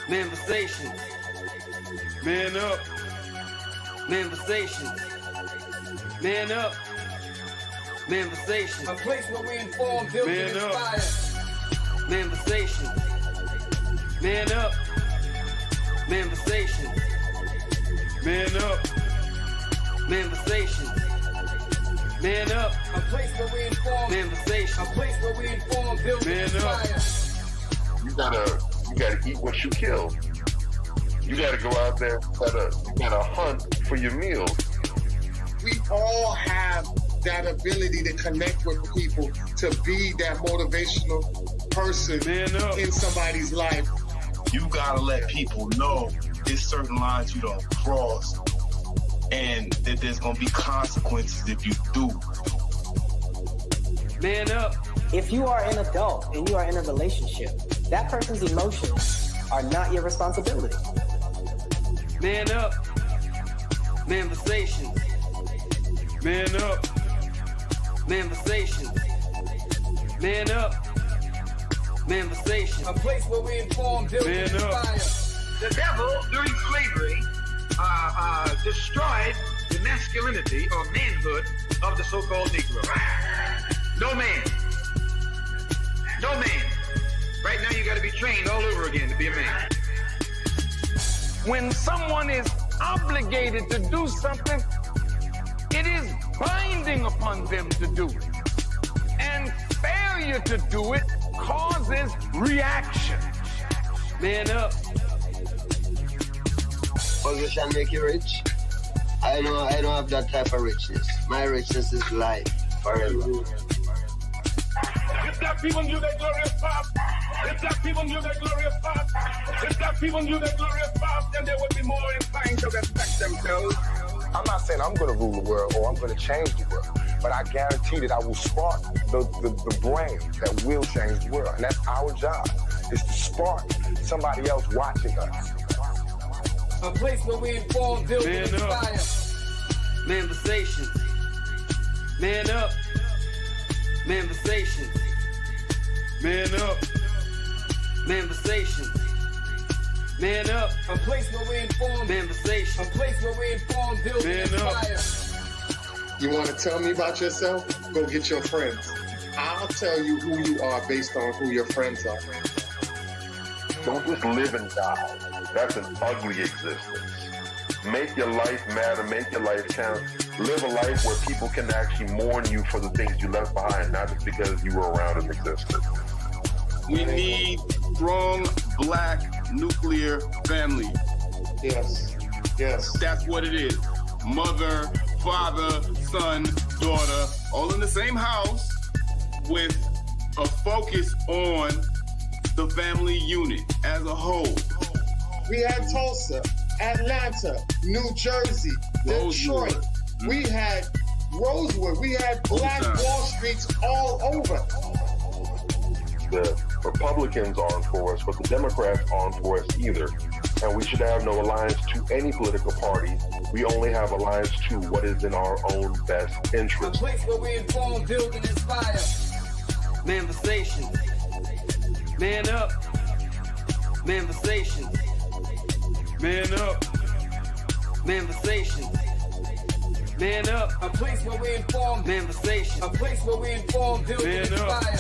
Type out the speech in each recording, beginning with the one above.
Manifestations. Man up. Manifestations. Man up. Manifestations. A place where we inform, build, and inspire. Manifestations. Man up. Manifestations. Man up. Manifestations. Man up. A place where we inform. Manifestations. A place where we inform, build, and inspire. You gotta eat what you kill. You gotta go out there. You gotta hunt for your meals. We all have that ability to connect with people, to be that motivational person in somebody's life. You gotta let people know there's certain lines you don't cross, and that there's gonna be consequences if you do. Man up. If you are an adult and you are in a relationship, that person's emotions are not your responsibility. Man up. Manifestations. Man up. Manifestations. Man up. Manifestations. A place where we inform, build, and inspire. The devil, during slavery, destroyed the masculinity or manhood of the so-called Negro. No man. No man. Right now you got to be trained all over again to be a man. When someone is obligated to do something, it is binding upon them to do it. And failure to do it causes reaction. Man up. Position make you rich. I don't have that type of richness. My richness is life forever. If that people knew that glorious past, if that people knew that glorious past, if that people knew that glorious past, then they would be more inclined to respect themselves. I'm not saying I'm going to rule the world or I'm going to change the world, but I guarantee that I will spark the brain that will change the world. And that's our job, is to spark somebody else watching us. A place where we inform, build, and inspire. Manifestations. Man up. Manifestations. Man up. Manifestations. Man up. A place where we inform. Manifestations. A place where we inform, build, and inspire. You want to tell me about yourself? Go get your friends. I'll tell you who you are based on who your friends are. Don't just live and die. That's an ugly existence. Make your life matter. Make your life count. Live a life where people can actually mourn you for the things you left behind, not just because you were around and existed. We need strong black nuclear family. Yes. Yes. That's what it is. Mother, father, son, daughter, all in the same house with a focus on the family unit as a whole. We had Tulsa, Atlanta, New Jersey, Detroit. We had Rosewood. We had Black Wall Streets all over. The Republicans aren't for us, but the Democrats aren't for us either. And we should have no alliance to any political party. We only have alliance to what is in our own best interest. A place where we inform, build, and inspire. Manifestations. Man up. Manifestations. Man up. Manifestations. Man up. A place where we inform. Manifestations. A place where we inform, build, and inspire.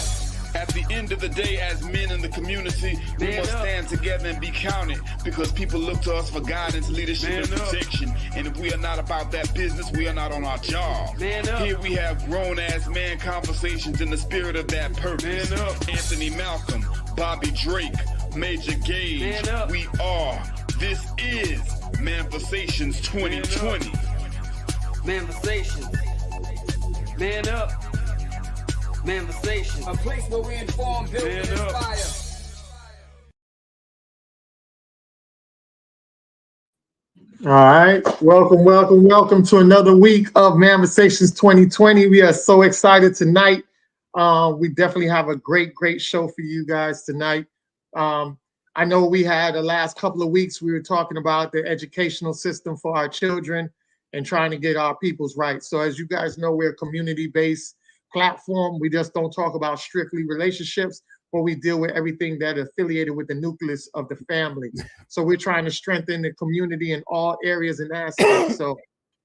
At the end of the day, as men in the community, we must stand together and be counted, because people look to us for guidance, leadership, and protection. And if we are not about that business, we are not on our job. Here we have grown-ass man conversations in the spirit of that purpose. Anthony Malcolm, Bobby Drake, Major Gage. We are. This is Manifestations 2020. Manifestations. Man up. Manifestations. A place where we inform, build, and inspire. All right. Welcome to another week of Manifestations 2020. We are so excited tonight. We definitely have a great show for you guys tonight. I know we had the last couple of weeks, we were talking about the educational system for our children and trying to get our people's rights. So as you guys know, we're a community-based platform. We just don't talk about strictly relationships. but we deal with everything that is affiliated with the nucleus of the family. So we're trying to strengthen the community in all areas and aspects. So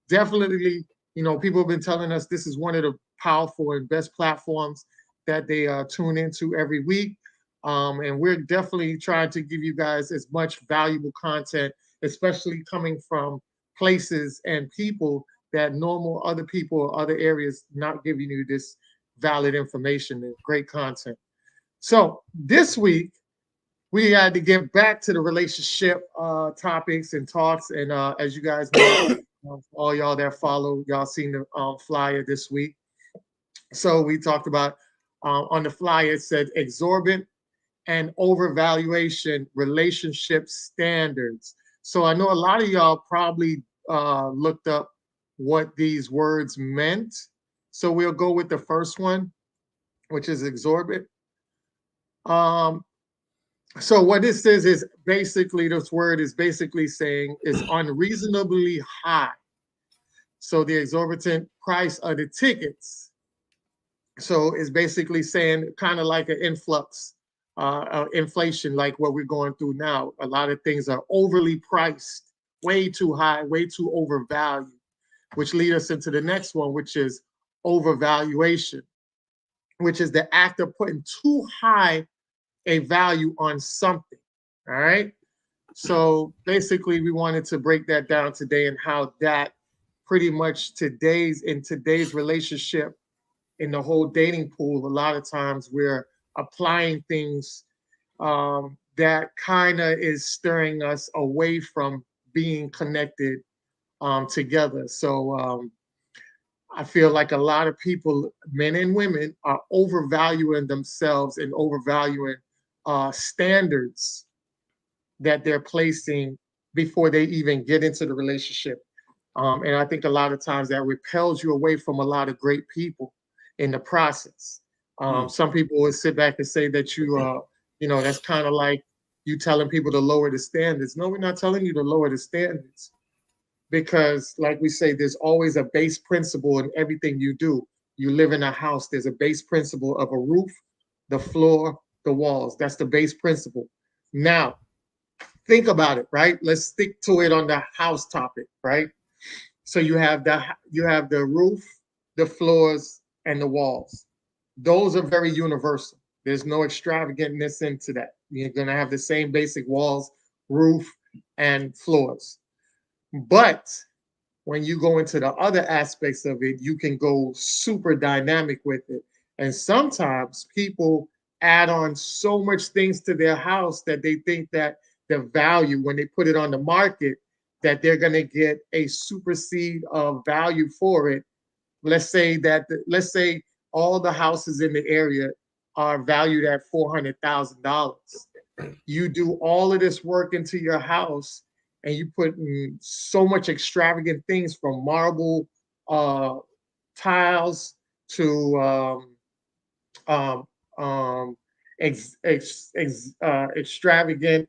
definitely, people have been telling us this is one of the powerful and best platforms that they tune into every week. And we're definitely trying to give you guys as much valuable content, especially coming from places and people that normal other people or other areas not giving you this valid information and great content. So this week, we had to get back to the relationship topics and talks. And as you guys know, all y'all that follow, y'all seen the flyer this week. So we talked about on the flyer, it said exorbitant and overvaluation relationship standards. So I know a lot of y'all probably looked up what these words meant. So we'll go with the first one, which is exorbitant. So what this is basically, this word is basically saying is unreasonably high. So the exorbitant price of the tickets. So it's basically saying kind of like an influx, inflation, like what we're going through now. A lot of things are overly priced, way too high, way too overvalued, which leads us into the next one, which is overvaluation, which is the act of putting too high a value on something. All right. So basically, we wanted to break that down today and how that pretty much in today's relationship, in the whole dating pool, a lot of times we're applying things that kind of is stirring us away from being connected together. So I feel like a lot of people, men and women, are overvaluing themselves and overvaluing standards that they're placing before they even get into the relationship. And I think a lot of times that repels you away from a lot of great people in the process. Some people would sit back and say that that's kind of like you telling people to lower the standards. No, we're not telling you to lower the standards, because like we say, there's always a base principle in everything you do. You live in a house, there's a base principle of a roof, the floor, the walls. That's the base principle. Now, think about it, right? Let's stick to it on the house topic, right? So you have the roof, the floors, and the walls. Those are very universal. There's no extravagantness into that. You're going to have the same basic walls, roof, and floors. But when you go into the other aspects of it, you can go super dynamic with it. And sometimes people add on so much things to their house that they think that the value, when they put it on the market, that they're going to get a supersede of value for it. Let's say all the houses in the area are valued at $400,000. You do all of this work into your house, and you put in so much extravagant things, from marble tiles to extravagant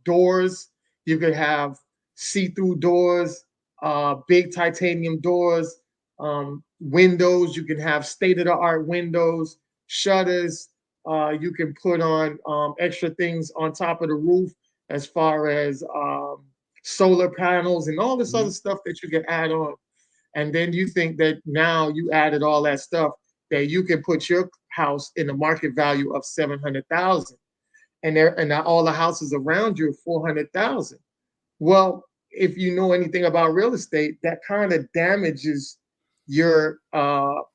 doors. You could have see-through doors, big titanium doors, windows. You can have state-of-the-art windows, shutters. You can put on extra things on top of the roof, as far as solar panels and all this other stuff that you can add on. And then you think that now you added all that stuff, that you can put your house in a market value of $700,000, and now all the houses around you are $400,000. Well, if you know anything about real estate, that kind of damages your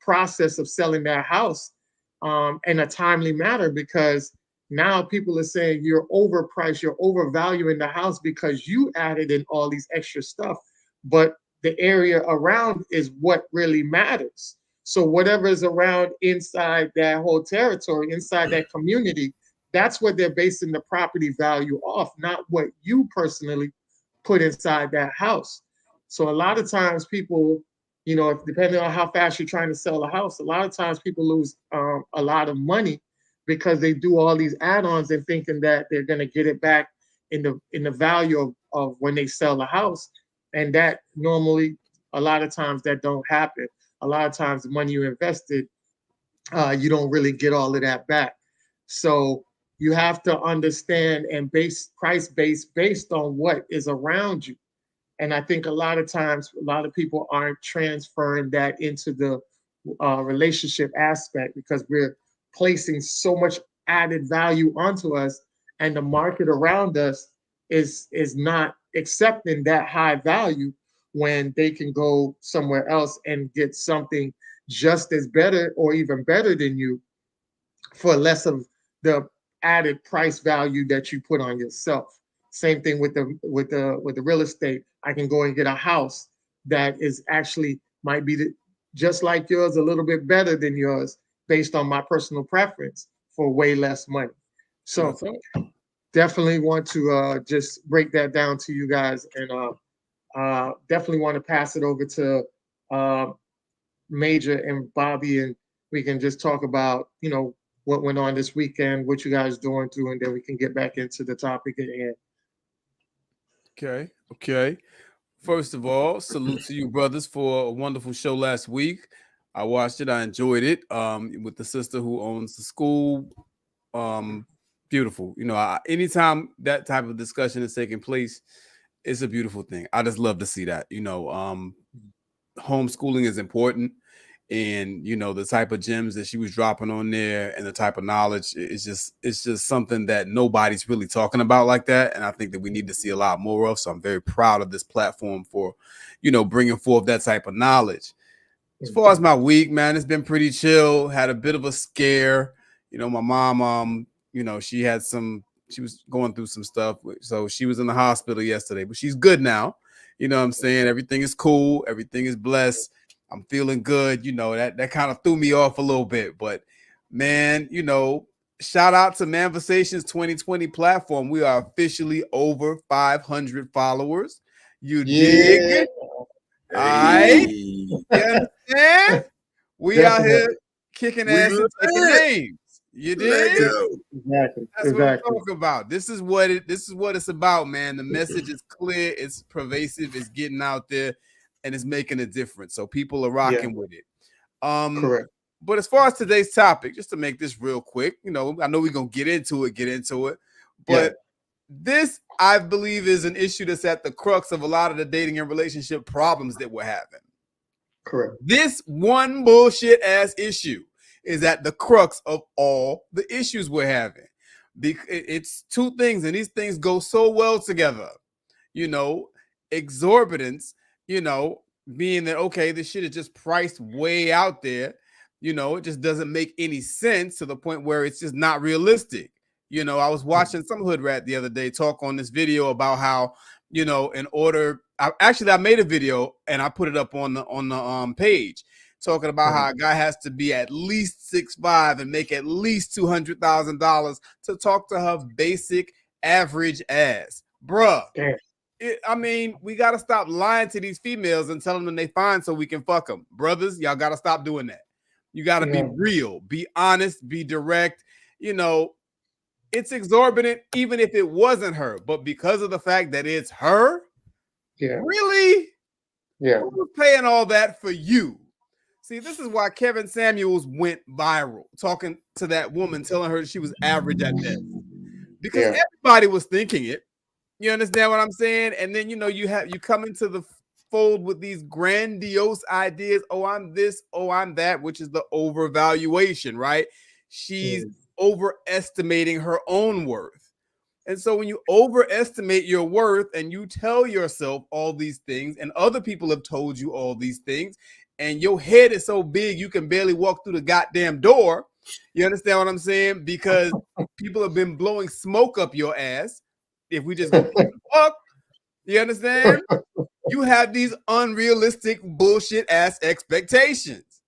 process of selling that house in a timely manner, because now people are saying you're overpriced, you're overvaluing the house because you added in all these extra stuff. But the area around is what really matters. So whatever is around inside that whole territory, inside that community, that's what they're basing the property value off, not what you personally put inside that house. So a lot of times people, if depending on how fast you're trying to sell a house, a lot of times people lose a lot of money because they do all these add-ons and thinking that they're going to get it back in the value of when they sell the house. And that normally, a lot of times that don't happen. A lot of times the money you invested, you don't really get all of that back. So you have to understand and price based on what is around you. And I think a lot of times, a lot of people aren't transferring that into the relationship aspect because we're placing so much added value onto us, and the market around us is not accepting that high value when they can go somewhere else and get something just as better or even better than you for less of the added price value that you put on yourself. Same thing with the real estate. I can go and get a house that is actually might be just like yours, a little bit better than yours, based on my personal preference for way less money. So definitely want to just break that down to you guys, and definitely want to pass it over to Major and Bobby, and we can just talk about, what went on this weekend, what you guys doing through, and then we can get back into the topic at hand. Okay. First of all, salute to you, brothers, for a wonderful show last week. I watched it. I enjoyed it. With the sister who owns the school. Beautiful. Anytime that type of discussion is taking place, it's a beautiful thing. I just love to see that. Homeschooling is important. And the type of gems that she was dropping on there and the type of knowledge, it's just something that nobody's really talking about like that, and I think that we need to see a lot more of. So I'm very proud of this platform for bringing forth that type of knowledge. As far as my week, man, it's been pretty chill. Had a bit of a scare. My mom she was going through some stuff, so she was in the hospital yesterday, but she's good now. You know what I'm saying? Everything is cool, everything is blessed. I'm feeling good. That kind of threw me off a little bit, but man, shout out to Manversations 2020 platform. We are officially over 500 followers. You dig? All right. You understand? We out here kicking ass and taking names. You dig? Exactly. That's what I'm talking about. This is what it's about, man. The message is clear, it's pervasive, it's getting out there, and it's making a difference. So people are rocking with it. Correct. But as far as today's topic, just to make this real quick, I know we're gonna get into it. But this, I believe, is an issue that's at the crux of a lot of the dating and relationship problems that we're having. Correct. This one bullshit ass issue is at the crux of all the issues we're having. It's two things, and these things go so well together. Exorbitance, being that, okay, this shit is just priced way out there. It just doesn't make any sense to the point where it's just not realistic. I was watching some hood rat the other day talk on this video about how, I made a video and I put it up on the page talking about how a guy has to be at least 6'5" and make at least $200,000 to talk to her basic average ass. Bruh. We got to stop lying to these females and telling them they fine so we can fuck them. Brothers, y'all got to stop doing that. You got to be real, be honest, be direct. It's exorbitant even if it wasn't her, but because of the fact that it's her, really? Who's paying all that for you? See, this is why Kevin Samuels went viral, talking to that woman, telling her she was average at best. Because everybody was thinking it. You understand what I'm saying? And then, you come into the fold with these grandiose ideas. Oh, I'm this. Oh, I'm that, which is the overvaluation, right? She's overestimating her own worth. And so when you overestimate your worth and you tell yourself all these things and other people have told you all these things and your head is so big you can barely walk through the goddamn door, you understand what I'm saying? Because people have been blowing smoke up your ass. If we just go fuck, you understand? You have these unrealistic bullshit ass expectations.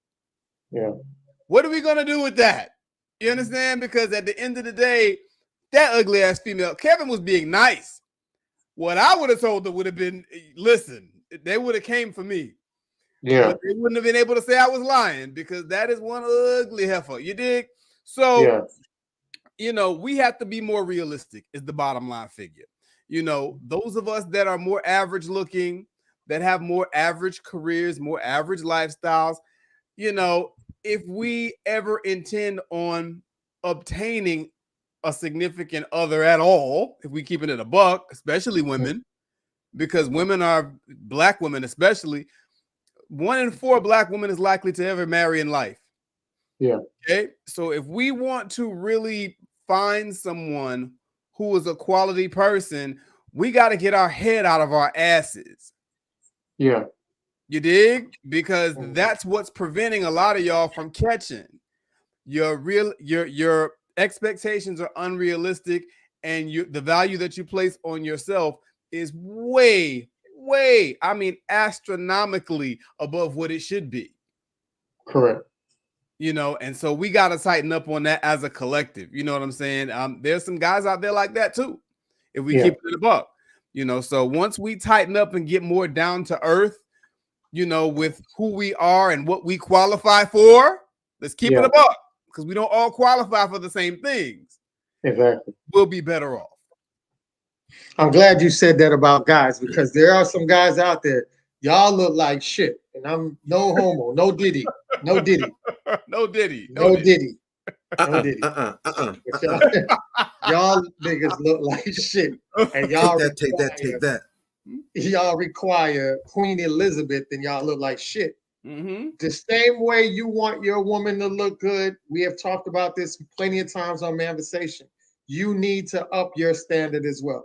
What are we gonna do with that? You understand? Because at the end of the day, that ugly ass female, Kevin was being nice. What I would have told her would have been, listen, they would have came for me. But they wouldn't have been able to say I was lying because that is one ugly heifer. You dig? So, we have to be more realistic is the bottom line figure. Those of us that are more average looking, that have more average careers, more average lifestyles, if we ever intend on obtaining a significant other at all, if we keep it at a buck, especially women, because women are, black women especially, 1 in 4 black women is likely to ever marry in life. Yeah. Okay. So if we want to really find someone who is a quality person, we got to get our head out of our asses. Yeah. You dig? Because that's what's preventing a lot of y'all from catching. Your expectations are unrealistic, and the value that you place on yourself is way, I mean, astronomically above what it should be. Correct. You know, and so we got to tighten up on that as a collective. You know what I'm saying? There's some guys out there like that too, if we keep it a buck. You know, so once we tighten up and get more down to earth, you know, with who we are and what we qualify for, let's keep it a buck, because we don't all qualify for the same things. Exactly. We'll be better off. I'm glad you said that about guys, because there are some guys out there, y'all look like shit. And I'm no homo, no diddy, no diddy. No diddy. No diddy. No diddy. Y'all niggas look like shit. And y'all take that. Y'all require Queen Elizabeth, and y'all look like shit. Mm-hmm. The same way you want your woman to look good, we have talked about this plenty of times on Manversation. You need to up your standard as well.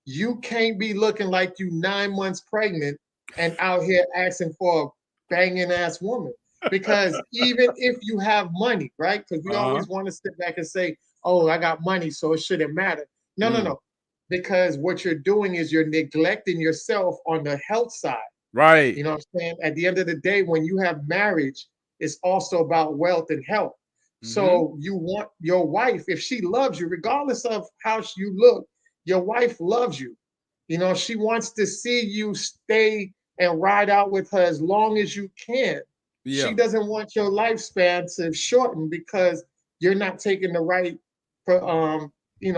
You can't be looking like you 9 months pregnant and out here asking for a banging ass woman. Because even if you have money, right? Because we always want to sit back and say, oh, I got money, so it shouldn't matter. No. Because what you're doing is you're neglecting yourself on the health side. Right. You know what I'm saying? At the end of the day, when you have marriage, it's also about wealth and health. Mm-hmm. So you want your wife, if she loves you, regardless of how you look, your wife loves you. You know, she wants to see you stay and ride out with her as long as you can. Yeah. She doesn't want your lifespan to shorten because you're not taking the right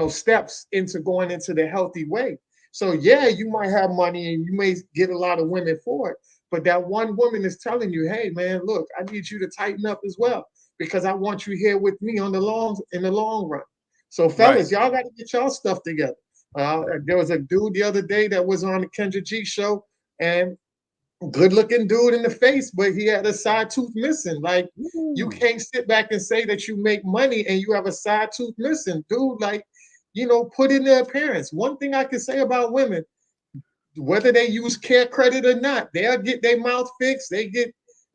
steps into going into the healthy way. So yeah, you might have money and you may get a lot of women for it, but that one woman is telling you, hey man, look, I need you to tighten up as well, because I want you here with me in the long run. So fellas, y'all got to get y'all stuff together. There was a dude the other day that was on the Kendra G show, and good looking dude in the face, but he had a side tooth missing. Like, you can't sit back and say that you make money and you have a side tooth missing, dude. Like, put in the appearance. One thing I can say about women, whether they use care credit or not, they'll get their mouth fixed. They get,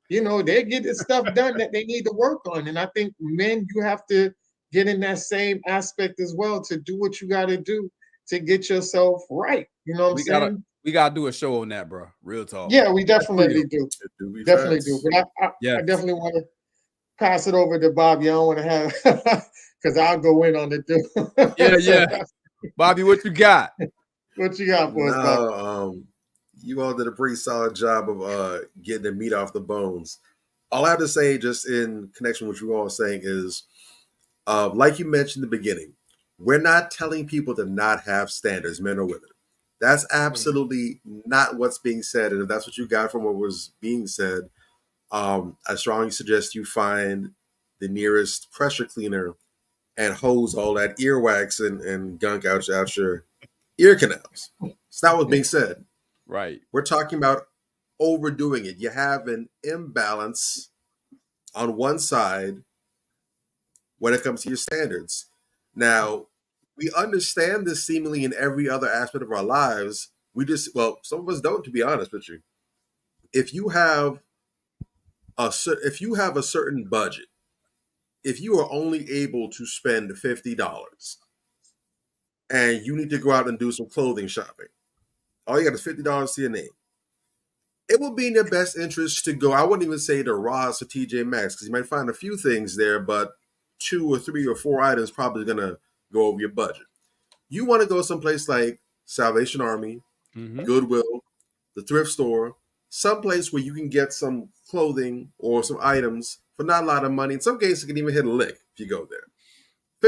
they get the stuff done that they need to work on. And I think men, you have to get in that same aspect as well, to do what you got to do to get yourself right. You know what I'm saying? We gotta do a show on that, bro. Real talk. Yeah, we definitely do. Definitely do. But I definitely want to pass it over to Bobby. I don't want to have, because I'll go in on it too. Yeah. Bobby, what you got? What you got for us, Bobby? You all did a pretty solid job of getting the meat off the bones. All I have to say, just in connection with what you all saying, is like you mentioned in the beginning, we're not telling people to not have standards, men or women. That's absolutely not what's being said. And if that's what you got from what was being said, I strongly suggest you find the nearest pressure cleaner and hose all that earwax and gunk out your ear canals. It's not what's being said. Right. We're talking about overdoing it. You have an imbalance on one side when it comes to your standards. Now, we understand this seemingly in every other aspect of our lives. Some of us don't, to be honest with you. If you have a certain budget, if you are only able to spend $50 and you need to go out and do some clothing shopping, all you got is $50 to your name. It will be in your best interest to go. I wouldn't even say to Ross or TJ Maxx, because you might find a few things there, but 2 or 3 or 4 items probably going to go over your budget. You want to go someplace like Salvation Army, Goodwill, the thrift store, someplace where you can get some clothing or some items for not a lot of money. In some cases, you can even hit a lick if you go there.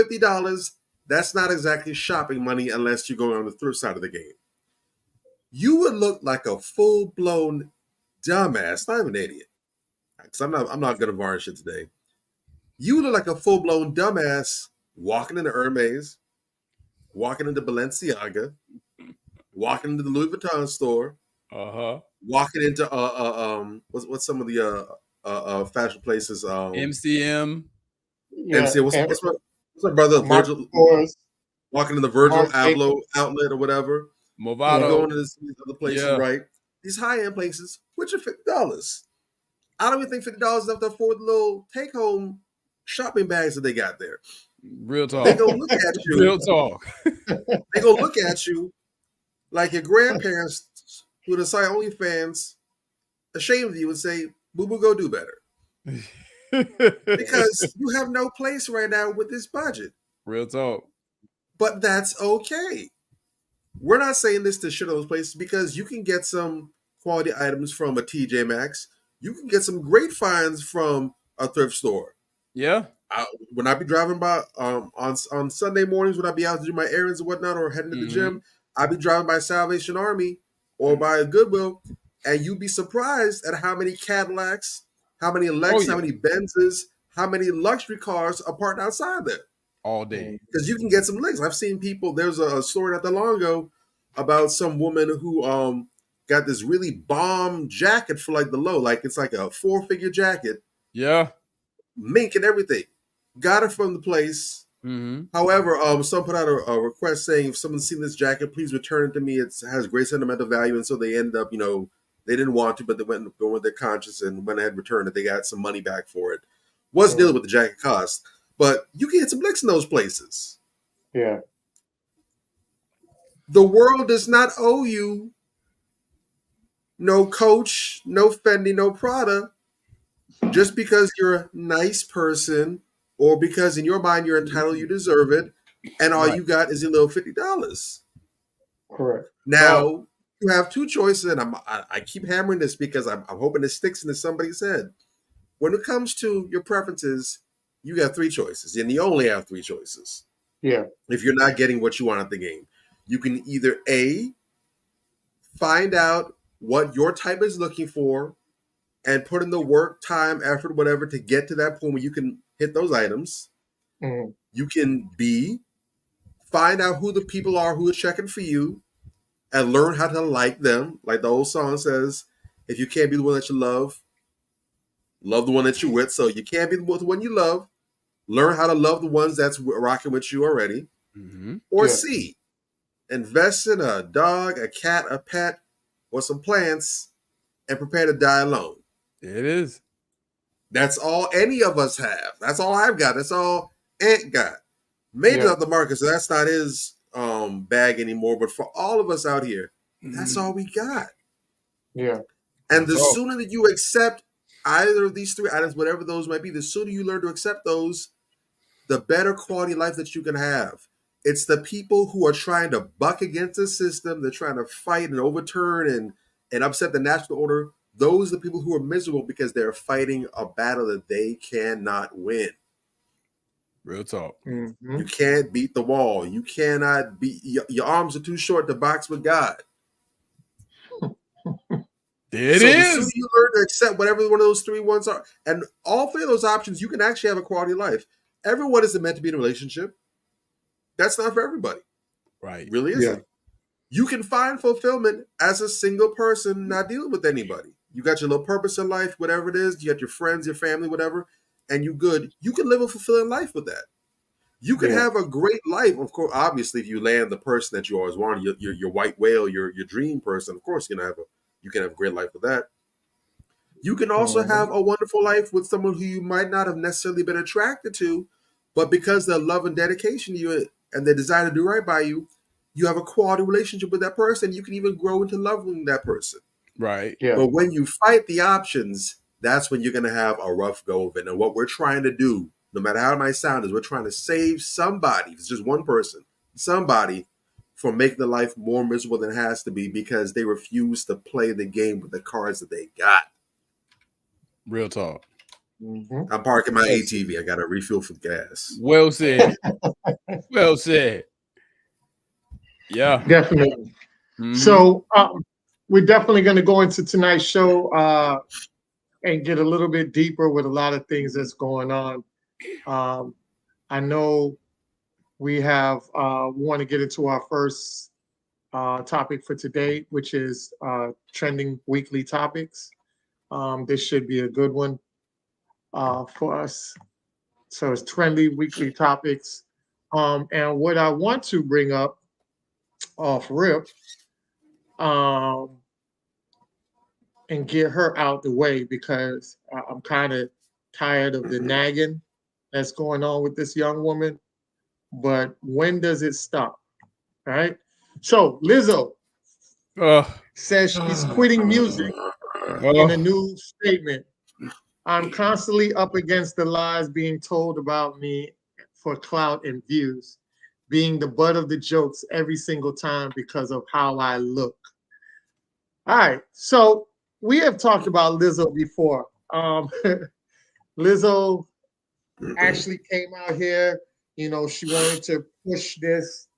$50, that's not exactly shopping money unless you're going on the thrift side of the game. You would look like a full-blown dumbass, not even an idiot, because I'm not going to varnish it today. You would look like a full-blown dumbass walking into Hermes, walking into Balenciaga, walking into the Louis Vuitton store, walking into what's some of the fashion places? MCM. Yeah, MCM. What's my brother Virgil? Walking in the Virgil Abloh outlet or whatever. Movado. Going to these other places, right? These high-end places, which are $50. I don't even think $50 is enough to afford the little take-home shopping bags that they got there. Real talk. They gonna look at you. Real talk. They gonna look at you like your grandparents who decide OnlyFans ashamed of you and say, "Boo boo, go do better," because you have no place right now with this budget. Real talk. But that's okay. We're not saying this to shit on those places because you can get some quality items from a TJ Maxx. You can get some great finds from a thrift store. Yeah. When I be driving by on Sunday mornings, when I be out to do my errands and whatnot, or heading to the gym, I be driving by Salvation Army or by a Goodwill, and you'd be surprised at how many Cadillacs, how many Lex, how many Benzes, how many luxury cars are parked outside there. All day. Because you can get some licks. I've seen people, there's a story not that long ago about some woman who got this really bomb jacket for like the low, like it's like a 4-figure jacket. Yeah. Mink and everything. Got it from the place. However, someone put out a request saying if someone's seen this jacket, please return it to me. It has great sentimental value. And so they ended up, they didn't want to, but they went and go with their conscience and went ahead and returned it. They got some money back for it. Wasn't dealing with the jacket cost. But you can get some licks in those places. Yeah. The world does not owe you no Coach, no Fendi, no Prada, just because you're a nice person or because in your mind you're entitled, you deserve it, and all you got is a little $50. Correct. Now, you have two choices, and I keep hammering this because I'm hoping it sticks into somebody's head. When it comes to your preferences, you got three choices, and you only have three choices. Yeah. If you're not getting what you want at the game, you can either A, find out what your type is looking for and put in the work, time, effort, whatever to get to that point where you can hit those items. You can B, find out who the people are who are checking for you and learn how to like them. Like the old song says, if you can't be the one that you love the one that you're with. So you can't be the one you love. Learn how to love the ones that's rocking with you already. Or C, invest in a dog, a cat, a pet, or some plants and prepare to die alone. It is. That's all any of us have. That's all I've got. That's all Ant got. Maybe not the market, so that's not his bag anymore. But for all of us out here, that's all we got. Yeah. And the sooner that you accept either of these three items, whatever those might be, the sooner you learn to accept those, the better quality life that you can have. It's the people who are trying to buck against the system, they're trying to fight and overturn and upset the national order. Those are the people who are miserable because they're fighting a battle that they cannot win. Real talk. You can't beat the wall. You cannot beat, your arms are too short to box with God. It so is. The sooner you learn to accept whatever one of those three ones are, and all three of those options, you can actually have a quality life. Everyone isn't meant to be in a relationship. That's not for everybody. Right. It really isn't. You can find fulfillment as a single person, not dealing with anybody. You got your little purpose in life, whatever it is. You got your friends, your family, whatever, and you good. You can live a fulfilling life with that. You can have a great life, of course. Obviously, if you land the person that you always wanted, your white whale, your dream person, of course, you can have a great life with that. You can also have a wonderful life with someone who you might not have necessarily been attracted to, but because their love and dedication to you and their desire to do right by you, you have a quality relationship with that person. You can even grow into loving that person. Right. Yeah. But when you fight the options, that's when you're going to have a rough go of it. And what we're trying to do, no matter how it might sound, is we're trying to save somebody, if it's just one person, somebody from making their life more miserable than it has to be because they refuse to play the game with the cards that they got. Real talk. I'm parking my ATV. I got to refuel for gas. Well said. Well said. Yeah. Definitely. So we're definitely going to go into tonight's show and get a little bit deeper with a lot of things that's going on. I know we want to get into our first topic for today, which is trending weekly topics. This should be a good one for us. So it's trendy weekly topics. And what I want to bring up off rip and get her out the way, because I'm kind of tired of the nagging that's going on with this young woman. But when does it stop? All right. So Lizzo says she's quitting music in a new statement. I'm constantly up against the lies being told about me for clout and views, being the butt of the jokes every single time because of how I look. All right, so we have talked about Lizzo before. Lizzo actually came out here, she wanted to push this.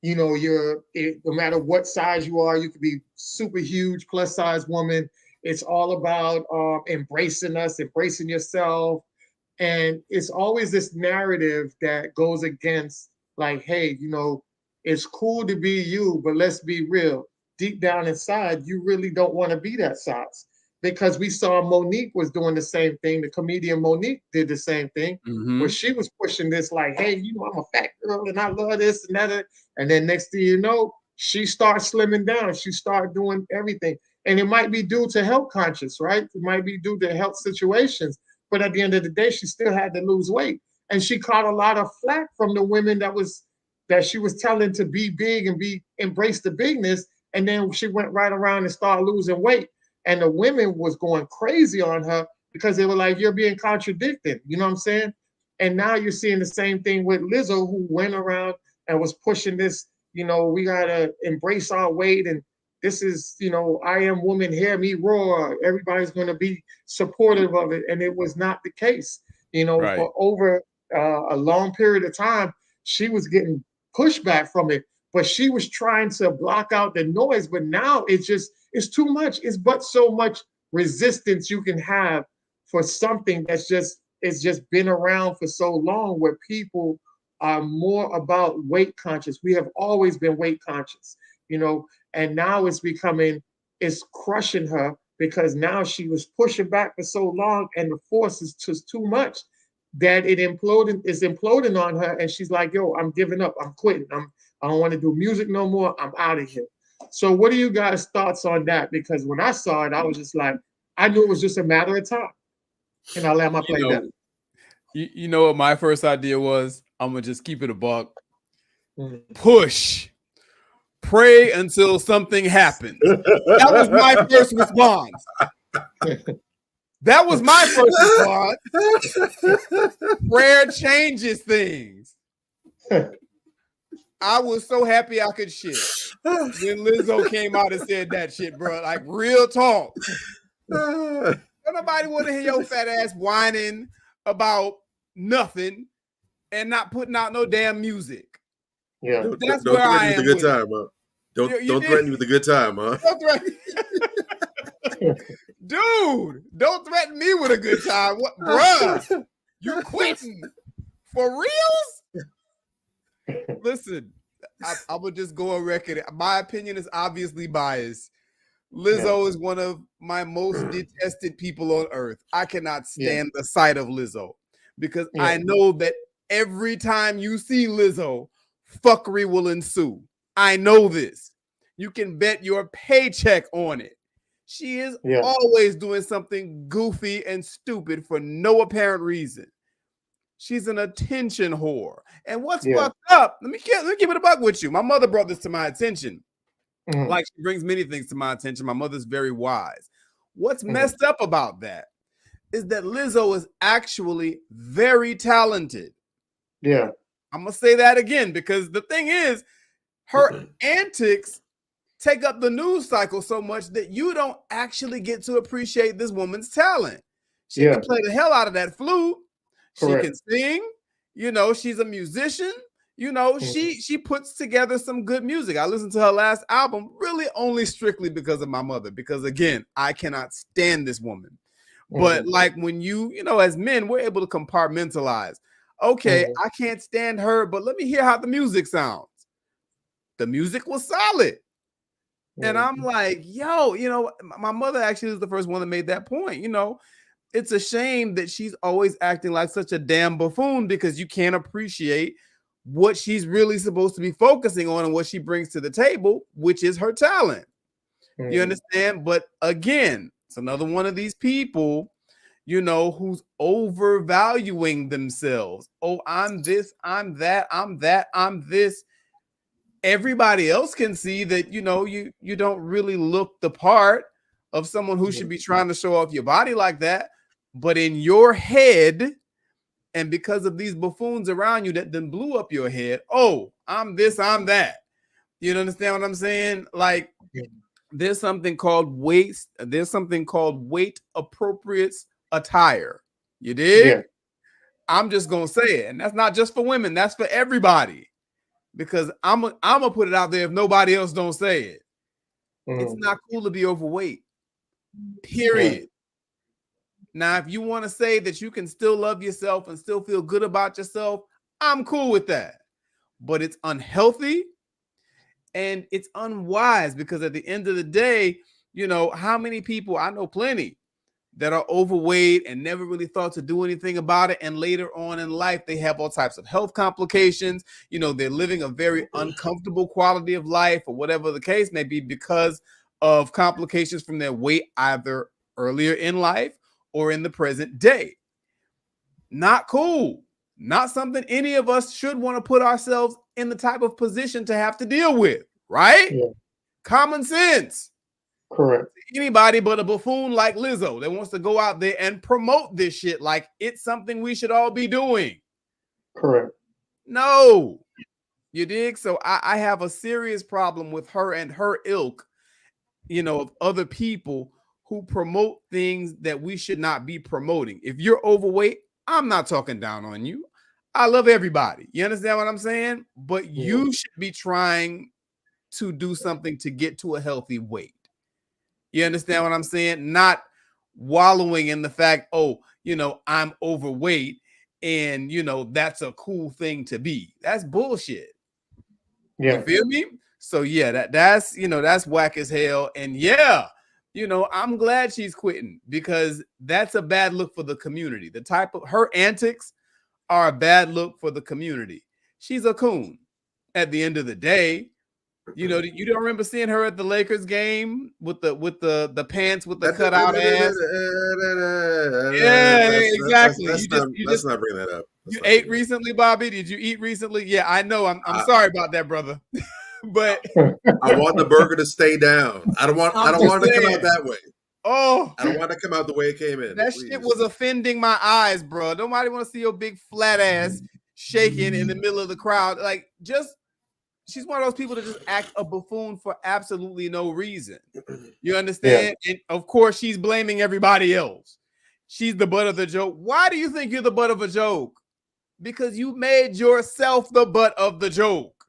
No matter what size you are, you could be super huge, plus size woman. It's all about embracing us, embracing yourself. And it's always this narrative that goes against, like, hey, it's cool to be you, but let's be real. Deep down inside, you really don't want to be that size. Because we saw Monique was doing the same thing. The comedian Monique did the same thing, where she was pushing this, like, hey, I'm a fat girl and I love this and that. And then next thing you know, she starts slimming down. She started doing everything. And it might be due to health conscious, right? It might be due to health situations. But at the end of the day, she still had to lose weight. And she caught a lot of flack from the women that she was telling to be big and embrace the bigness. And then she went right around and started losing weight. And the women was going crazy on her because they were like, you're being contradicted. You know what I'm saying? And now you're seeing the same thing with Lizzo, who went around and was pushing this, we got to embrace our weight. And this is, I am woman, hear me roar. Everybody's going to be supportive of it. And it was not the case. Right. For over a long period of time, she was getting pushback from it, but she was trying to block out the noise. But now it's too much. It's but so much resistance you can have for something it's just been around for so long, where people are more about weight conscious. We have always been weight conscious, and now it's crushing her, because now she was pushing back for so long and the force is just too much that is imploding on her. And she's like, yo, I'm giving up. I'm quitting. I don't want to do music no more. I'm out of here. So what are you guys' thoughts on that? Because when I saw it, I was just like, I knew it was just a matter of time. And I'll let my play that. You know what my first idea was? I'm going to just keep it a buck. Push. Pray until something happens. That was my first response. That was my first response. Prayer changes things. I was so happy I could shit when Lizzo came out and said that shit, bro. Like, real talk. Nobody want to hear your fat ass whining about nothing and not putting out no damn music. Yeah, that's where I am. With a good time, huh? Don't threaten me with a good time, huh? Don't threaten. Dude, don't threaten me with a good time. What, bruh? You quitting for reals? Listen, I would just go on record. My opinion is obviously biased. Lizzo is one of my most detested people on earth. I cannot stand the sight of Lizzo, because I know that every time you see Lizzo, fuckery will ensue. I know this. You can bet your paycheck on it. She is always doing something goofy and stupid for no apparent reason. She's an attention whore. And what's fucked up, let me give it a buck with you. My mother brought this to my attention. Like she brings many things to my attention. My mother's very wise. What's messed up about that is that Lizzo is actually very talented. Yeah. I'm going to say that again, because the thing is, her antics take up the news cycle so much that you don't actually get to appreciate this woman's talent. She can play the hell out of that flute. Correct. She can sing. She's a musician. She puts together some good music. I listened to her last album really only strictly because of my mother, because again, I cannot stand this woman. But like when as men, we're able to compartmentalize. Okay, I can't stand her, but let me hear how the music sounds. The music was solid. And I'm like, yo, you know, my mother actually is the first one that made that point. You know, it's a shame that she's always acting like such a damn buffoon because you can't appreciate what she's really supposed to be focusing on and what she brings to the table, which is her talent. You understand? But again, it's another one of these people, you know, who's overvaluing themselves. Oh, I'm this, I'm that, I'm that, I'm this. Everybody else can see that, you know, you don't really look the part of someone who should be trying to show off your body like that. But in your head, and because of these buffoons around you that then blew up your head, oh, I'm this, I'm that. You understand what I'm saying? Like, there's something called weight. There's something called weight appropriate attire. You dig? Yeah. I'm just gonna say it, and that's not just for women. That's for everybody. Because I'm gonna put it out there if nobody else don't say it. It's not cool to be overweight. Period. Now, if you want to say that you can still love yourself and still feel good about yourself, I'm cool with that. But it's unhealthy and it's unwise because at the end of the day, you know, how many people, I know plenty, that are overweight and never really thought to do anything about it. And later on in life, they have all types of health complications. You know, they're living a very uncomfortable quality of life or whatever the case may be because of complications from their weight, either earlier in life or in the present day. Not cool. Not something any of us should want to put ourselves in the type of position to have to deal with, right? Yeah. Common sense. Correct. Anybody but a buffoon like Lizzo that wants to go out there and promote this shit like it's something we should all be doing. Correct. No. You dig? So I have a serious problem with her and her ilk, you know, of other people who promote things that we should not be promoting. If you're overweight, I'm not talking down on you. I love everybody. You understand what I'm saying? But you should be trying to do something to get to a healthy weight. You understand what I'm saying? Not wallowing in the fact, oh, you know, I'm overweight and, you know, that's a cool thing to be. That's bullshit. Yeah. You feel me? So yeah, that's, you know, that's whack as hell. And yeah, you know, I'm glad she's quitting because that's a bad look for the community. The type of her antics are a bad look for the community. She's a coon at the end of the day. You know, you don't remember seeing her at the Lakers game with the pants with the cutout ass. Yeah, exactly. Let's not bring that up. You ate recently, Bobby? Did you eat recently? Yeah, I know. I'm sorry about that, brother. But I want the burger to stay down. I don't want it to come out that way. Oh, I don't want it to come out the way it came in. That shit was offending my eyes, bro. Nobody want to see your big flat ass shaking in the middle of the crowd. Like, she's one of those people that just act a buffoon for absolutely no reason. You understand? Yeah. And of course, she's blaming everybody else. She's the butt of the joke. Why do you think you're the butt of a joke? Because you made yourself the butt of the joke.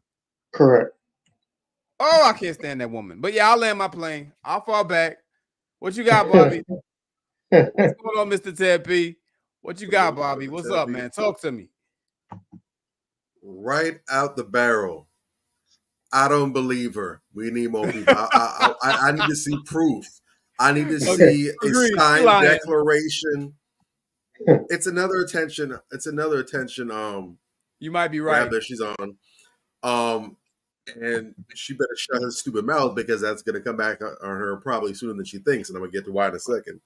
Correct. Oh, I can't stand that woman. But yeah, I'll land my plane. I'll fall back. What you got, Bobby? What's going on, Mr. Ted P? What you got, Bobby? What's up, man? Talk to me. Right out the barrel. I don't believe her. We need more people. I need to see proof. I need to see a signed declaration. It's another attention. You might be right. That she's on. And she better shut her stupid mouth because that's going to come back on her probably sooner than she thinks. And I'm going to get to why in a second.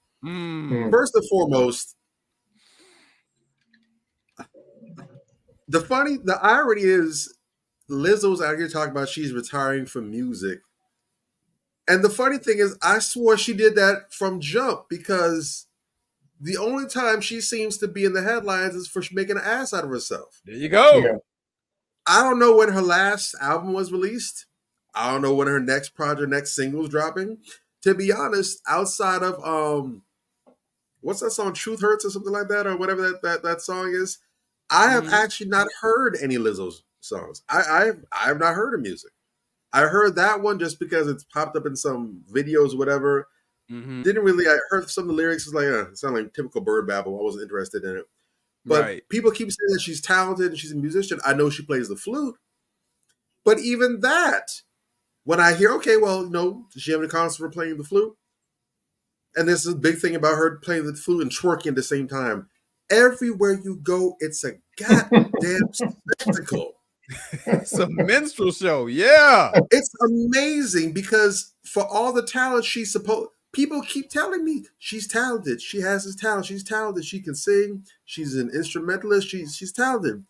First and foremost, the irony is Lizzo's out here talking about she's retiring from music. And the funny thing is, I swore she did that from jump because the only time she seems to be in the headlines is for making an ass out of herself. There you go. Yeah. I don't know when her last album was released. I don't know when her next project, next single is dropping. To be honest, outside of what's that song, Truth Hurts or something like that, or whatever that song is, I have actually not heard any Lizzo's songs. I have not heard her music. I heard that one just because it's popped up in some videos or whatever. Didn't really. I heard some of the lyrics. Was like, it sounded like typical bird babble. I wasn't interested in it. But people keep saying that she's talented and she's a musician. I know she plays the flute. But even that, when I hear, okay, well, does she have any comments for playing the flute? And this is a big thing about her playing the flute and twerking at the same time. Everywhere you go, it's a goddamn spectacle. It's a minstrel show, yeah. It's amazing because for all the talent she's people keep telling me she's talented. She has this talent. She's talented. She can sing. She's an instrumentalist. She's talented.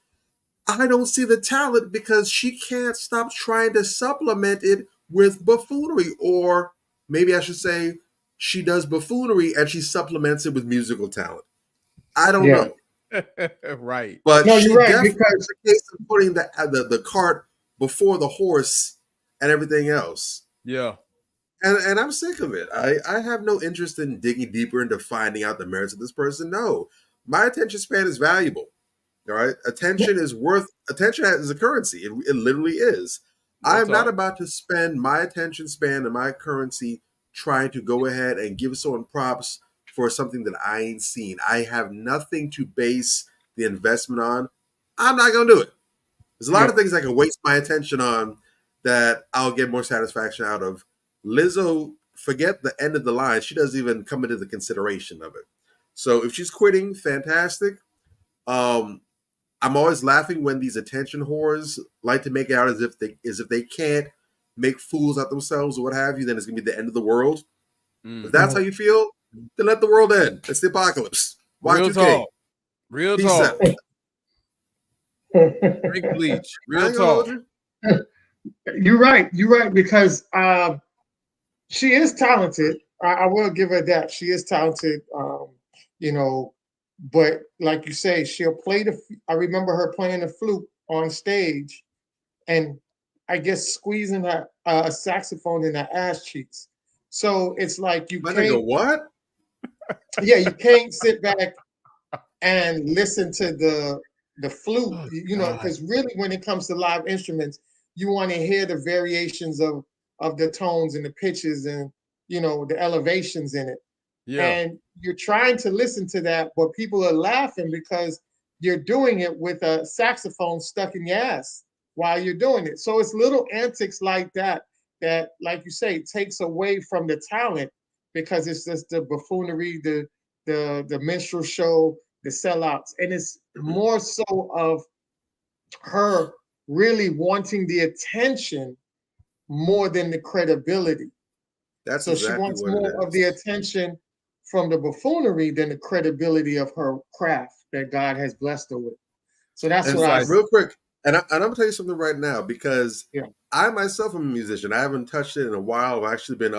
I don't see the talent because she can't stop trying to supplement it with buffoonery, or maybe I should say she does buffoonery and she supplements it with musical talent. I don't know. Right. But no, she you're right, definitely because has a case of putting the cart before the horse and everything else. Yeah. And I'm sick of it. I have no interest in digging deeper into finding out the merits of this person. No. My attention span is valuable. All right. Attention is a currency. It literally is. I'm not about to spend my attention span and my currency trying to go ahead and give someone props for something that I ain't seen. I have nothing to base the investment on. I'm not going to do it. There's a lot of things I can waste my attention on that I'll get more satisfaction out of. Lizzo, forget the end of the line. She doesn't even come into the consideration of it. So if she's quitting, fantastic. I'm always laughing when these attention whores like to make it out as if they can't make fools out themselves or what have you, then it's gonna be the end of the world. If that's how you feel, then let the world end. It's the apocalypse. Real talk. Real Peace talk. Drink bleach. Real talk. You're right. You're right, because she is talented. I will give her that. She is talented. But like you say, she'll play I remember her playing the flute on stage, and I guess squeezing a saxophone in her ass cheeks. So it's like you can't. What? Yeah, you can't sit back and listen to the flute. Because really, when it comes to live instruments, you want to hear the variations of the tones and the pitches and the elevations in it. Yeah. And you're trying to listen to that, but people are laughing because you're doing it with a saxophone stuck in your ass while you're doing it. So it's little antics like that, like you say, takes away from the talent, because it's just the buffoonery, the minstrel show, the sellouts. And it's more so of her really wanting the attention more than the credibility. That's so exactly she wants what more of the attention from the buffoonery than the credibility of her craft that God has blessed her with. So that's what I real quick. And I'm gonna tell you something right now, because I myself am a musician. I haven't touched it in a while. I've actually been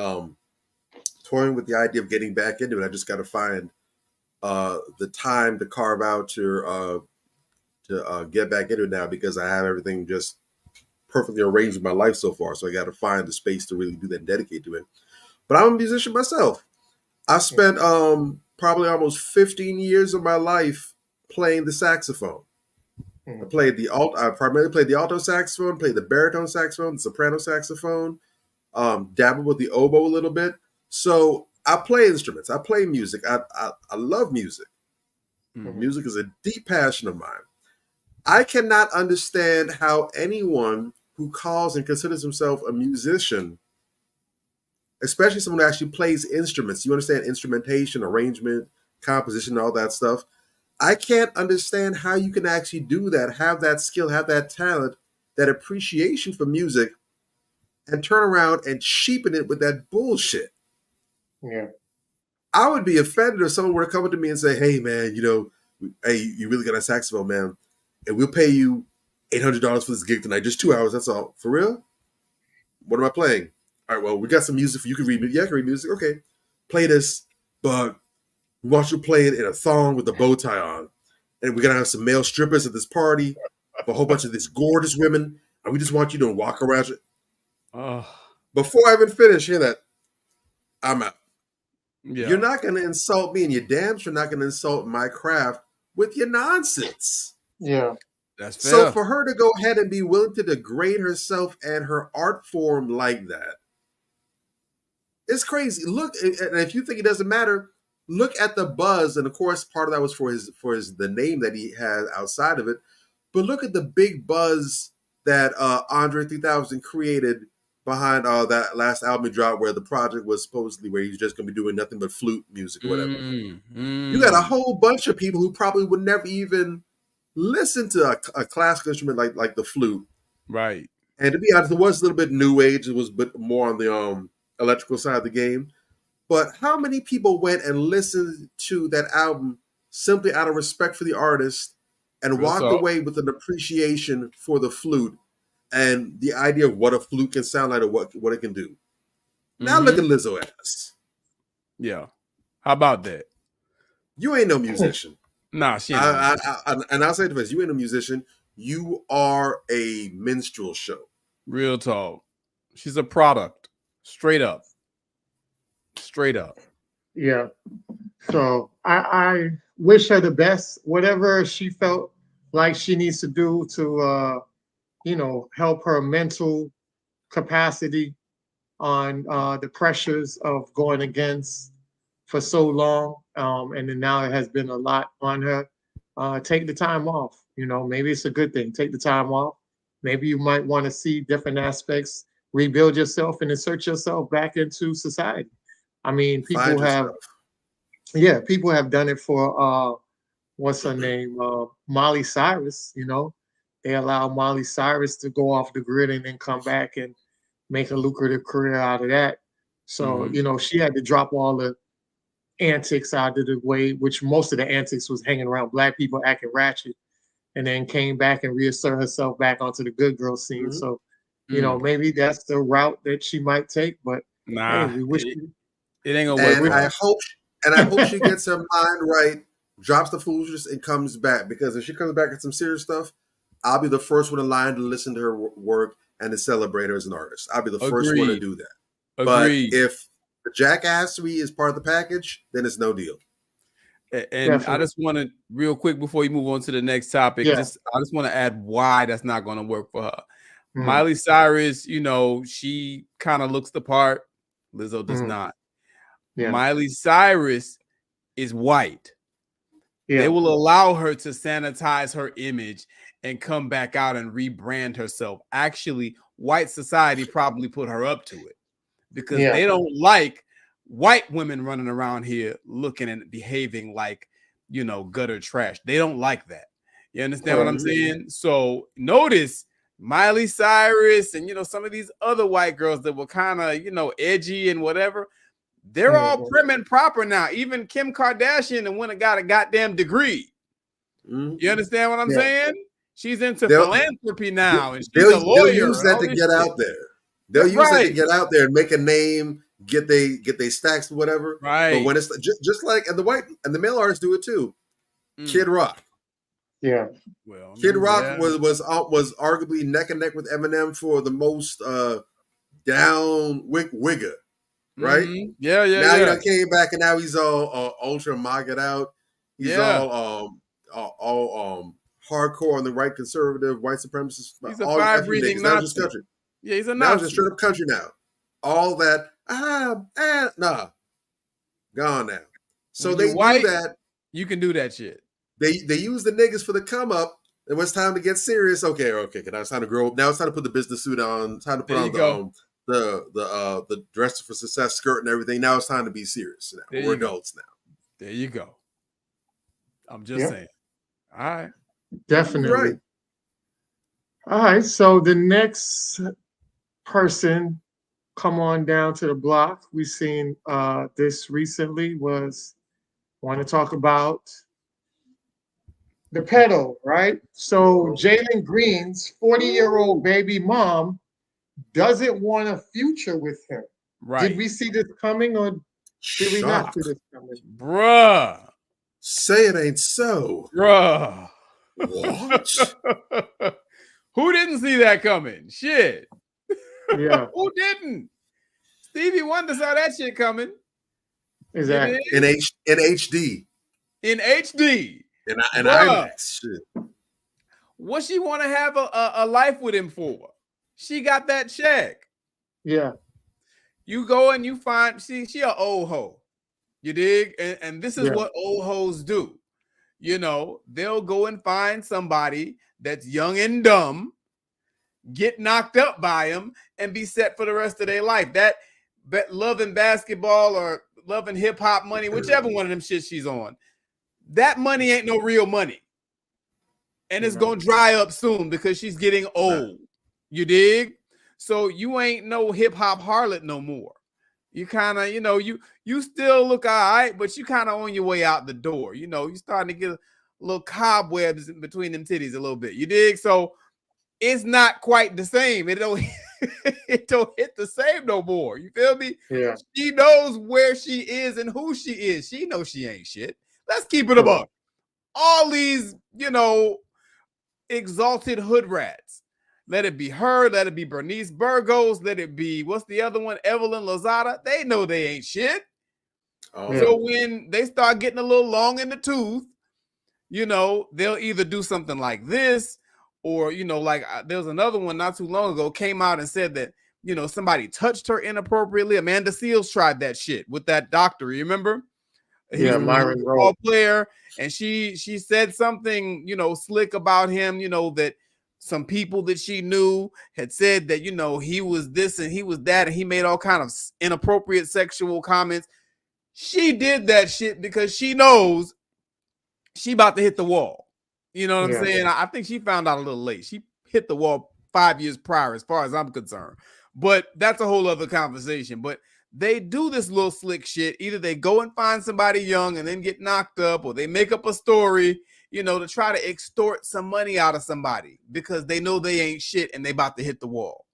toying with the idea of getting back into it. I just got to find the time to carve out to get back into it now, because I have everything just perfectly arranged in my life so far. So I got to find the space to really do that and dedicate to it. But I'm a musician myself. I spent probably almost 15 years of my life playing the saxophone. I primarily played the alto saxophone, played the baritone saxophone, the soprano saxophone, dabbled with the oboe a little bit. So I play instruments. I play music. I love music. Music is a deep passion of mine. I cannot understand how anyone who calls and considers himself a musician, especially someone who actually plays instruments, you understand instrumentation, arrangement, composition, all that stuff. I can't understand how you can actually do that, have that skill, have that talent, that appreciation for music, and turn around and cheapen it with that bullshit. Yeah. I would be offended if someone were to come up to me and say, hey, man, hey, you really got a saxophone, man, and we'll pay you $800 for this gig tonight, just 2 hours, that's all. For real? What am I playing? All right, well, we got some music for you. Can read music. Yeah, I can read music. Okay. Play this, but we want you to play it in a thong with a bow tie on. And we're going to have some male strippers at this party, a whole bunch of these gorgeous women, and we just want you to walk around. Before I even finish, hear that, I'm out. Yeah. You're not going to insult me, and you're damn sure not going to insult my craft with your nonsense. Yeah. That's fair. So for her to go ahead and be willing to degrade herself and her art form like that, it's crazy. Look, and if you think it doesn't matter, look at the buzz, and of course, part of that was for the name that he had outside of it. But look at the big buzz that Andre 3000 created behind that last album he dropped, where the project was supposedly where he was just going to be doing nothing but flute music or whatever. You got a whole bunch of people who probably would never even listen to a classical instrument like the flute. Right. And to be honest, it was a little bit new age. It was a bit more on the electrical side of the game. But how many people went and listened to that album simply out of respect for the artist and walked away with an appreciation for the flute and the idea of what a flute can sound like or what it can do? Now look at Lizzo ass. Yeah. How about that? You ain't no musician. Nah, she ain't. And I'll say to this, you ain't a musician. You are a minstrel show. Real talk. She's a product. Straight up. Yeah. So I wish her the best. Whatever she felt like she needs to do to help her mental capacity on the pressures of going against for so long. And then now it has been a lot on her. Take the time off. Maybe it's a good thing. Take the time off. Maybe you might want to see different aspects, rebuild yourself, and insert yourself back into society. I mean, people have done it for what's her name, Molly Cyrus. They allow Molly Cyrus to go off the grid and then come back and make a lucrative career out of that. So she had to drop all the antics out of the way, which most of the antics was hanging around black people acting ratchet, and then came back and reassert herself back onto the good girl scene. So, maybe that's the route that she might take. But nah, hey, we wish it ain't gonna work. And I hope she gets her mind right, drops the foolishness, and comes back. Because if she comes back with some serious stuff, I'll be the first one in line to listen to her work and to celebrate her as an artist. I'll be the first one to do that. Agreed. But if the jackassery is part of the package, then it's no deal. And Definitely. I just want to, real quick before you move on to the next topic, I just want to add why that's not going to work for her. Miley Cyrus, she kind of looks the part. Lizzo does not. Yeah. Miley Cyrus is white. Yeah. They will allow her to sanitize her image and come back out and rebrand herself. Actually, white society probably put her up to it because they don't like white women running around here looking and behaving like, gutter trash. They don't like that. You understand what I'm saying? So notice Miley Cyrus and, some of these other white girls that were kind of, edgy and whatever. They're all prim and proper now. Even Kim Kardashian and went and got a goddamn degree. You understand what I'm saying? She's into philanthropy now, and she's a lawyer. They'll use that to get out there. They'll use that to get out there and make a name, get they stacks, whatever. Right. But when it's just like and the male artists do it too. Kid Rock. Yeah. Well, Kid Rock was arguably neck and neck with Eminem for the most down wigger. Right? Yeah. Now he done came back and now he's all ultra MAGA out. He's all hardcore on the right, conservative, white supremacist. He's a fire-breathing Nazi. Yeah, he's a Nazi. Now he's a straight up country now. All that nah, gone now. So when they you're white, do that. You can do that shit. They use the niggas for the come up. And when it's time to get serious, okay. Now it's time to grow up. Now it's time to put the business suit on. It's time to put on the dress for success skirt and everything. Now it's time to be serious. Now we're adults now. There you go. I'm just saying. All right. Definitely. Right. All right. So the next person come on down to the block. We've seen this recently want to talk about the pedo, right? So Jalen Green's 40-year-old baby mom doesn't want a future with him. Right. Did we see this coming or did we not see this coming? Bruh. Say it ain't so. Bruh. What? Who didn't see that coming? Shit. Yeah. Who didn't? Stevie Wonder saw that shit coming. Exactly. In HD. In HD. In IMAX. Shit. What she want to have a life with him for? She got that check. Yeah. You go and you find, she an old hoe. You dig? And this is what old hoes do. You know, they'll go and find somebody that's young and dumb, get knocked up by him, and be set for the rest of their life. That loving basketball or loving hip hop money, whichever one of them shit she's on, that money ain't no real money. And it's gonna dry up soon because she's getting old. You dig? So you ain't no hip hop harlot no more. You kind of, you still look all right, but you kind of on your way out the door. You know, you starting to get a little cobwebs in between them titties a little bit. You dig? So it's not quite the same. It don't it don't hit the same no more. You feel me? Yeah. She knows where she is and who she is. She knows she ain't shit. Let's keep it above. All these, exalted hood rats. Let it be her, let it be Bernice Burgos, let it be, what's the other one? Evelyn Lozada. They know they ain't shit. So when they start getting a little long in the tooth, they'll either do something like this, or, like there was another one not too long ago, came out and said that, somebody touched her inappropriately. Amanda Seals tried that shit with that doctor. You remember? He's Myron a football player, and she said something, slick about him, that some people that she knew had said that, he was this and he was that, and he made all kind of inappropriate sexual comments. She did that shit because she knows she about to hit the wall. You know what I'm saying? I think she found out a little late. She hit the wall 5 years prior, as far as I'm concerned. But that's a whole other conversation. But they do this little slick shit. Either they go and find somebody young and then get knocked up, or they make up a story, to try to extort some money out of somebody because they know they ain't shit and they about to hit the wall.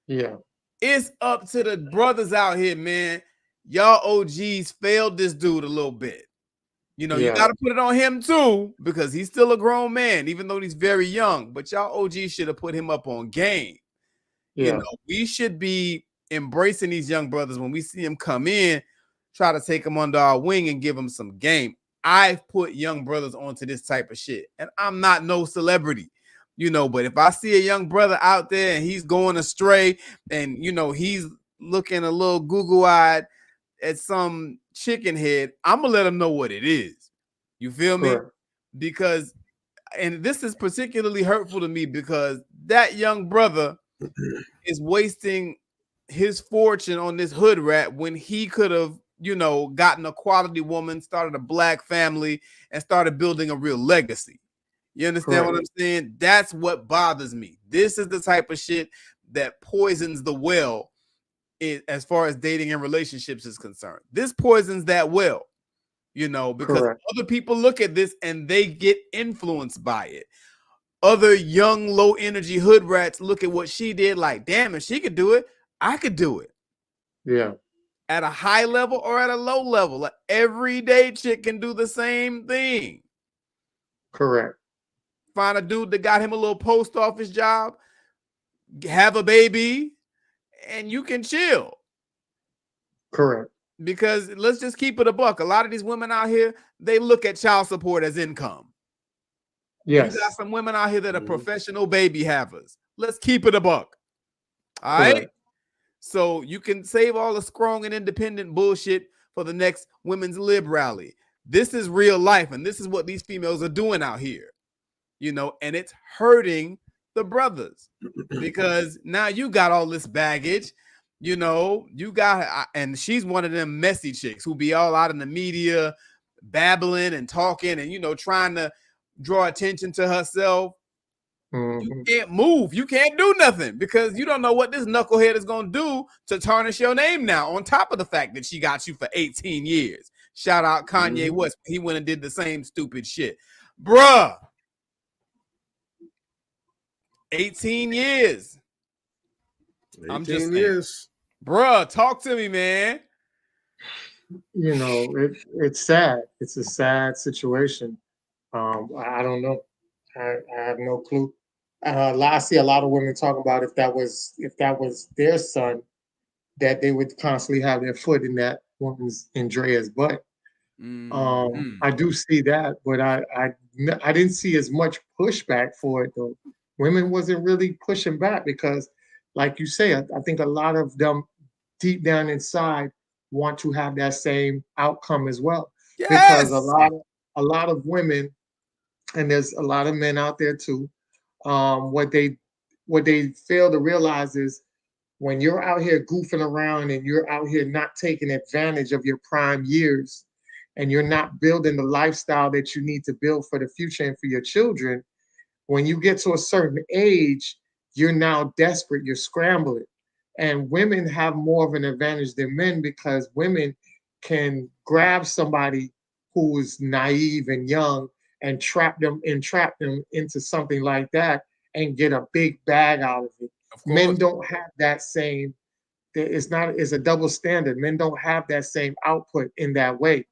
Yeah. It's up to the brothers out here, man. Y'all OGs failed this dude a little bit. You got to put it on him too, because he's still a grown man, even though he's very young. But y'all OGs should have put him up on game. Yeah. We should be embracing these young brothers when we see them come in, try to take them under our wing and give them some game. I've put young brothers onto this type of shit, and I'm not no celebrity, but if I see a young brother out there and he's going astray and, he's looking a little Google-eyed at some chicken head, I'm going to let him know what it is. You feel me? Because, and this is particularly hurtful to me because that young brother is wasting his fortune on this hood rat when he could have, gotten a quality woman, started a black family, and started building a real legacy. You understand what I'm saying? That's what bothers me. This is the type of shit that poisons the well as far as dating and relationships is concerned. This poisons that well, because other people look at this and they get influenced by it. Other young, low energy hood rats look at what she did like, damn, if she could do it, I could do it. Yeah. At a high level or at a low level. Like everyday chick can do the same thing. Correct. Find a dude that got him a little post office job, have a baby, and you can chill. Correct. Because let's just keep it a buck. A lot of these women out here, they look at child support as income. Yes. You got some women out here that are professional baby havers. Let's keep it a buck. All right. So you can save all the strong and independent bullshit for the next women's lib rally. This is real life, and this is what these females are doing out here. And it's hurting the brothers because now you got all this baggage. You got, and she's one of them messy chicks who be all out in the media, babbling and talking and, trying to draw attention to herself. You can't move. You can't do nothing because you don't know what this knucklehead is going to do to tarnish your name now, on top of the fact that she got you for 18 years. Shout out Kanye West. He went and did the same stupid shit. Bruh. 18 years. 18 I'm just years. Bruh, talk to me, man. It's sad. It's a sad situation. I don't know. I have no clue. I see a lot of women talking about if that was their son, that they would constantly have their foot in that woman's Andrea's butt. I do see that, but I didn't see as much pushback for it though. Women wasn't really pushing back because, like you say, I think a lot of them deep down inside want to have that same outcome as well. Because Yes. a lot of women, and there's a lot of men out there too, what they fail to realize is when you're out here goofing around and you're out here not taking advantage of your prime years and you're not building the lifestyle that you need to build for the future and for your children, when you get to a certain age, you're now desperate, you're scrambling. And women have more of an advantage than men because women can grab somebody who is naive and young and entrap them into something like that and get a big bag out of it. Men don't have that same, it's a double standard. Men don't have that same output in that way,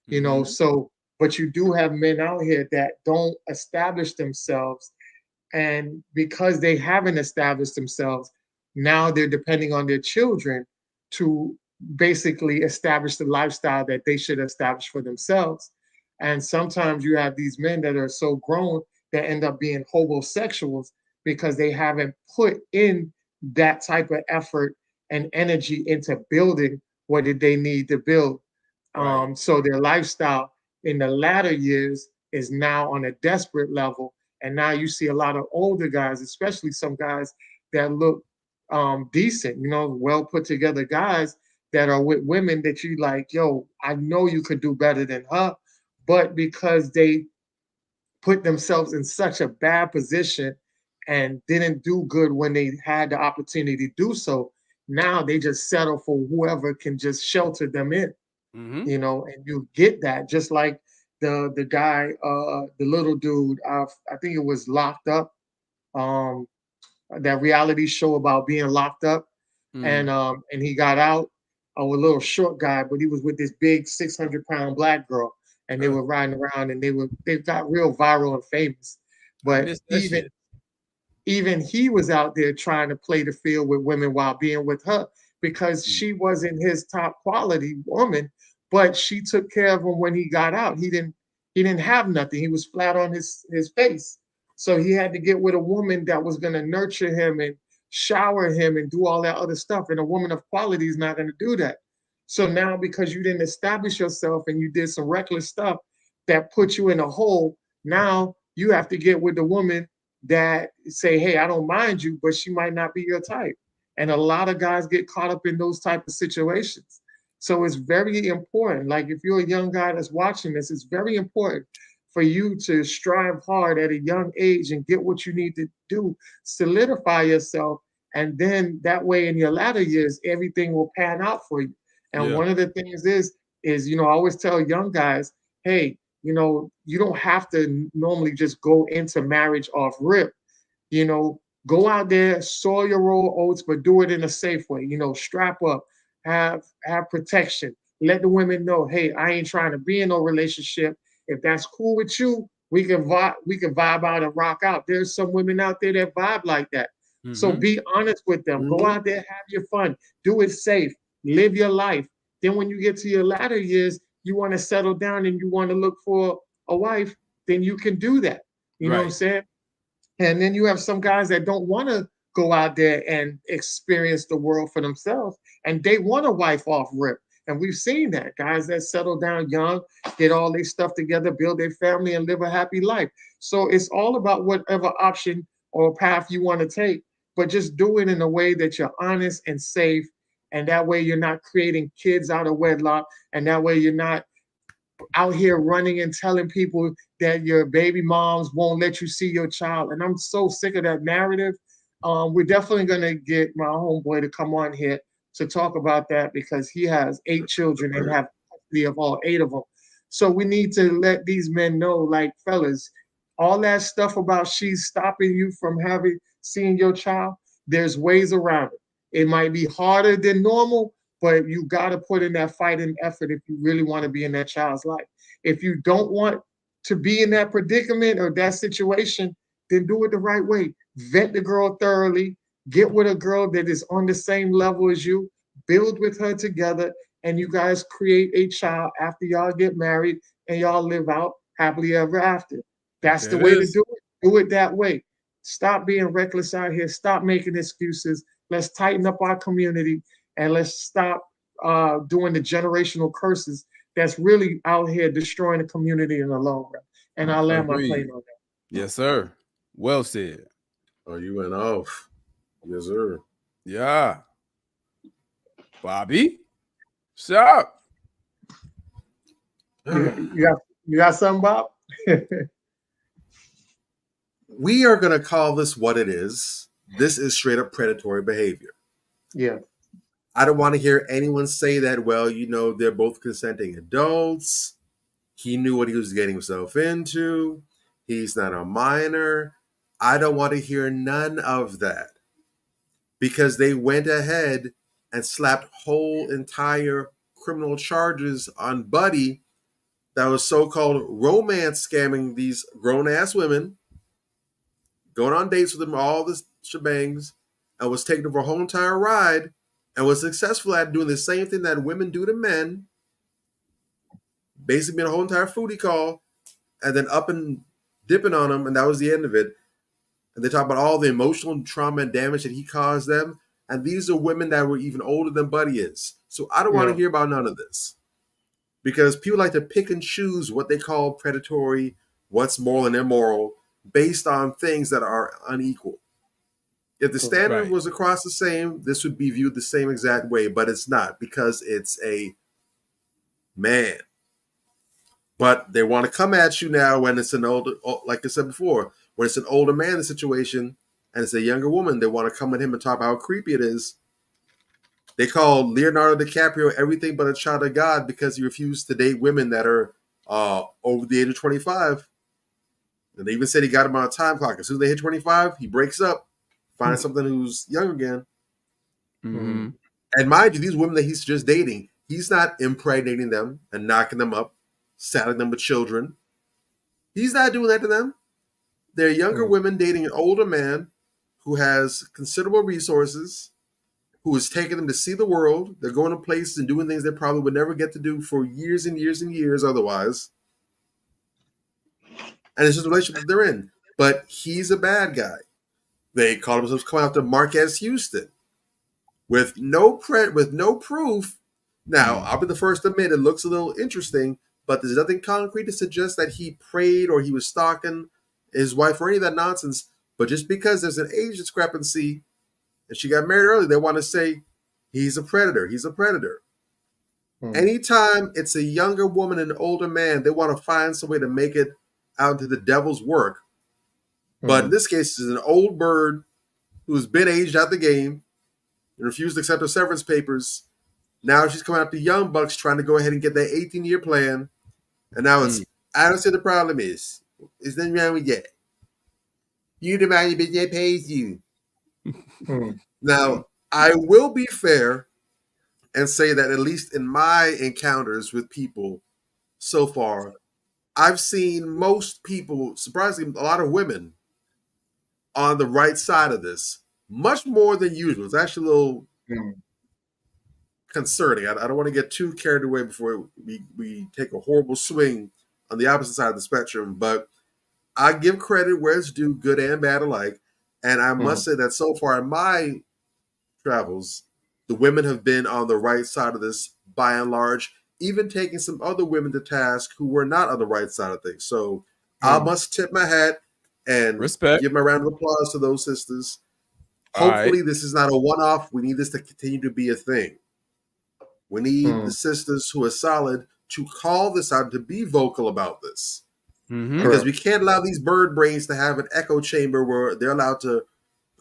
you know. So, but you do have men out here that don't establish themselves, and because they haven't established themselves, now they're depending on their children to basically establish the lifestyle that they should establish for themselves. And sometimes you have these men that are so grown that end up being homosexuals because they haven't put in that type of effort and energy into building what did they need to build. So their lifestyle in the latter years is now on a desperate level. And now you see a lot of older guys, especially some guys that look decent, you know, well put together guys that are with women that you like, yo, I know you could do better than her, but because they put themselves in such a bad position and didn't do good when they had the opportunity to do so, now they just settle for whoever can just shelter them in, you know, and you get that just like the guy, the little dude, I think it was Locked Up, that reality show about being locked up, and he got out, a little short guy, but he was with this big 600-pound black girl, and they were riding around, and they got real viral and famous. But even he was out there trying to play the field with women while being with her because she wasn't his top quality woman, but she took care of him when he got out. He didn't have nothing. He was flat on his face. So he had to get with a woman that was going to nurture him and shower him and do all that other stuff. And a woman of quality is not going to do that. So now because you didn't establish yourself and you did some reckless stuff that put you in a hole, now you have to get with the woman that say, hey, I don't mind you, but she might not be your type. And a lot of guys get caught up in those type of situations. So it's very important. Like if you're a young guy that's watching this, it's very important for you to strive hard at a young age and get what you need to do, solidify yourself. And then that way in your latter years, everything will pan out for you. And one of the things is, you know, I always tell young guys, hey, you know, you don't have to normally just go into marriage off rip. You know, go out there, sow your roll oats, but do it in a safe way. You know, strap up, have protection. Let the women know, hey, I ain't trying to be in no relationship. If that's cool with you, we can vibe out and rock out. There's some women out there that vibe like that. So be honest with them. Go out there, have your fun, do it safe, live your life. Then when you get to your latter years, you want to settle down and you want to look for a wife, then you can do that. You know what I'm saying? And then you have some guys that don't want to go out there and experience the world for themselves, and they want a wife off rip. And we've seen that. Guys that settle down young, get all their stuff together, build their family, and live a happy life. So it's all about whatever option or path you want to take, but just do it in a way that you're honest and safe. And that way you're not creating kids out of wedlock. And that way you're not out here running and telling people that your baby moms won't let you see your child. And I'm so sick of that narrative. We're definitely going to get my homeboy to come on here to talk about that because he has 8 children and have custody of all 8 of them. So we need to let these men know, like, fellas, all that stuff about she's stopping you from seeing your child, there's ways around it. It might be harder than normal, but you got to put in that fight and effort if you really want to be in that child's life. If you don't want to be in that predicament or that situation, then do it the right way. Vet the girl thoroughly. Get with a girl that is on the same level as you. Build with her together, and you guys create a child after y'all get married and y'all live out happily ever after. That's the way to do it. Do it that way. Stop being reckless out here. Stop making excuses. Let's tighten up our community and let's stop doing the generational curses that's really out here destroying the community in the long run. And I'll land my plane on that. Yes, sir. Well said. Oh, you went off. Yes, sir. Yeah. Bobby, sharp. You got something, Bob? We are going to call this what it is. This is straight up predatory behavior. Yeah. I don't want to hear anyone say that, well, they're both consenting adults. He knew what he was getting himself into. He's not a minor. I don't want to hear none of that. Because they went ahead and slapped whole entire criminal charges on Buddy that was so-called romance scamming these grown-ass women, going on dates with them, all this shebangs, and was taking them for a whole entire ride, and was successful at doing the same thing that women do to men, basically being a whole entire foodie call, and then up and dipping on them, and that was the end of it. And they talk about all the emotional trauma and damage that he caused them. And these are women that were even older than Buddy is. So I don't want to hear about none of this. Because people like to pick and choose what they call predatory, what's moral and immoral, based on things that are unequal. If the standard was across the same, this would be viewed the same exact way, but it's not because it's a man. But they want to come at you now when it's an older, like I said before, when it's an older man in the situation and it's a younger woman, they want to come at him and talk about how creepy it is. They call Leonardo DiCaprio everything but a child of God because he refused to date women that are over the age of 25. And they even said he got him on a time clock. As soon as they hit 25, he breaks up, finds something who's young again. Mm-hmm. And mind you, these women that he's just dating, he's not impregnating them and knocking them up, saddling them with children. He's not doing that to them. They're younger women dating an older man who has considerable resources, who is taking them to see the world. They're going to places and doing things they probably would never get to do for years and years and years otherwise. And it's just a relationship that they're in. But he's a bad guy. They call themselves coming after Marquez Houston with no proof. Now, I'll be the first to admit it looks a little interesting, but there's nothing concrete to suggest that he prayed or he was stalking his wife or any of that nonsense. But just because there's an age discrepancy and she got married early, they want to say he's a predator. He's a predator. Anytime it's a younger woman and an older man, they want to find some way to make it out into the devil's work. But in this case, it's an old bird who's been aged out the game and refused to accept her severance papers. Now she's coming after young bucks trying to go ahead and get that 18-year plan. And now it's, I don't see the problem is. It's nothing wrong with that. You the man, but they pays you. Now, I will be fair and say that at least in my encounters with people so far, I've seen most people, surprisingly, a lot of women on the right side of this, much more than usual. It's actually a little concerning. I don't want to get too carried away before we take a horrible swing on the opposite side of the spectrum, but I give credit where it's due, good and bad alike. And I must say that so far in my travels, the women have been on the right side of this by and large, even taking some other women to task who were not on the right side of things. So I must tip my hat and give my round of applause to those sisters. Hopefully this is not a one-off. We need this to continue to be a thing. We need the sisters who are solid to call this out, to be vocal about this. Because we can't allow these bird brains to have an echo chamber where they're allowed to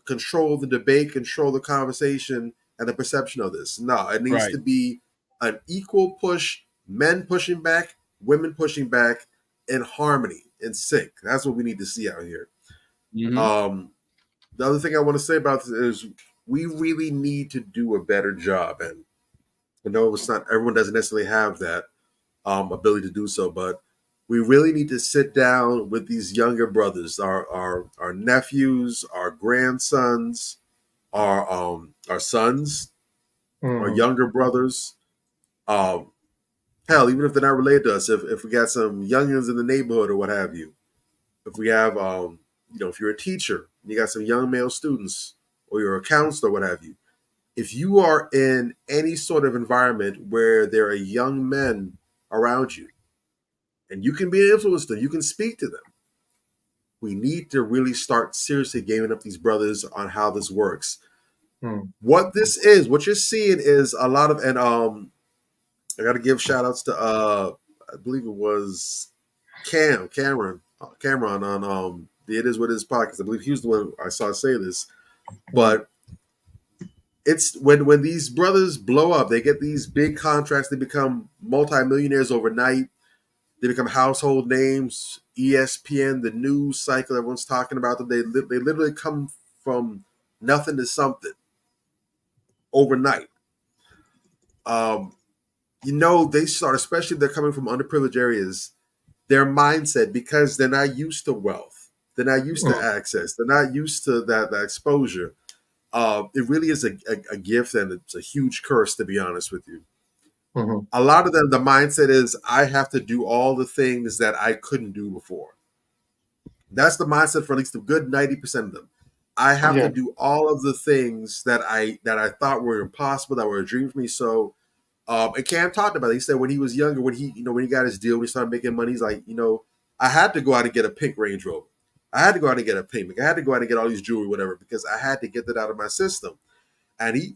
control the debate, control the conversation, and the perception of this. No, it needs to be an equal push, men pushing back, women pushing back, in harmony, in sync. That's what we need to see out here. The other thing I want to say about this is we really need to do a better job. And I know it's not, everyone doesn't necessarily have that ability to do so, but we really need to sit down with these younger brothers, our nephews, our grandsons, our sons, our younger brothers. Hell, even if they're not related to us, if we got some youngins in the neighborhood or what have you, if we have, if you're a teacher and you got some young male students, or you're a counselor, what have you, if you are in any sort of environment where there are young men around you, and you can be an influence to them, you can speak to them. We need to really start seriously gaming up these brothers on how this works. What this is, what you're seeing is a lot of, and I got to give shout outs to I believe it was Cameron on the It Is What It Is podcast. I believe he was the one I saw say this. But it's when these brothers blow up, they get these big contracts, they become multimillionaires overnight. They become household names. ESPN, the news cycle, everyone's talking about them. They literally come from nothing to something overnight. They start, especially if they're coming from underprivileged areas, their mindset, because they're not used to wealth, they're not used to access, they're not used to that exposure. It really is a gift, and it's a huge curse, to be honest with you. A lot of them, the mindset is, I have to do all the things that I couldn't do before. That's the mindset for at least a good 90% of them. I have to do all of the things that I thought were impossible, that were a dream for me. So, and Cam talked about it. He said when he was younger, when he got his deal, when he started making money, he's like, I had to go out and get a pink Range Rover. I had to go out and get a pink. I had to go out and get all these jewelry, whatever, because I had to get that out of my system. And he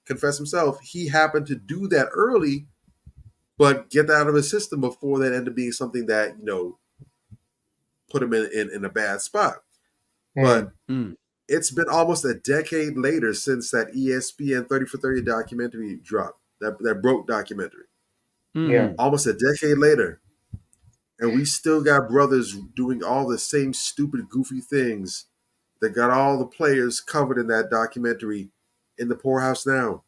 confessed himself, he happened to do that early, but get that out of his system before that ended up being something that, put him in a bad spot. But it's been almost a decade later since that ESPN 30 for 30 documentary dropped, that broke documentary. Almost a decade later. And we still got brothers doing all the same stupid, goofy things that got all the players covered in that documentary in the poorhouse now.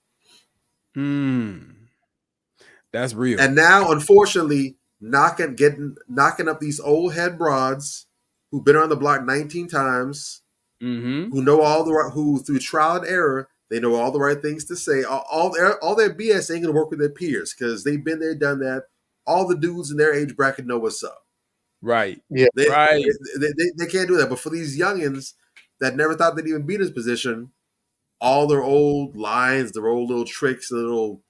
That's real. And now, unfortunately, knocking up these old head broads who've been on the block 19 times, who know who through trial and error, they know all the right things to say. All their BS ain't gonna work with their peers because they've been there, done that. All the dudes in their age bracket know what's up. Right. Yeah. They can't do that. But for these youngins that never thought they'd even be in this position, all their old lines, their old little tricks, little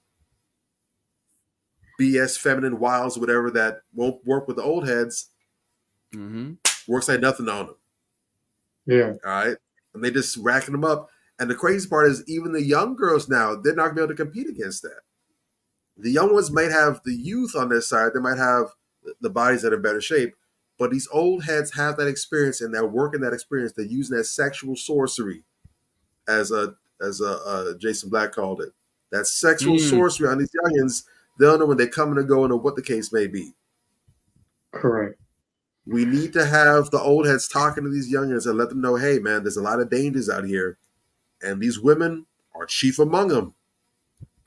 BS feminine wiles, whatever, that won't work with the old heads, works like nothing on them. Yeah. All right. And they just racking them up. And the crazy part is, even the young girls now, they're not going to be able to compete against that. The young ones might have the youth on their side. They might have the bodies that are in better shape. But these old heads have that experience, and they're working that experience. They're using that sexual sorcery, as Jason Black called it. That sexual sorcery on these youngins. They'll know when they're coming and going or what the case may be. Correct. We need to have the old heads talking to these youngins and let them know, hey, man, there's a lot of dangers out here. And these women are chief among them.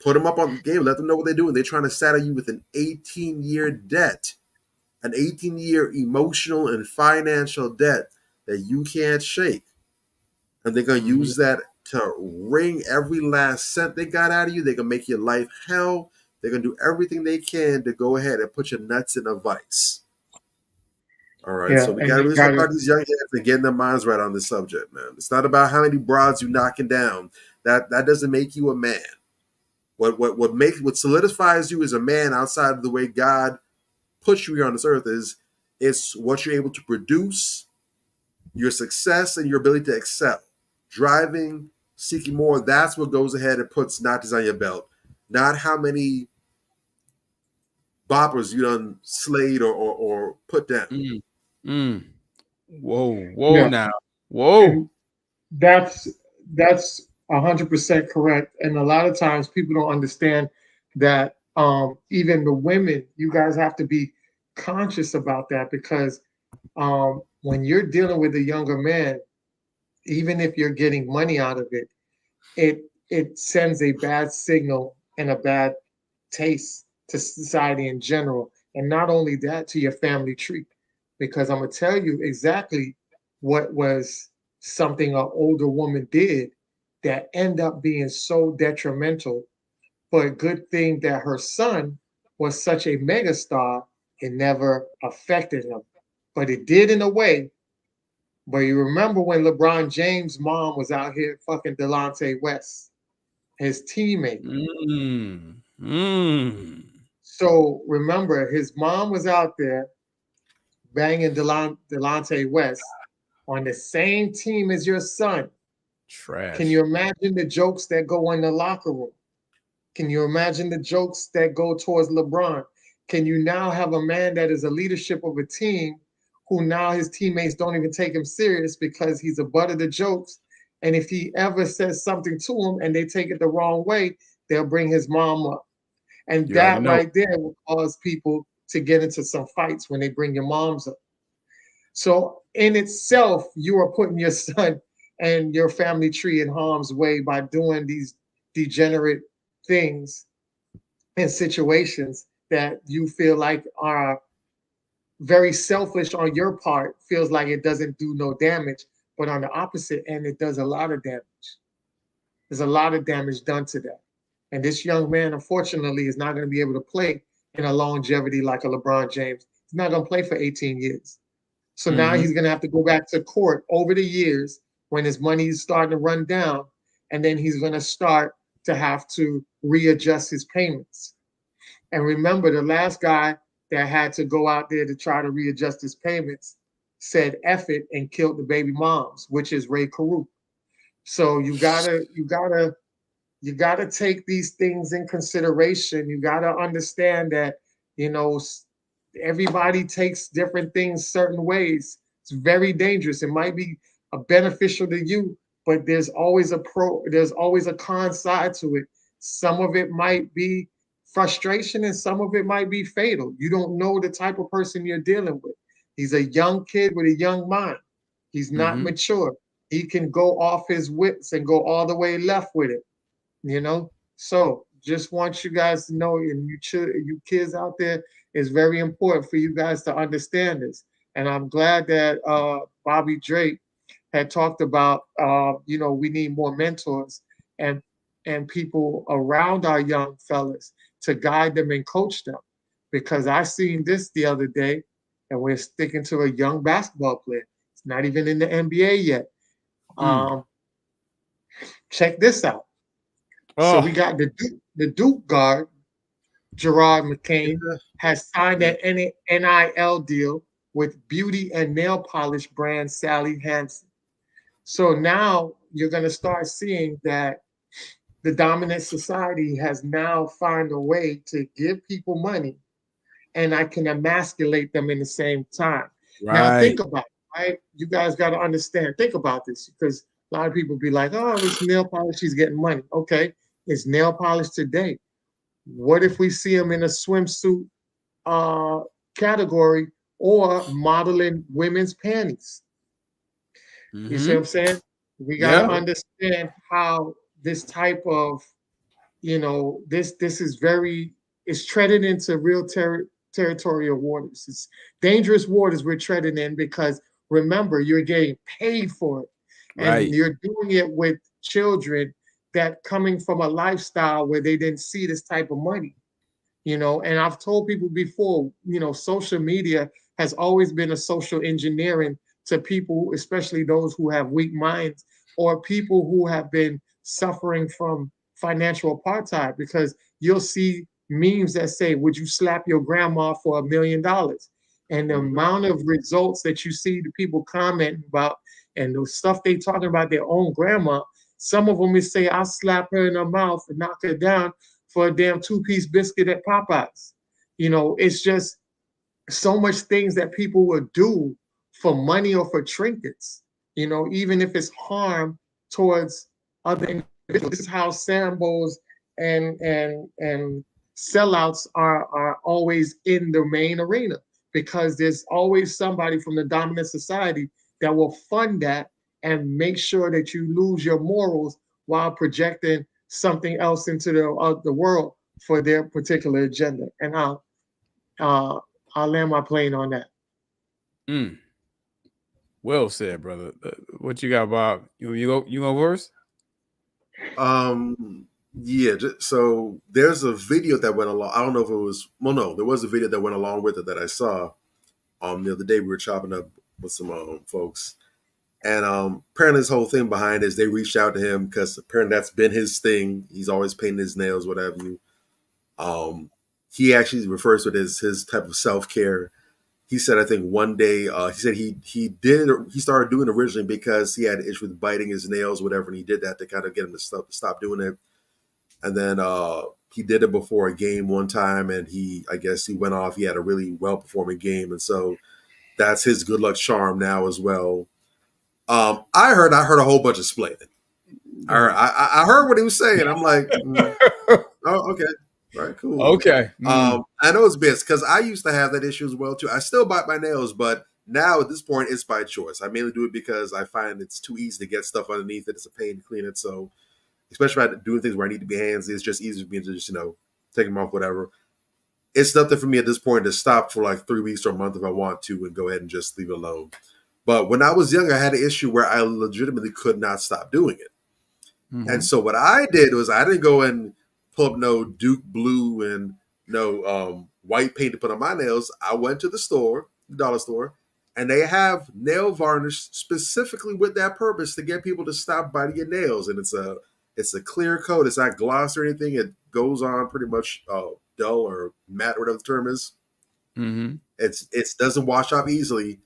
Put them up on the game. Let them know what they're doing. They're trying to saddle you with an 18-year debt, an 18-year emotional and financial debt that you can't shake. And they're going to use that to wring every last cent they got out of you. They're going to make your life hell. They're going to do everything they can to go ahead and put your nuts in a vice. All right, so we got to really talk about these young heads and getting their minds right on this subject, man. It's not about how many broads you're knocking down. That doesn't make you a man. What solidifies you as a man outside of the way God puts you here on this earth is it's what you're able to produce, your success, and your ability to excel. Driving, seeking more, that's what goes ahead and puts notches on your belt. Not how many boppers you done slayed or put down. Whoa, now. Whoa. And that's 100% correct. And a lot of times people don't understand that even the women, you guys have to be conscious about that, because when you're dealing with a younger man, even if you're getting money out of it, it sends a bad signal and a bad taste to society in general. And not only that, to your family tree, because I'm going to tell you exactly what was something an older woman did that ended up being so detrimental. But a good thing that her son was such a megastar, it never affected him. But it did in a way. But you remember when LeBron James' mom was out here fucking Delonte West, his teammate. So remember, his mom was out there banging Delonte West on the same team as your son. Trash. Can you imagine the jokes that go in the locker room? Can you imagine the jokes that go towards LeBron? Can you now have a man that is a leadership of a team who now his teammates don't even take him serious because he's a butt of the jokes? And if he ever says something to him and they take it the wrong way, they'll bring his mom up. And You that already know. right there will cause people to get into some fights when they bring your moms up. So in itself, you are putting your son and your family tree in harm's way by doing these degenerate things and situations that you feel like are very selfish on your part, feels like it doesn't do no damage, but on the opposite end, it does a lot of damage. There's a lot of damage done to that. And this young man, unfortunately, is not going to be able to play in a longevity like a LeBron James. He's not going to play for 18 years. So now he's going to have to go back to court over the years when his money is starting to run down, and then he's going to start to have to readjust his payments. And remember, the last guy that had to go out there to try to readjust his payments said F it and killed the baby moms, which is Ray Caruth. So you gotta take these things in consideration. You gotta understand that, everybody takes different things certain ways. It's very dangerous. It might be beneficial to you, but there's always a con side to it. Some of it might be frustration and some of it might be fatal. You don't know the type of person you're dealing with. He's a young kid with a young mind. He's not mature. He can go off his wits and go all the way left with it, So just want you guys to know, and you kids out there, it's very important for you guys to understand this. And I'm glad that Bobby Drake had talked about, we need more mentors and people around our young fellas to guide them and coach them. Because I seen this the other day, and we're sticking to a young basketball player. It's not even in the NBA yet. Check this out. So we got the Duke guard, Gerard McCain, has signed an NIL deal with beauty and nail polish brand Sally Hansen. So now you're going to start seeing that the dominant society has now found a way to give people money, and I can emasculate them in the same time. Right. Now think about it, right? You guys got to understand. Think about this, because a lot of people be like, oh, it's nail polish, she's getting money. Okay, it's nail polish today. What if we see them in a swimsuit category or modeling women's panties? You see what I'm saying? We got to understand how this type of, this is it's treading into real territorial waters. It's dangerous waters we're treading in, because remember, you're getting paid for it. And you're doing it with children that coming from a lifestyle where they didn't see this type of money. And I've told people before, social media has always been a social engineering to people, especially those who have weak minds or people who have been suffering from financial apartheid, because you'll see memes that say, would you slap your grandma for $1 million? And the amount of results that you see the people commenting about and the stuff they talking about their own grandma, some of them is say, I'll slap her in her mouth and knock her down for a damn 2-piece biscuit at Popeyes. It's just so much things that people would do for money or for trinkets, even if it's harm towards other individuals. This is how Sambos and sellouts are always in the main arena, because there's always somebody from the dominant society that will fund that and make sure that you lose your morals while projecting something else into the world for their particular agenda. And I'll land my plane on that. Well said, brother. What you got, Bob? You go first? Yeah. So there's a video that went along. I don't know if it was. Well, no, there was a video that went along with it that I saw. The other day we were chopping up with some folks, And apparently, this whole thing behind is they reached out to him because apparently that's been his thing. He's always painting his nails, whatever you. He actually refers to it as his type of self-care. He said, I think one day, he said he started doing it originally because he had an issue with biting his nails, whatever, and he did that to kind of get him to stop doing it. And then he did it before a game one time, and I guess he went off. He had a really well-performing game, and so that's his good luck charm now as well. I heard a whole bunch of splaining. I heard what he was saying. I'm like, oh, okay. All right, cool. Okay. I know it's best because I used to have that issue as well too. I still bite my nails, but now at this point it's by choice. I mainly do it because I find it's too easy to get stuff underneath it. It's a pain to clean it. So especially if I'm doing things where I need to be hands, it's just easier for me to just, take them off, whatever. It's nothing for me at this point to stop for like 3 weeks or a month if I want to and go ahead and just leave it alone. But when I was younger, I had an issue where I legitimately could not stop doing it. Mm-hmm. And so what I did was I didn't go and pull up no Duke Blue and no white paint to put on my nails. I went to the dollar store, and they have nail varnish specifically with that purpose to get people to stop biting your nails. And it's a clear coat. It's not gloss or anything. It goes on pretty much dull or matte or whatever the term is. Mm-hmm. It doesn't wash off easily.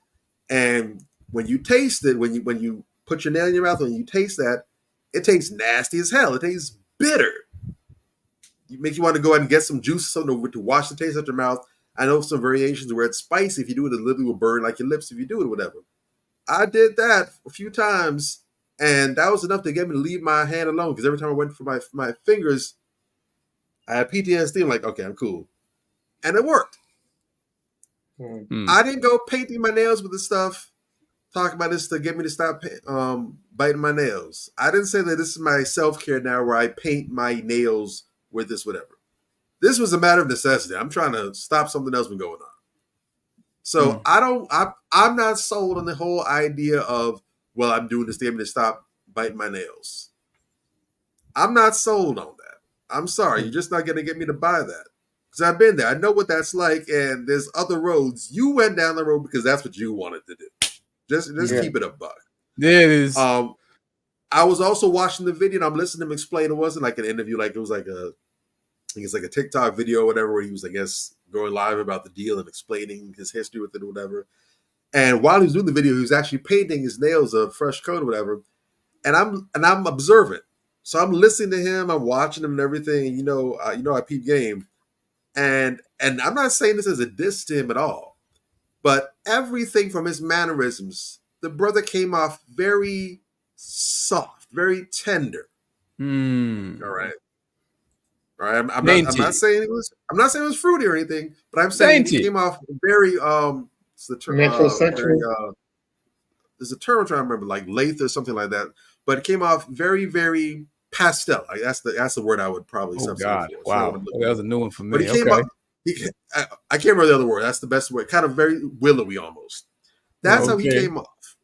And when you taste it, when you put your nail in your mouth, when you taste that, it tastes nasty as hell. It tastes bitter. You make you want to go ahead and get some juice or something to wash the taste out your mouth. I know some variations where it's spicy. If you do it, it literally will burn like your lips if you do it or whatever. I did that a few times, and that was enough to get me to leave my hand alone because every time I went for my fingers, I had PTSD. I'm like, okay, I'm cool. And it worked. Mm. I didn't go painting my nails with this stuff, talking about this to get me to stop biting my nails. I didn't say that this is my self-care now where I paint my nails with this, whatever. This was a matter of necessity. I'm trying to stop something else from going on. So I'm not sold on the whole idea of, well, I'm doing this to get me to stop biting my nails. I'm not sold on that. I'm sorry. You're just not going to get me to buy that. Because I've been there. I know what that's like, and there's other roads. You went down the road because that's what you wanted to do. Just keep it a buck. Yeah, it is. I was also watching the video, and I'm listening to him explain. It wasn't like an interview. Like it was like I think it's like a TikTok video or whatever, where he was, I guess, going live about the deal and explaining his history with it or whatever. And while he was doing the video, he was actually painting his nails a fresh coat or whatever. And I'm observant. So I'm listening to him, I'm watching him and everything. And I peep game. And I'm not saying this as a diss to him at all, but everything from his mannerisms, the brother came off very soft, very tender. All right. All right. I'm not saying it was fruity or anything, but I'm saying he came off very it's the term there's a term I'm trying to remember, like lathe or something like that. But it came off very, very pastel. Like that's the word I would probably substitute for. Wow. That was a new one for me. But he came up, I can't remember the other word. That's the best word. Kind of very willowy almost. That's how he came off.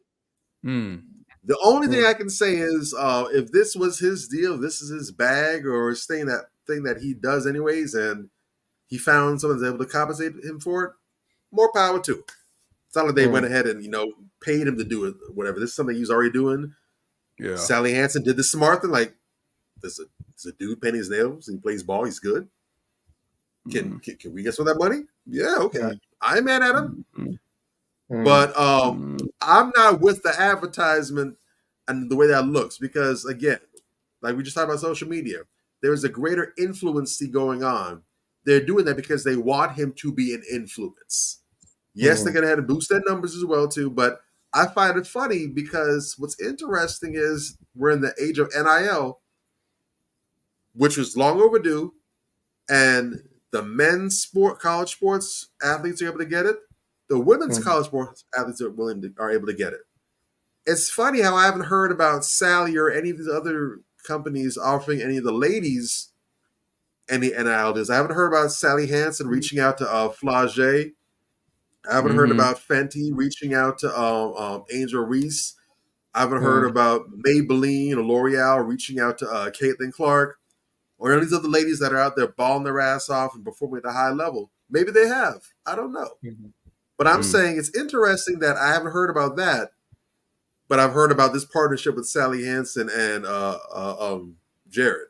The only thing I can say is if this was his deal, this is his bag or his thing that he does anyways, and he found someone's able to compensate him for it, more power to it. It's not like they went ahead and, paid him to do it, whatever. This is something he was already doing. Yeah. Sally Hansen did the smart thing, like, there's a dude painting his nails and he plays ball, he's good. Can we get some of that money? Yeah, okay. I ain't mad at him. But I'm not with the advertisement and the way that looks because, again, like we just talked about social media, there's a greater influence going on. They're doing that because they want him to be an influence. Yes, they're going to have to boost their numbers as well, too. But I find it funny because what's interesting is we're in the age of NIL, which was long overdue, and the men's college sports athletes are able to get it. The women's college sports athletes are able to get it. It's funny how I haven't heard about Sally or any of these other companies offering any of the ladies any NIL deals. I haven't heard about Sally Hansen reaching out to Flage. I haven't heard about Fenty reaching out to Angel Reese. I haven't heard about Maybelline or L'Oreal reaching out to Caitlin Clark or any of these other ladies that are out there balling their ass off and performing at a high level. Maybe they have. I don't know. But I'm saying it's interesting that I haven't heard about that. but I've heard about this partnership with Sally Hansen and Jared.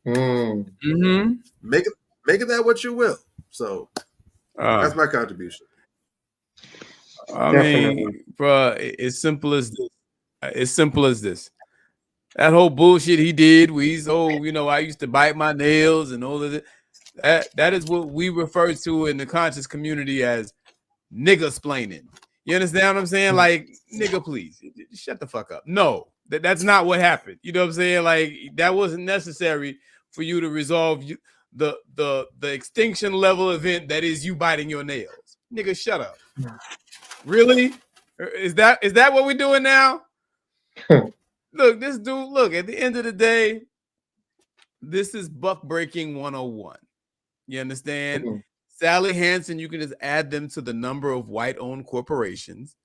Mm-hmm. Make it that what you will. So that's my contribution. I mean, bro, it's simple as this. It's simple as this. That whole bullshit he did, where he's I used to bite my nails and all of that. That is what we refer to in the conscious community as nigga-splaining. You understand what I'm saying? Like, nigga, please shut the fuck up. No, that's not what happened. You know what I'm saying? Like, that wasn't necessary for you to resolve the extinction level event that is you biting your nails. Nigga, shut up. Really? Is that what we're doing now? Look, this dude, look, at the end of the day, this is buck breaking 101. You understand? Sally Hansen, you can just add them to the number of white-owned corporations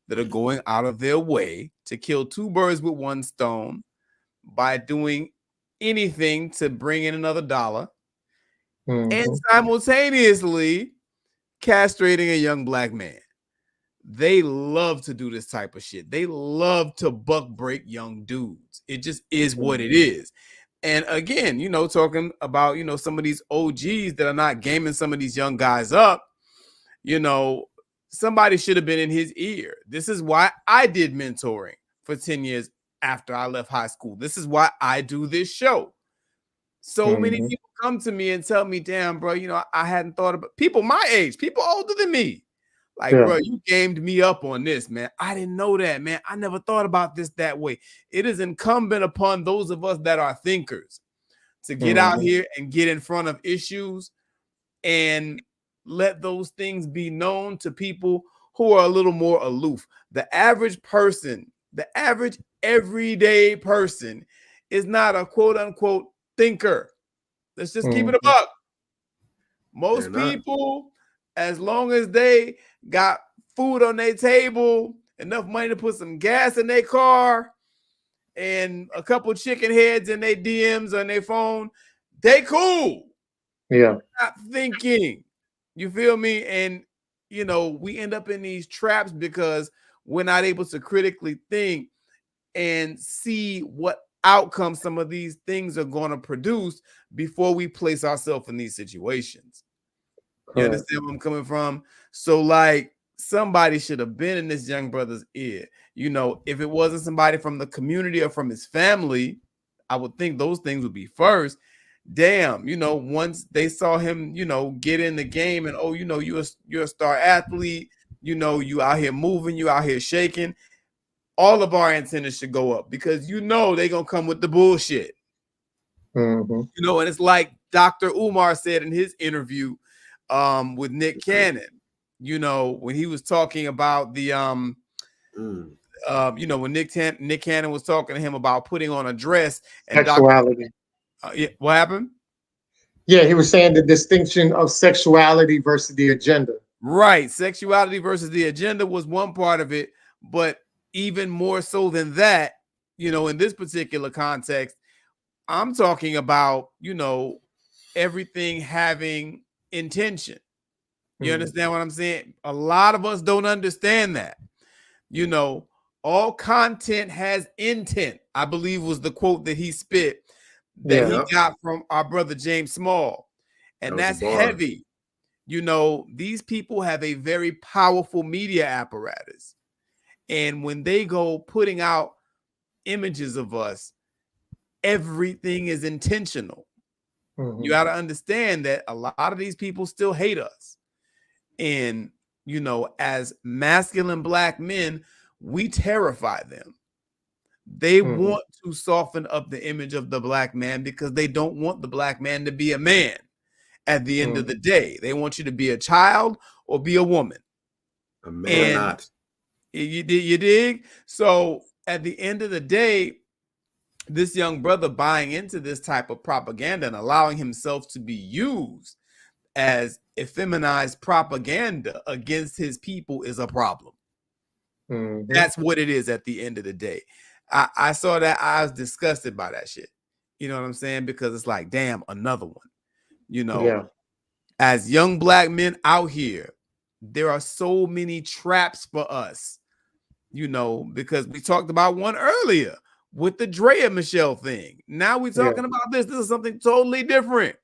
that are going out of their way to kill two birds with one stone by doing anything to bring in another dollar and simultaneously castrating a young black man. They love to do this type of shit. They love to buck break young dudes. It just is what it is. And again, talking about, some of these OGs that are not gaming some of these young guys up, somebody should have been in his ear. This is why I did mentoring for 10 years after I left high school. This is why I do this show. So many people come to me and tell me, damn, bro, I hadn't thought about people my age, people older than me. Like, bro, you gamed me up on this, man. I didn't know that, man. I never thought about this that way. It is incumbent upon those of us that are thinkers to get out here and get in front of issues and let those things be known to people who are a little more aloof. The average person, the average everyday person is not a quote unquote thinker. Let's just keep it a buck. Most people, as long as they got food on their table, enough money to put some gas in their car, and a couple chicken heads in their DMs on their phone, they cool. Yeah. Not thinking. You feel me? And, we end up in these traps because we're not able to critically think and see what outcome some of these things are going to produce before we place ourselves in these situations. You understand where I'm coming from? So, like, somebody should have been in this young brother's ear. If it wasn't somebody from the community or from his family, I would think those things would be first. Damn, once they saw him, get in the game and, you're a star athlete, you out here moving, you out here shaking, all of our antennas should go up because they're going to come with the bullshit. And it's like Dr. Umar said in his interview with Nick Cannon, when he was talking about the when Nick Cannon was talking to him about putting on a dress and sexuality. What happened? Yeah, he was saying the distinction of sexuality versus the agenda. Right. Sexuality versus the agenda was one part of it, but even more so than that, in this particular context, I'm talking about, everything having intention. You understand what I'm saying? A lot of us don't understand that. All content has intent, I believe was the quote that he spit that he got from our brother James Small. And that's heavy. These people have a very powerful media apparatus. And when they go putting out images of us, everything is intentional. You got to understand that a lot of these people still hate us. And, as masculine black men, we terrify them. They want to soften up the image of the black man because they don't want the black man to be a man at the end of the day. They want you to be a child or be a woman. A man not. You dig? So at the end of the day, this young brother buying into this type of propaganda and allowing himself to be used as effeminized propaganda against his people is a problem. That's what it is at the end of the day. I saw that. I was disgusted by that shit. You know what I'm saying? Because it's like, damn, another one. As young black men out here, there are so many traps for us you know, because we talked about one earlier with the Drea Michelle thing. Now we're talking about this. This is something totally different.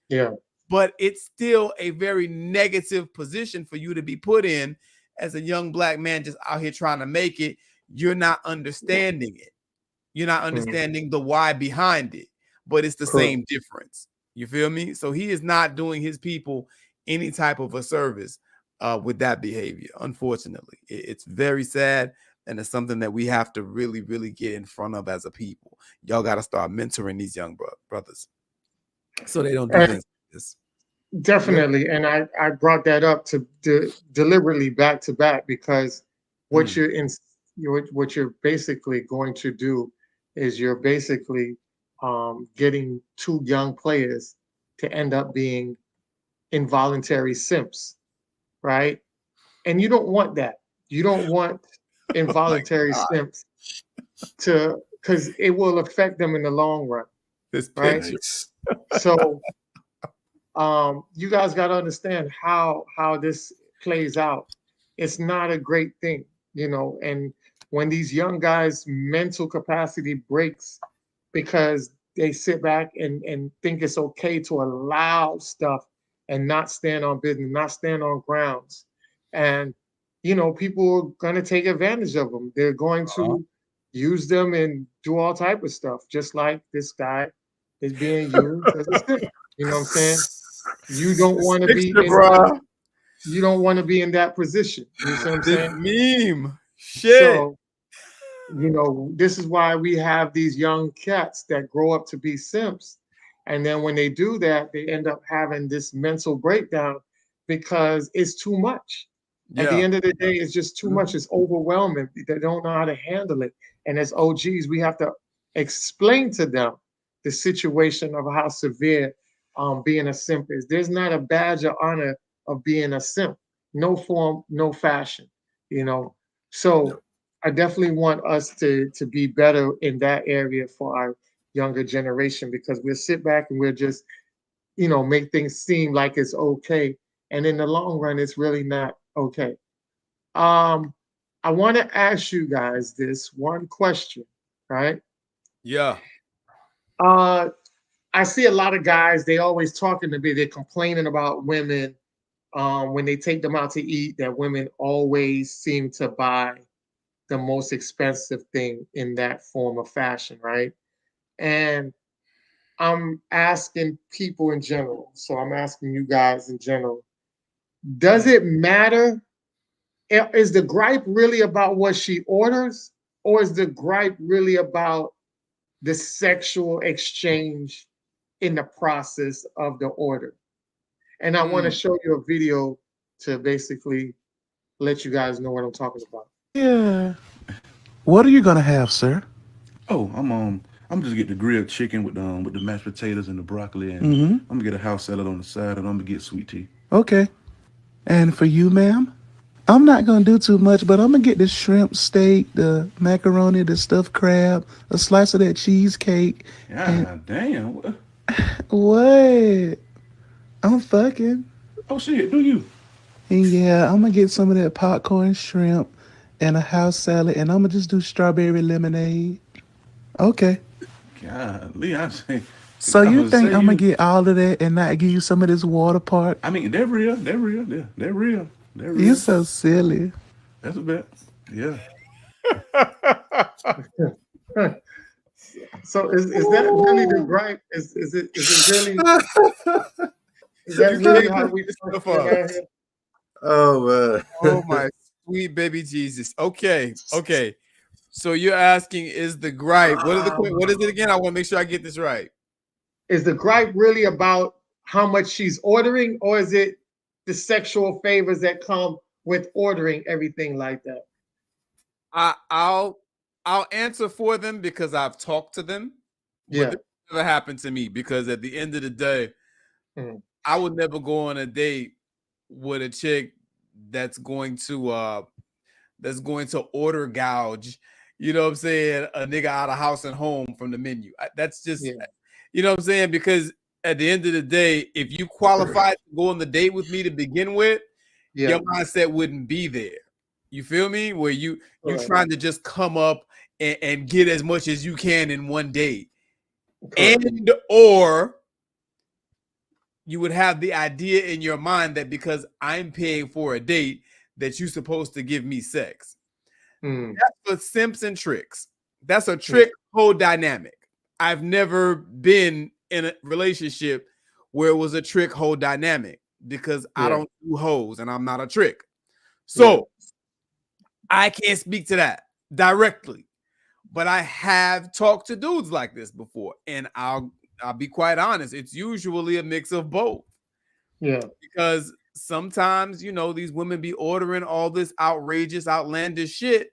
Yeah. But it's still a very negative position for you to be put in as a young black man just out here trying to make it. You're not understanding it. You're not understanding the why behind it, but it's the same difference. You feel me? So he is not doing his people any type of a service with that behavior. Unfortunately, it's very sad, and it's something that we have to really, really get in front of as a people. Y'all got to start mentoring these young brothers so they don't do things like this. Definitely, and I brought that up to deliberately back to back because what you're basically going to do is you're basically getting two young players to end up being involuntary simps, right? And you don't want that. You don't want involuntary simps to, because it will affect them in the long run. This right? picture. So you guys got to understand how this plays out. It's not a great thing, you know, and when these young guys' mental capacity breaks because they sit back and think it's okay to allow stuff and not stand on business, not stand on grounds. And, you know, people are going to take advantage of them. They're going to use them and do all type of stuff, just like this guy is being used as a simp. You know what I'm saying? You don't want to be in you don't want to be in that position. You see what I'm saying? Meme. Shit. So, you know, this is why we have these young cats that grow up to be simps. And then when they do that, they end up having this mental breakdown because it's too much. At the end of the day, it's just too much. It's overwhelming. They don't know how to handle it. And as OGs, we have to explain to them the situation of how severe being a simp is. There's not a badge of honor of being a simp. No form, no fashion, you know. So I definitely want us to be better in that area for our younger generation, because we'll sit back and we'll just, you know, make things seem like it's okay. And in the long run, it's really not okay. I want to ask you guys this one question, right? Yeah. I see a lot of guys, they always talking to me, they're complaining about women when they take them out to eat, that women always seem to buy the most expensive thing in that form of fashion, right? And I'm asking people in general, so I'm asking you guys in general, does it matter? Is the gripe really about what she orders, or is the gripe really about the sexual exchange in the process of the order? And I want to show you a video to basically let you guys know what I'm talking about. Yeah. What are you gonna have, sir? Oh, I'm just get the grilled chicken with the mashed potatoes and the broccoli, and I'm gonna get a house salad on the side, and I'm gonna get sweet tea. Okay. And for you, ma'am? I'm not gonna do too much, but I'm gonna get the shrimp steak, the macaroni, the stuffed crab, a slice of that cheesecake. God damn. What? I'm fucking. Oh shit, do you? And yeah, I'm gonna get some of that popcorn shrimp and a house salad, and I'm gonna just do strawberry lemonade. Okay. Golly, I say. So you think I'm gonna get all of that and not give you some of this water part? I mean, they're real. They're real. They're real. They're real. You're so silly. That's a bet. Yeah. So is that really the gripe? Is it really? Is that really how we feel? Oh man. Oh my sweet baby Jesus. Okay. So you're asking, is the gripe? What is it again? I want to make sure I get this right. Is the gripe really about how much she's ordering, or is it the sexual favors that come with ordering everything like that? I'll answer for them because I've talked to them. Yeah. But this never happened to me, because at the end of the day, I would never go on a date with a chick that's going to order gouge, you know what I'm saying, a nigga out of house and home from the menu. That's just, you know what I'm saying? Because at the end of the day, if you qualified to go on the date with me to begin with, your mindset wouldn't be there. You feel me? Where you trying to just come up and get as much as you can in one date. And or you would have the idea in your mind that because I'm paying for a date that you're supposed to give me sex. That's for simps and tricks. That's a trick whole dynamic. I've never been in a relationship where it was a trick whole dynamic because I don't do hoes and I'm not a trick. So I can't speak to that directly. But I have talked to dudes like this before, and I'll be quite honest. It's usually a mix of both. Yeah. Because sometimes, these women be ordering all this outrageous, outlandish shit,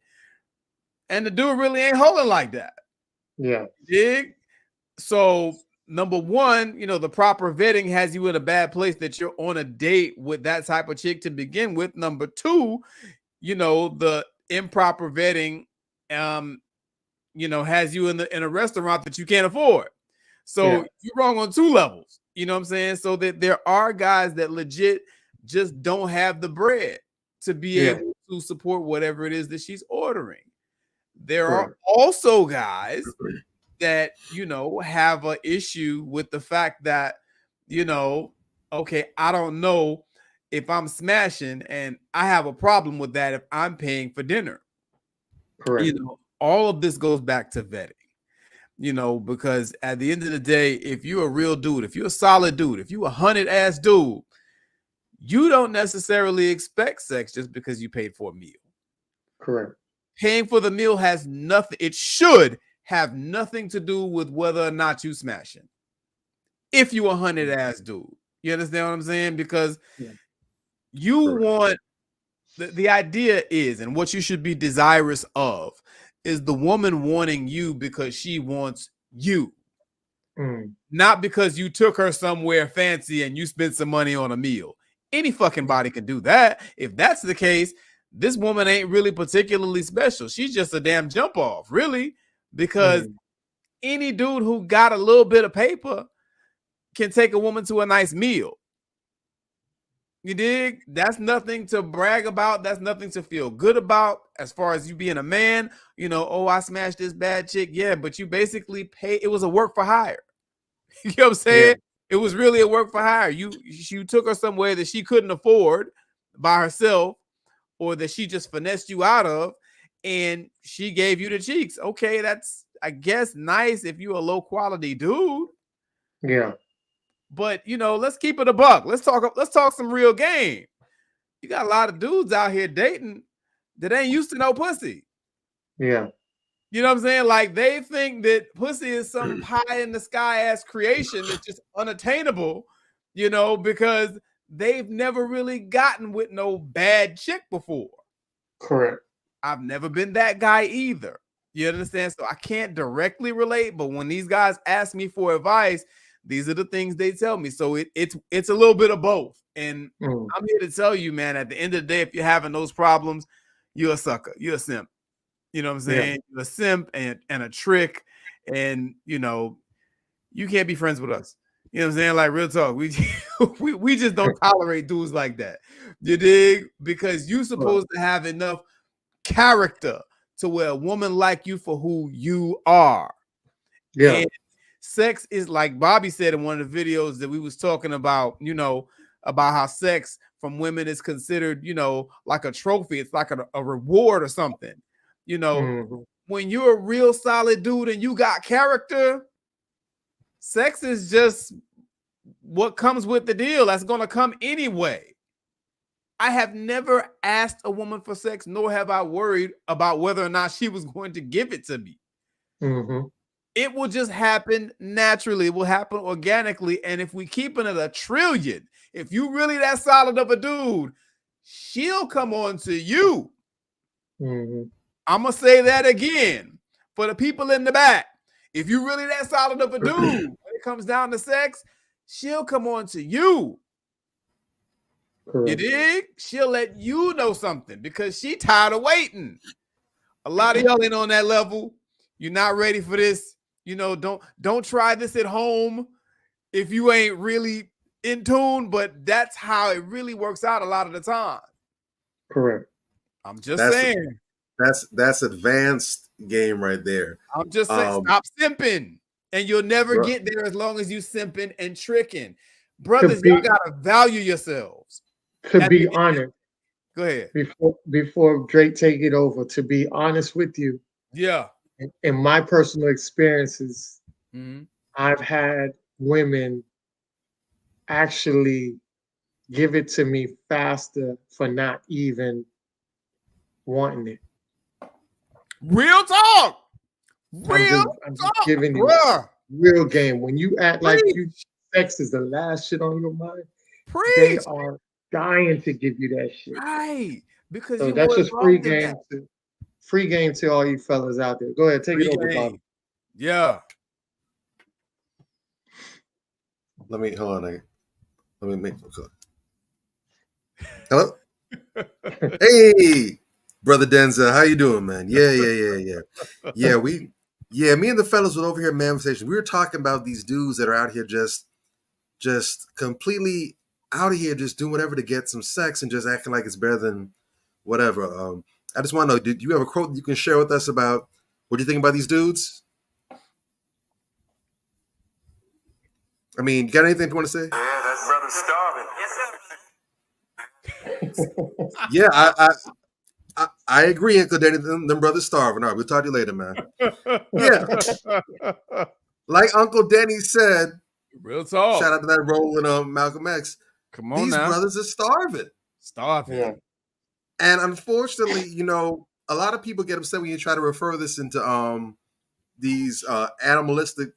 and the dude really ain't holding like that. Yeah. Dig? So, number one, the proper vetting has you in a bad place that you're on a date with that type of chick to begin with. Number two, the improper vetting, has you in a restaurant that you can't afford. So you're wrong on two levels. You know what I'm saying? So that there are guys that legit just don't have the bread to be able to support whatever it is that she's ordering. There are also guys that, have an issue with the fact that, okay, I don't know if I'm smashing, and I have a problem with that if I'm paying for dinner. Correct. All of this goes back to vetting, because at the end of the day, if you're a real dude, if you're a solid dude, if you're a 100-ass dude, you don't necessarily expect sex just because you paid for a meal. Correct. Paying for the meal has nothing. It should have nothing to do with whether or not you smashing. If you a 100-ass dude, you understand what I'm saying? Because you want the idea is, and what you should be desirous of, is the woman wanting you because she wants you. Not because you took her somewhere fancy and you spent some money on a meal. Any fucking body can do that. If that's the case, this woman ain't really particularly special. She's just a damn jump off, really, because any dude who got a little bit of paper can take a woman to a nice meal. You dig? That's nothing to brag about. That's nothing to feel good about as far as you being a man. I smashed this bad chick. Yeah, but you basically pay. It was a work for hire. You know what I'm saying? Yeah. It was really a work for hire. You took her somewhere that she couldn't afford by herself, or that she just finessed you out of, and she gave you the cheeks. Okay, that's, I guess, nice if you're a low quality dude. Yeah. But let's keep it a buck. Let's talk some real game. You got a lot of dudes out here dating that ain't used to no pussy. Yeah. You know what I'm saying? Like, they think that pussy is some pie in the sky ass creation that's just unattainable, because they've never really gotten with no bad chick before. Correct. I've never been that guy either. You understand? So I can't directly relate, but when these guys ask me for advice, these are the things they tell me. So it's a little bit of both. And I'm here to tell you, man, at the end of the day, if you're having those problems, you're a sucker. You're a simp. You know what I'm saying? Yeah. You're a simp and a trick. And, you can't be friends with us. You know what I'm saying? Like, real talk. We just don't tolerate dudes like that. You dig? Because you're supposed to have enough character to where a woman like you for who you are. Yeah. And sex is, like Bobby said in one of the videos that we was talking about, about how sex from women is considered, like a trophy. It's like a reward or something. When you're a real solid dude and you got character, sex is just what comes with the deal. That's going to come anyway. I have never asked a woman for sex, nor have I worried about whether or not she was going to give it to me. It will just happen naturally. It will happen organically. And if we keep it at 1 trillion, if you really that solid of a dude, she'll come on to you. I'm going to say that again for the people in the back. If you really that solid of a dude, when it comes down to sex, she'll come on to you. You dig? She'll let you know something because she tired of waiting. A lot of y'all ain't on that level. You're not ready for this. Don't try this at home if you ain't really in tune, but that's how it really works out a lot of the time. Correct. I'm just saying. That's advanced game right there. I'm just saying, stop simping, and you'll never get there as long as you simping and tricking. Brothers, y'all gotta value yourselves. To be honest, go ahead. Before Drake take it over, to be honest with you, yeah, in my personal experiences, mm-hmm. I've had women actually give it to me faster for not even wanting it. Real talk. I'm just giving you real game. When you act like sex is the last shit on your mind, they are dying to give you that shit. Right. Because so that's just free game to all you fellas out there. Go ahead, take it over, Bob. Yeah. Hold on. Let me make Hello? Hey, brother Denzel, how you doing, man? Yeah. Me and the fellas were over here at Manifestation. We were talking about these dudes that are out here just completely out of here, just doing whatever to get some sex and just acting like it's better than whatever. I just want to know, did you have a quote you can share with us about what do you think about these dudes? I mean, you got anything you want to say? Yeah, that's brother starving. Yeah, I agree, Uncle Danny. Them brothers starving. All right, we'll talk to you later, man. Yeah. Like Uncle Danny said, real talk. Shout out to that role in Malcolm X. Come on, these now. brothers are starving. Yeah. And unfortunately, a lot of people get upset when you try to refer this into these animalistic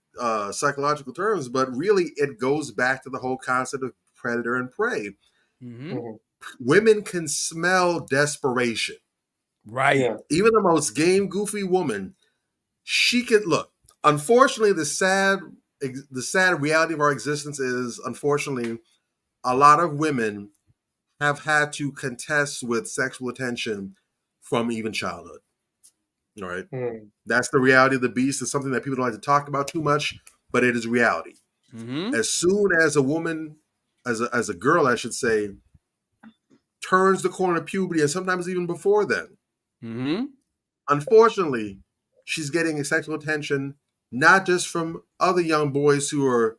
psychological terms, but really it goes back to the whole concept of predator and prey. Mm-hmm. Women can smell desperation. Right. Yeah. Even the most game goofy woman, she can look. Unfortunately, the sad reality of our existence is, unfortunately, a lot of women have had to contest with sexual attention from even childhood. All right. That's the reality of the beast. It's something that people don't like to talk about too much, but it is reality. Mm-hmm. As soon as a woman, as a girl, I should say, turns the corner of puberty, and sometimes even before then, unfortunately, she's getting sexual attention, not just from other young boys who are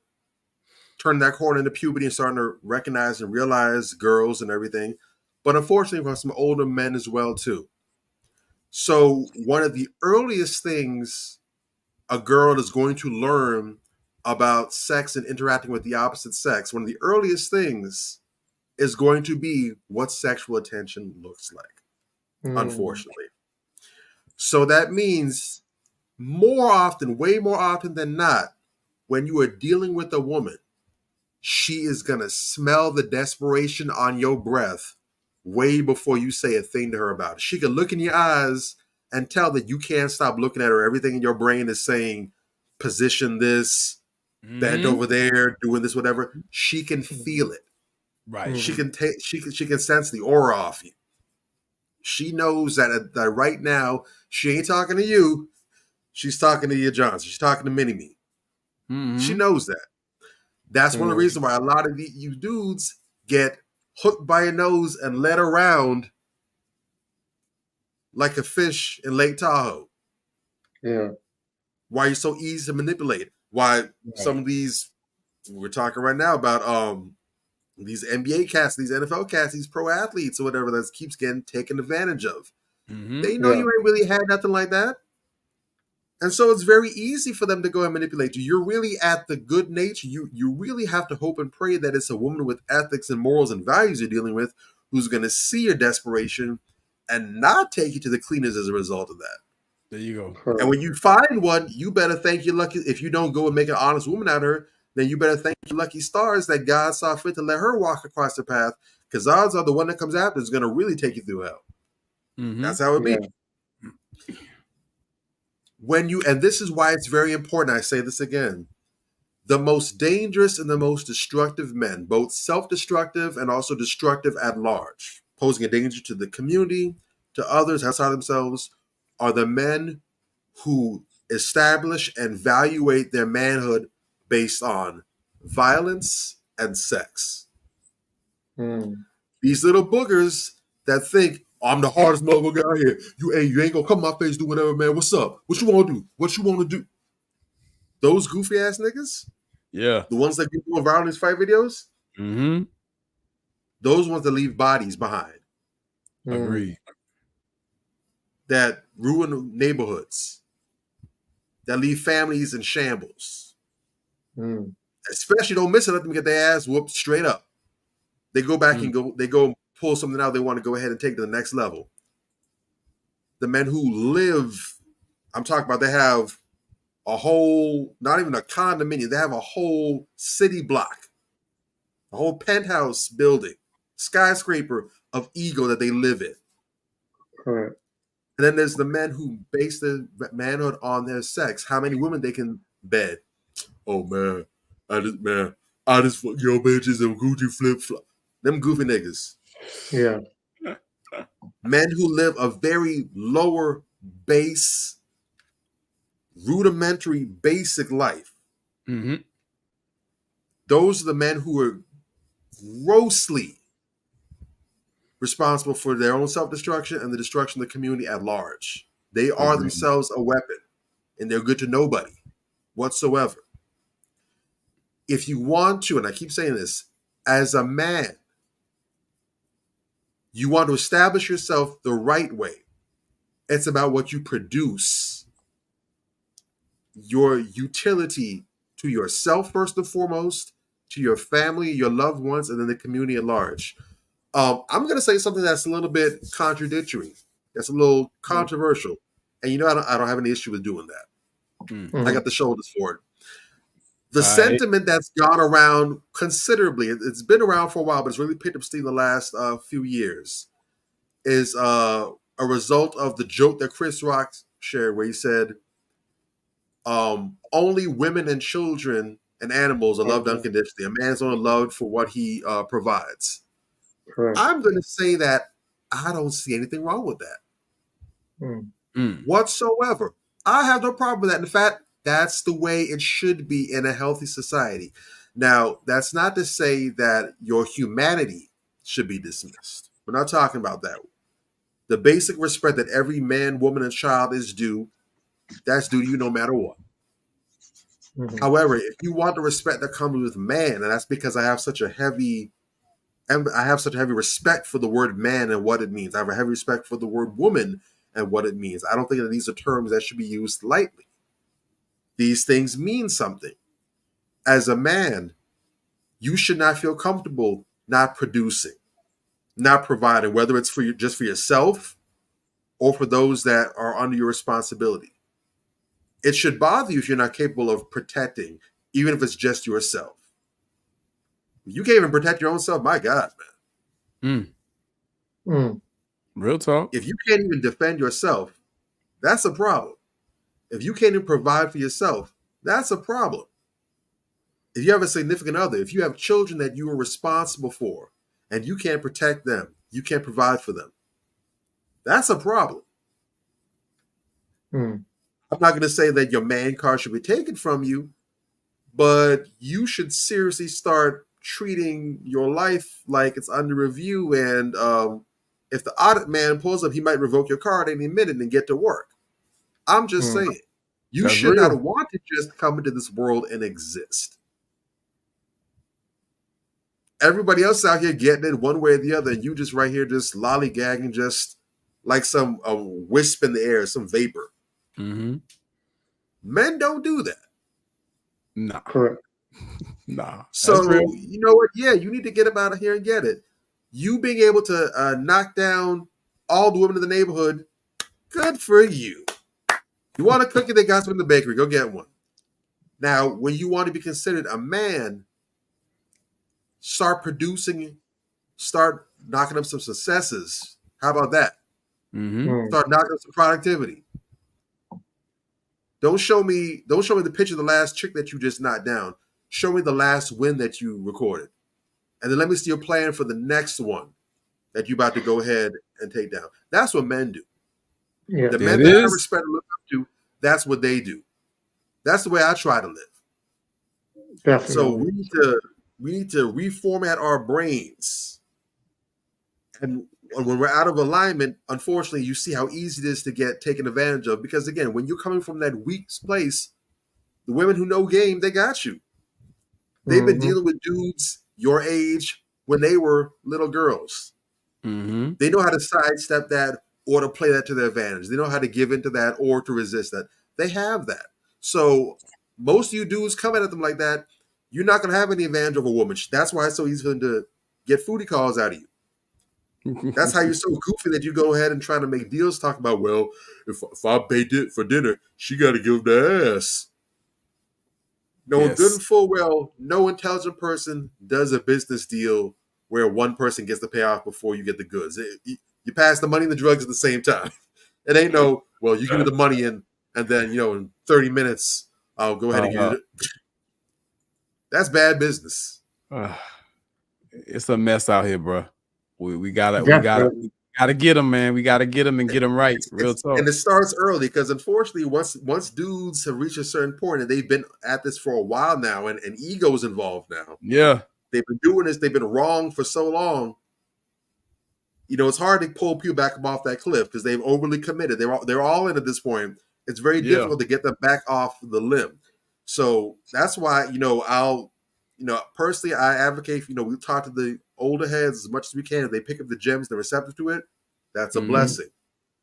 turning that corner into puberty and starting to recognize and realize girls and everything, but unfortunately from some older men as well, too. So one of the earliest things a girl is going to learn about sex and interacting with the opposite sex, one of the earliest things is going to be what sexual attention looks like, unfortunately. So that means more often, way more often than not, when you are dealing with a woman, she is going to smell the desperation on your breath way before you say a thing to her about it. She can look in your eyes and tell that you can't stop looking at her. Everything in your brain is saying, position this, bend over there, doing this, whatever. She can feel it. Right. She can sense the aura off you. She knows that right now, she ain't talking to you. She's talking to your Johnson. She's talking to Mini-Me. She knows that. That's one of the reasons why a lot of you dudes get hooked by your nose and led around like a fish in Lake Tahoe. Yeah. Why you're so easy to manipulate. Why some of these, we're talking right now about these NBA cats, these NFL cats, these pro athletes or whatever that keeps getting taken advantage of. They know you ain't really had nothing like that. And so it's very easy for them to go and manipulate you. You're really at the good nature. You really have to hope and pray that it's a woman with ethics and morals and values you're dealing with who's going to see your desperation and not take you to the cleaners as a result of that. There you go. And when you find one, you better thank your lucky. If you don't go and make an honest woman out of her, then you better thank your lucky stars that God saw fit to let her walk across the path. Because odds are the one that comes after is going to really take you through hell. That's how it be. And this is why it's very important, I say this again, the most dangerous and the most destructive men, both self-destructive and also destructive at large, posing a danger to the community, to others outside themselves, are the men who establish and evaluate their manhood based on violence and sex. These little boogers that think, I'm the hardest motherfucker out here. You ain't gonna come in my face, do whatever, man. What's up? What you want to do? What you want to do? Those goofy ass niggas, Yeah. the ones that get going viral in these fight videos, Mm-hmm. those ones that leave bodies behind, Agreed. that ruin neighborhoods, that leave families in shambles. Especially don't miss it, let them get their ass whooped straight up. They go back and go pull something out they want to go ahead and take to the next level. The men who live, I'm talking about, they have a whole, not even a condominium, they have a whole city block, a whole penthouse building, skyscraper of ego that they live in. Correct. And then there's the men who base their manhood on their sex, how many women they can bed. Oh man, I just fuck your bitches and Gucci flip flop. Them goofy niggas. Yeah. Men who live a very lower base, rudimentary, basic life. Mm-hmm. Those are the men who are grossly responsible for their own self-destruction and the destruction of the community at large. They are themselves a weapon, and they're good to nobody whatsoever. If you want to, and I keep saying this, as a man, you want to establish yourself the right way. It's about what you produce, your utility to yourself first and foremost, to your family, your loved ones, and then the community at large. I'm going to say something that's a little bit contradictory. That's a little controversial. And I don't have any issue with doing that. I got the shoulders for it. The sentiment that's gone around considerably, it's been around for a while, but it's really picked up steam the last few years, is a result of the joke that Chris Rock shared where he said, only women and children and animals are loved unconditionally. A man's only loved for what he provides. Correct. I'm going to say that I don't see anything wrong with that whatsoever. I have no problem with that. In fact, that's the way it should be in a healthy society. Now, that's not to say that your humanity should be dismissed. We're not talking about that. The basic respect that every man, woman, and child is due, that's due to you no matter what. However, if you want the respect that comes with man, and that's because I have such a heavy respect for the word man and what it means. I have a heavy respect for the word woman and what it means. I don't think that these are terms that should be used lightly. These things mean something. As a man, you should not feel comfortable not producing, not providing, whether it's just for yourself or for those that are under your responsibility. It should bother you if you're not capable of protecting, even if it's just yourself. You can't even protect your own self. My God, man. Real talk. If you can't even defend yourself, that's a problem. If you can't even provide for yourself, that's a problem. If you have a significant other, if you have children that you are responsible for, and you can't protect them, you can't provide for them, that's a problem. I'm not going to say that your man card should be taken from you, but you should seriously start treating your life like it's under review. And if the audit man pulls up, he might revoke your card any minute and get to work. I'm just saying, you should not want to just come into this world and exist. Everybody else out here getting it one way or the other, and you just right here just lollygagging, just like some wisp in the air, some vapor. Men don't do that. Nah. Correct. Nah. So, you know what? Yeah, you need to get up out of here and get it. You being able to knock down all the women in the neighborhood, good for you. You want a cookie, they got some in the bakery. Go get one. Now, when you want to be considered a man, start producing, start knocking up some successes. How about that? Start knocking up some productivity. Don't show me the picture of the last chick that you just knocked down. Show me the last win that you recorded. And then let me see your plan for the next one that you're about to go ahead and take down. That's what men do. Yeah. The men that I respect and look up to, that's what they do. That's the way I try to live. Definitely. So we need to reformat our brains And when we're out of alignment, unfortunately, you see how easy it is to get taken advantage of. Because again, when you're coming from that weak place, the women who know game, they got you. They've been dealing with dudes your age when they were little girls. They know how to sidestep that or to play that to their advantage. They know how to give into that or to resist that. They have that. So most of you dudes coming at them like that, you're not going to have any advantage over a woman. That's why it's so easy for them to get foodie calls out of you. That's how you're so goofy that you go ahead and try to make deals. Talk about, well, if I paid it for dinner, she got to give the ass. Knowing good and full well, no intelligent person does a business deal where one person gets the payoff before you get the goods. You pass the money and the drugs at the same time. It ain't no, well, you give me the money and then, in 30 minutes, I'll go ahead and give you it. That's bad business. It's a mess out here, bro. We gotta get them, man. We gotta get them and get them right. Real talk. And it starts early because unfortunately, once dudes have reached a certain point and they've been at this for a while now, and ego's involved now. Yeah, they've been doing this. They've been wrong for so long. It's hard to pull people back off that cliff because they've overly committed. They're all in at this point. It's very difficult to get them back off the limb. So that's why I'll personally I advocate. We talk to the older heads as much as we can. If they pick up the gems, they're receptive to it. That's a blessing.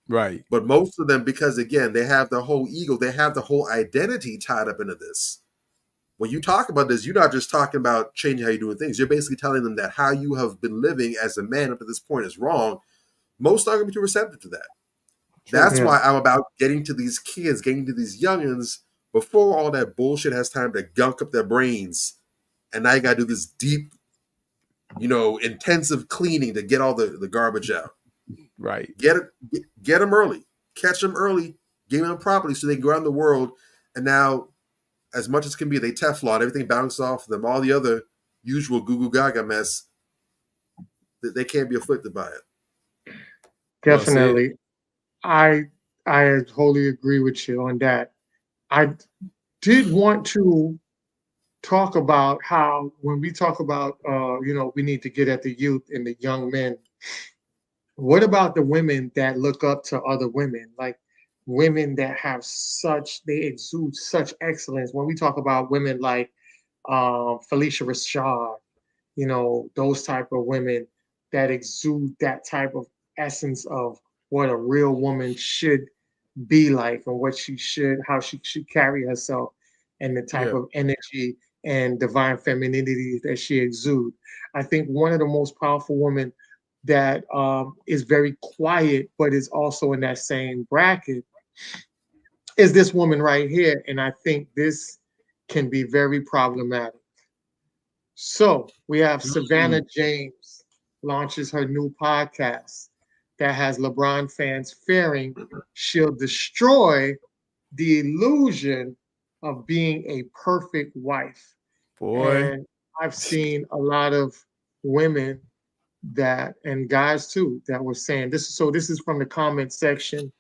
Right. But most of them, because again, they have their whole ego, they have the whole identity tied up into this. When you talk about this, you're not just talking about changing how you're doing things. You're basically telling them that how you have been living as a man up to this point is wrong. Most aren't going to be too receptive to that. That's why I'm about getting to these kids, getting to these youngins before all that bullshit has time to gunk up their brains. And now you got to do this deep, intensive cleaning to get all the garbage out. Right. Get them early. Catch them early. Game them properly so they can go around the world. And now, as much as can be, they Teflon. Everything bounces off them. All the other usual goo gaga mess, they can't be afflicted by it. Definitely. I wholly agree with you on that. I did want to talk about how when we talk about we need to get at the youth and the young men. What about the women that look up to other women, like women that have they exude such excellence? When we talk about women like Felicia Rashad, those type of women that exude that type of essence of what a real woman should be like and how she should carry herself and the type of energy and divine femininity that she exudes. I think one of the most powerful women that is very quiet, but is also in that same bracket is this woman right here. And I think this can be very problematic. So we have Savannah James launches her new podcast that has LeBron fans fearing she'll destroy the illusion of being a perfect wife. And I've seen a lot of women and guys too that were saying this. So this is from the comment section.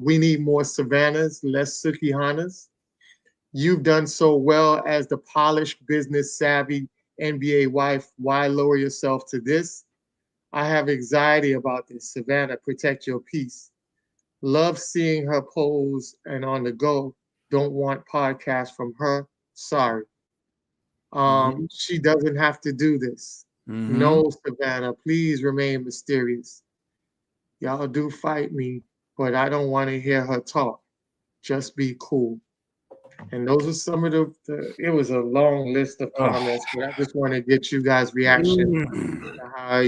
We need more Savannahs, less Sukihanas. You've done so well as the polished, business savvy NBA wife. Why lower yourself to this? I have anxiety about this. Savannah, protect your peace. Love seeing her pose and on the go. Don't want podcasts from her. Sorry. She doesn't have to do this. No, Savannah, please remain mysterious. Y'all do fight me, but I don't want to hear her talk. Just be cool. And those are some of it was a long list of comments, but I just want to get you guys' reaction to how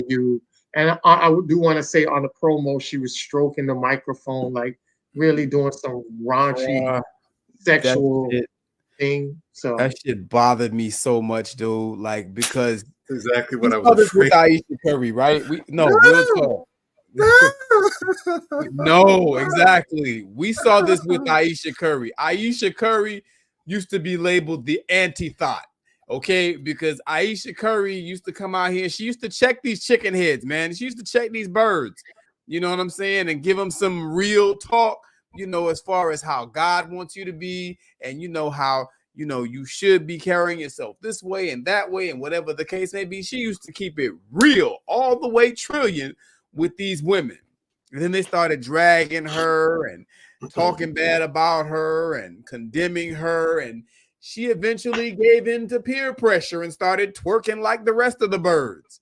and I do want to say on the promo, she was stroking the microphone, like really doing some raunchy sexual thing. So that shit bothered me so much, dude. Like, because exactly what I was afraid. With Aisha Curry, right? Real talk. No, exactly. We saw this with Aisha Curry. Aisha Curry used to be labeled the anti-thought, okay? Because Aisha Curry used to come out here. She used to check these chicken heads, man. She used to check these birds. You know what I'm saying? And give them some real talk, as far as how God wants you to be and how, you should be carrying yourself this way and that way and whatever the case may be. She used to keep it real all the way trillion with these women. And then they started dragging her and talking bad about her and condemning her. And she eventually gave in to peer pressure and started twerking like the rest of the birds.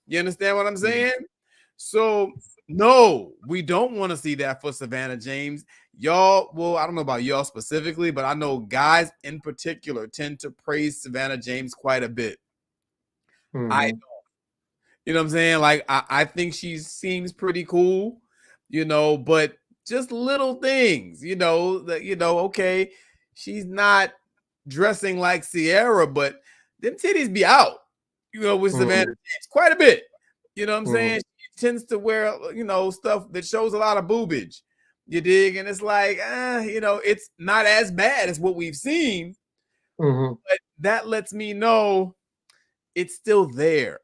You understand what I'm saying? So, no, we don't want to see that for Savannah James. Y'all, well, I don't know about y'all specifically, but I know guys in particular tend to praise Savannah James quite a bit. I don't. You know what I'm saying? Like, I think she seems pretty cool, but just little things, okay, she's not dressing like Sierra, but them titties be out, with Savannah James quite a bit. You know what I'm saying? She tends to wear, stuff that shows a lot of boobage. You dig? And it's like, it's not as bad as what we've seen, but that lets me know it's still there.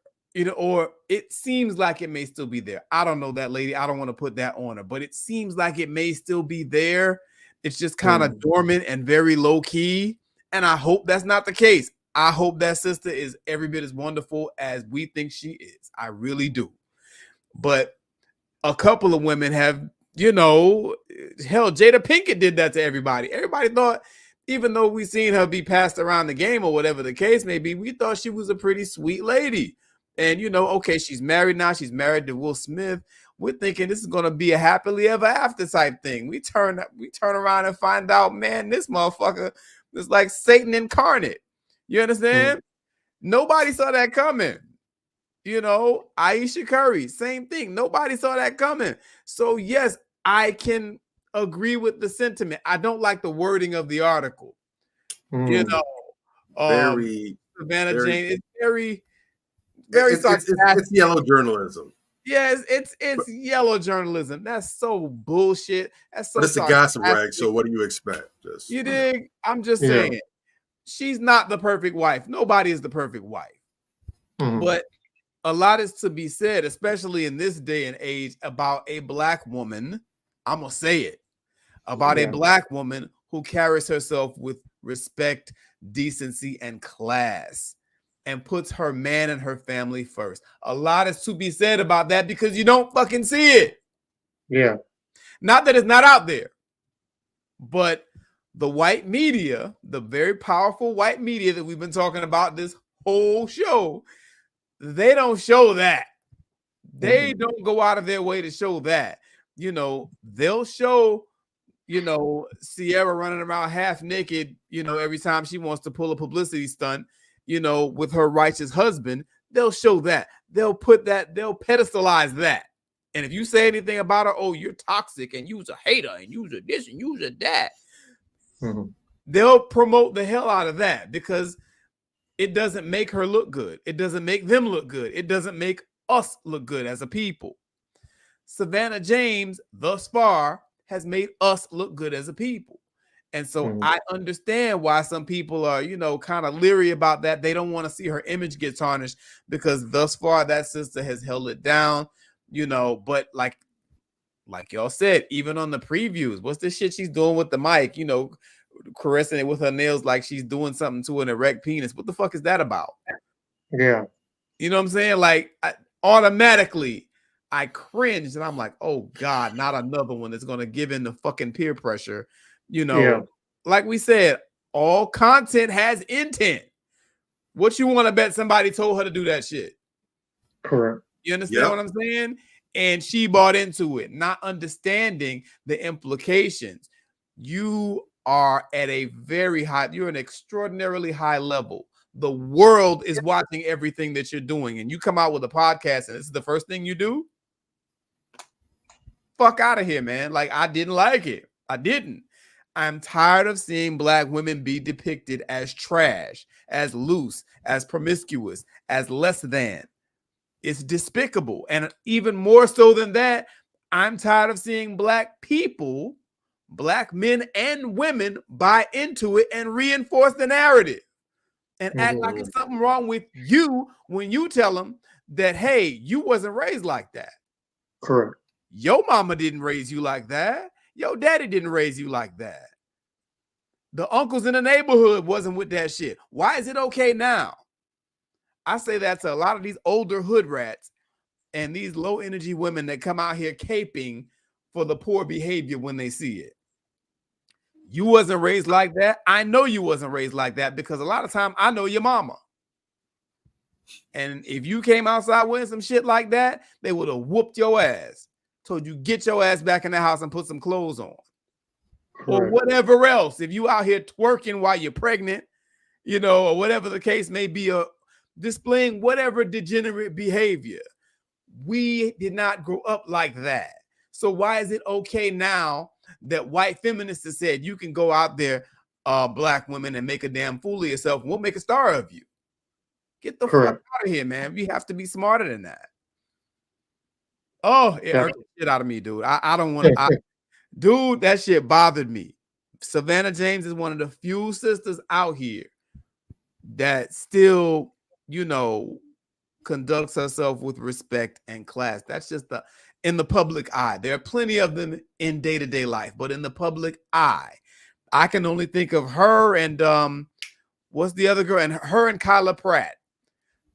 Or it seems like it may still be there. I don't know that lady. I don't want to put that on her, but it seems like it may still be there. It's just kind of dormant and very low key. And I hope that's not the case. I hope that sister is every bit as wonderful as we think she is. I really do. But a couple of women have, hell, Jada Pinkett did that to everybody. Everybody thought, even though we seen her be passed around the game or whatever the case may be, we thought she was a pretty sweet lady. And, okay, she's married now. She's married to Will Smith. We're thinking this is going to be a happily ever after type thing. We turn around and find out, man, this motherfucker is like Satan incarnate. You understand? Nobody saw that coming. Aisha Curry, same thing. Nobody saw that coming. So, yes, I can agree with the sentiment. I don't like the wording of the article. Very, Savannah very, Jane, it's very sarcastic. It's yellow journalism. Yes, it's yellow journalism. That's so bullshit. That's so. But it's a gossip rag. So what do you expect? You dig? I'm just saying, she's not the perfect wife. Nobody is the perfect wife. But a lot is to be said, especially in this day and age, about a black woman. I'm gonna say it about a black woman who carries herself with respect, decency, and class, and puts her man and her family first. A lot is to be said about that because you don't fucking see it. Yeah. Not that it's not out there, but the white media, the very powerful white media that we've been talking about this whole show, they don't show that. They don't go out of their way to show that. They'll show, Sierra running around half naked, every time she wants to pull a publicity stunt, with her righteous husband. They'll show that. They'll put that, they'll pedestalize that. And if you say anything about her, oh, you're toxic and you're a hater and you're this and you're that, they'll promote the hell out of that because it doesn't make her look good. It doesn't make them look good. It doesn't make us look good as a people. Savannah James, thus far, has made us look good as a people. And so I understand why some people are, kind of leery about that. They don't want to see her image get tarnished because thus far that sister has held it down, but like y'all said, even on the previews, what's the shit she's doing with the mic, caressing it with her nails like she's doing something to an erect penis. What the fuck is that about? Yeah. You know what I'm saying? Like, automatically, I cringed and I'm like, oh God, not another one that's going to give in the fucking peer pressure. Like we said, all content has intent. What you want to bet somebody told her to do that shit? Correct. You understand what I'm saying? And she bought into it, not understanding the implications. You are at a very high, you're an extraordinarily high level. The world is watching everything that you're doing, and you come out with a podcast and this is the first thing you do. Fuck out of here, man. Like, I didn't like it. I didn't. I'm tired of seeing black women be depicted as trash, as loose, as promiscuous, as less than. It's despicable. And even more so than that, I'm tired of seeing black people, black men and women, buy into it and reinforce the narrative and act like it's something wrong with you when you tell them that, hey, you wasn't raised like that. Correct. Your mama didn't raise you like that. Your daddy didn't raise you like that. The uncles in the neighborhood wasn't with that shit. Why is it okay now? I say that to a lot of these older hood rats and these low energy women that come out here caping for the poor behavior when they see it. You wasn't raised like that. I know you wasn't raised like that because a lot of time I know your mama. And if you came outside wearing some shit like that, they would have whooped your ass. Told you get your ass back in the house and put some clothes on. Or whatever else. If you out here twerking while you're pregnant, you know, or whatever the case may be, or displaying whatever degenerate behavior. We did not grow up like that. So why is it okay now that white feminists have said you can go out there, black women, and make a damn fool of yourself, and we'll make a star of you? Get the fuck out of here, man. We have to be smarter than that. Oh, it hurt the shit out of me, dude. I don't want to. Dude, that shit bothered me. Savannah James is one of the few sisters out here that still, you know, conducts herself with respect and class. That's just in the public eye. There are plenty of them in day-to-day life, but in the public eye, I can only think of her and what's the other girl? And her and Kyla Pratt.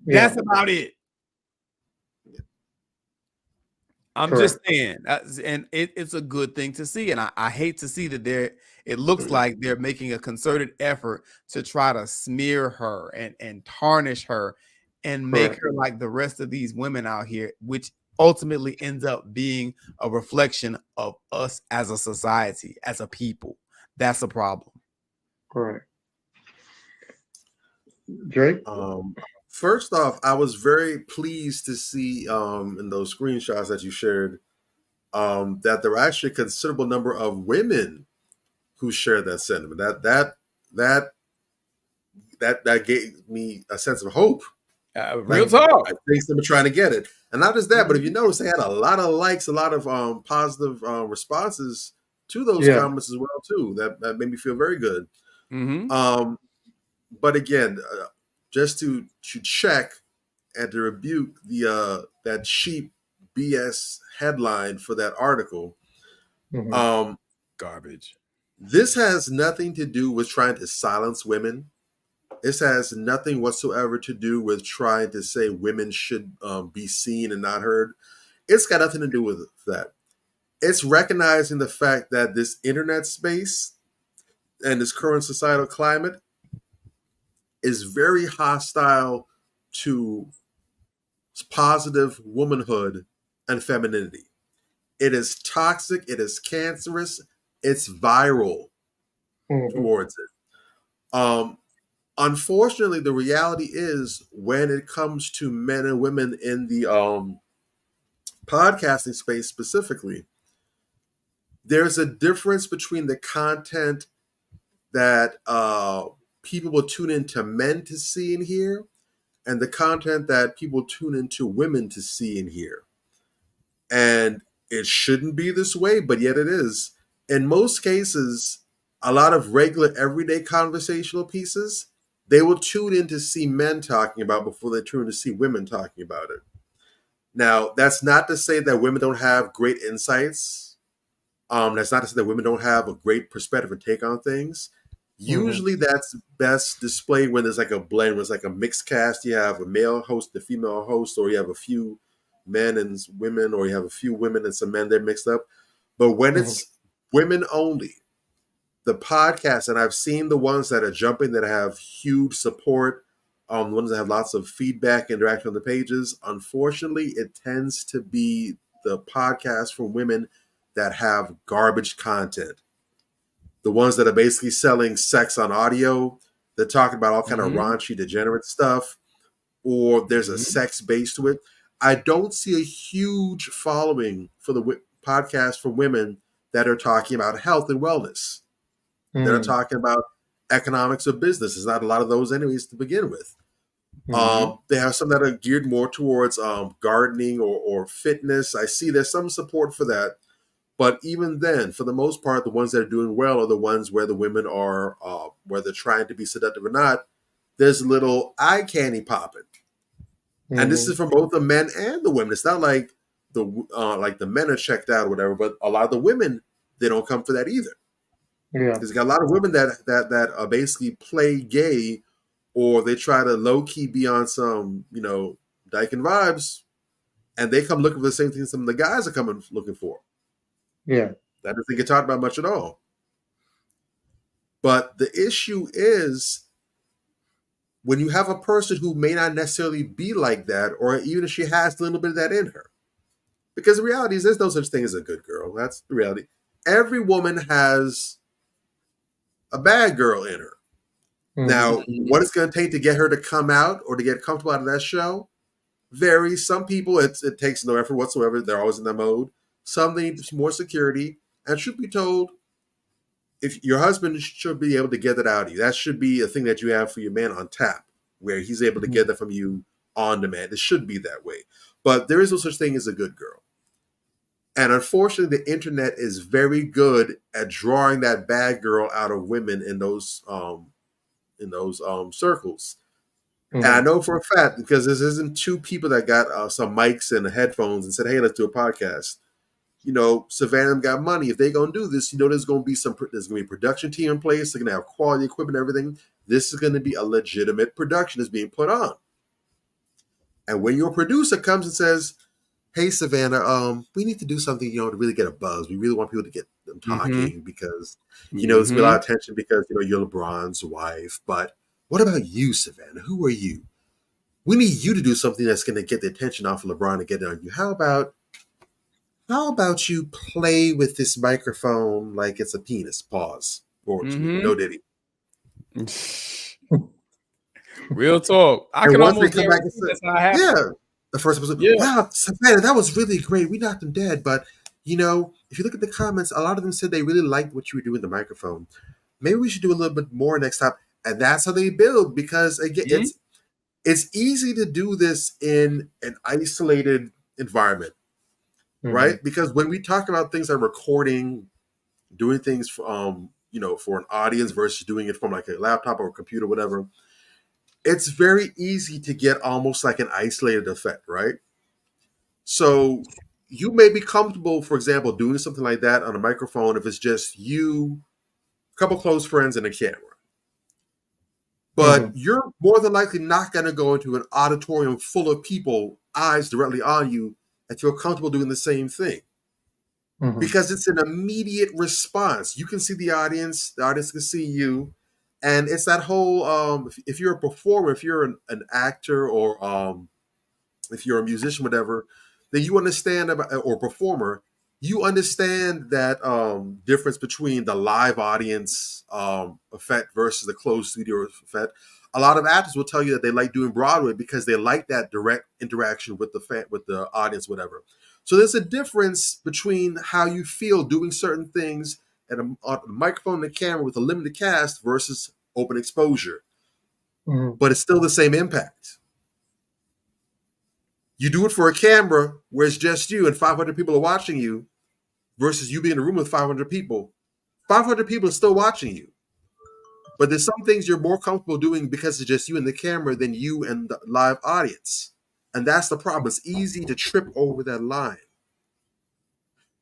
That's about it. I'm just saying, and it's a good thing to see. And I hate to see that it looks like they're making a concerted effort to try to smear her and tarnish her and make her like the rest of these women out here, which ultimately ends up being a reflection of us as a society, as a people. That's a problem. Correct. Drake? First off, I was very pleased to see in those screenshots that you shared that there were actually a considerable number of women who shared that sentiment. That gave me a sense of hope. Real talk. I think they were trying to get it, and not just that, but if you notice, they had a lot of likes, a lot of positive responses to those comments as well too. That made me feel very good. But again, just to check and to rebuke that cheap BS headline for that article. Garbage. This has nothing to do with trying to silence women. This has nothing whatsoever to do with trying to say women should be seen and not heard. It's got nothing to do with that. It's recognizing the fact that this internet space and this current societal climate is very hostile to positive womanhood and femininity. It is toxic. It is cancerous. It's viral towards it. Unfortunately, the reality is when it comes to men and women in the podcasting space specifically, there's a difference between the content that people will tune into men to see and hear and the content that people tune into women to see and hear. And it shouldn't be this way, but yet it is. In most cases, a lot of regular everyday conversational pieces, they will tune in to see men talking about before they tune in to see women talking about it. Now, that's not to say that women don't have great insights. That's not to say that women don't have a great perspective and take on things. Usually that's best displayed when there's like a blend, when it's like a mixed cast. You have a male host, a female host, or you have a few men and women, or you have a few women and some men, they're mixed up. But when it's women only, the podcast, and I've seen the ones that are jumping that have huge support, the ones that have lots of feedback, interaction on the pages, unfortunately, it tends to be the podcast from women that have garbage content. The ones that are basically selling sex on audio, they're talking about all kind of raunchy, degenerate stuff, or there's a sex base to it. I don't see a huge following for the podcast for women that are talking about health and wellness. That are talking about economics of business. There's not a lot of those anyways to begin with. They have some that are geared more towards gardening or fitness. I see there's some support for that. But even then, for the most part, the ones that are doing well are the ones where the women are, whether trying to be seductive or not, there's a little eye candy popping. And this is from both the men and the women. It's not like the men are checked out or whatever, but a lot of the women, they don't come for that either. Yeah. There's got a lot of women that basically play gay, or they try to low key be on some, dyking vibes, and they come looking for the same thing some of the guys are coming looking for. Yeah. That doesn't get talked about much at all. But the issue is when you have a person who may not necessarily be like that, or even if she has a little bit of that in her. Because the reality is there's no such thing as a good girl. That's the reality. Every woman has a bad girl in her. Now, what it's going to take to get her to come out or to get comfortable out of that show varies. Some people, it takes no effort whatsoever. They're always in that mode. Some need more security. And truth be told, if your husband should be able to get that out of you, that should be a thing that you have for your man on tap, where he's able to get that from you on demand. It should be that way. But there is no such thing as a good girl. And unfortunately, the internet is very good at drawing that bad girl out of women in those circles. And I know for a fact, because this isn't two people that got some mics and headphones and said, "Hey, let's do a podcast." Savannah got money. If they're gonna do this, there's gonna be a production team in place. They're gonna have quality equipment, and everything. This is gonna be a legitimate production that's being put on. And when your producer comes and says, "Hey, Savannah, we need to do something, to really get a buzz. We really want people to get them talking because, there's been a lot of tension because, you're LeBron's wife. But what about you, Savannah? Who are you? We need you to do something that's going to get the attention off of LeBron and get it on you. How about you play with this microphone like it's a penis?" Pause. Forward to me. No Diddy. Real talk. I can almost come back and say, that's how it happened. Yeah. The first episode, wow, Savannah, that was really great. We knocked them dead. But, if you look at the comments, a lot of them said they really liked what you were doing with the microphone. Maybe we should do a little bit more next time. And that's how they build, because, again, it's easy to do this in an isolated environment, right? Because when we talk about things like recording, doing things for an audience versus doing it from like a laptop or a computer, whatever, it's very easy to get almost like an isolated effect, right? So you may be comfortable, for example, doing something like that on a microphone if it's just you, a couple close friends, and a camera. But you're more than likely not going to go into an auditorium full of people, eyes directly on you, and feel comfortable doing the same thing. Because it's an immediate response. You can see the audience can see you. And it's that whole, if you're a performer, if you're an actor, or if you're a musician, whatever, then you understand or performer, you understand that difference between the live audience effect versus the closed studio effect. A lot of actors will tell you that they like doing Broadway because they like that direct interaction with the audience, whatever. So there's a difference between how you feel doing certain things at a microphone and a camera with a limited cast versus open exposure. But it's still the same impact. You do it for a camera where it's just you and 500 people are watching you versus you being in a room with 500 people. 500 people are still watching you. But there's some things you're more comfortable doing because it's just you and the camera than you and the live audience. And that's the problem. It's easy to trip over that line.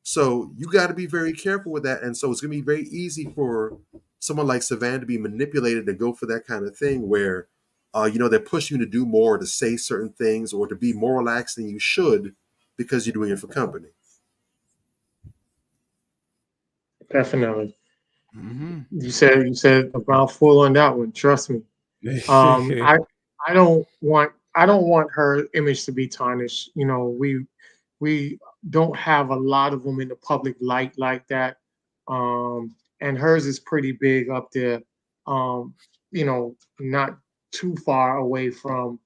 So you got to be very careful with that. And so it's going to be very easy for someone like Savannah to be manipulated to go for that kind of thing where, they're pushing you to do more, to say certain things, or to be more relaxed than you should because you're doing it for company. Definitely. You said a mouthful on that one. Trust me. I don't want her image to be tarnished. We don't have a lot of them in the public light like that. And hers is pretty big up there. Not too far away from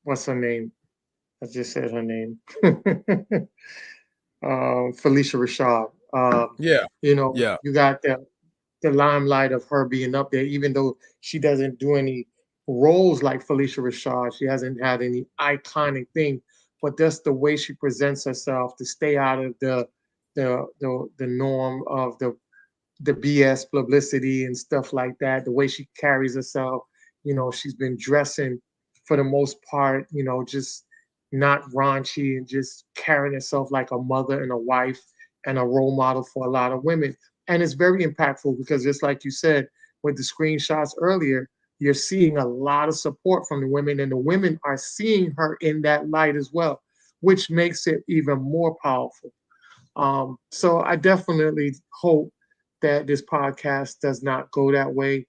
what's her name? I just said her name. Felicia Rashad. You got the limelight of her being up there, even though she doesn't do any roles like Felicia Rashad. She hasn't had any iconic thing, but that's the way she presents herself to stay out of the norm of the BS publicity and stuff like that. The way she carries herself, she's been dressing for the most part, just not raunchy and just carrying herself like a mother and a wife. and a role model for a lot of women. And it's very impactful because just like you said with the screenshots earlier, you're seeing a lot of support from the women, and the women are seeing her in that light as well, which makes it even more powerful. So I definitely hope that this podcast does not go that way.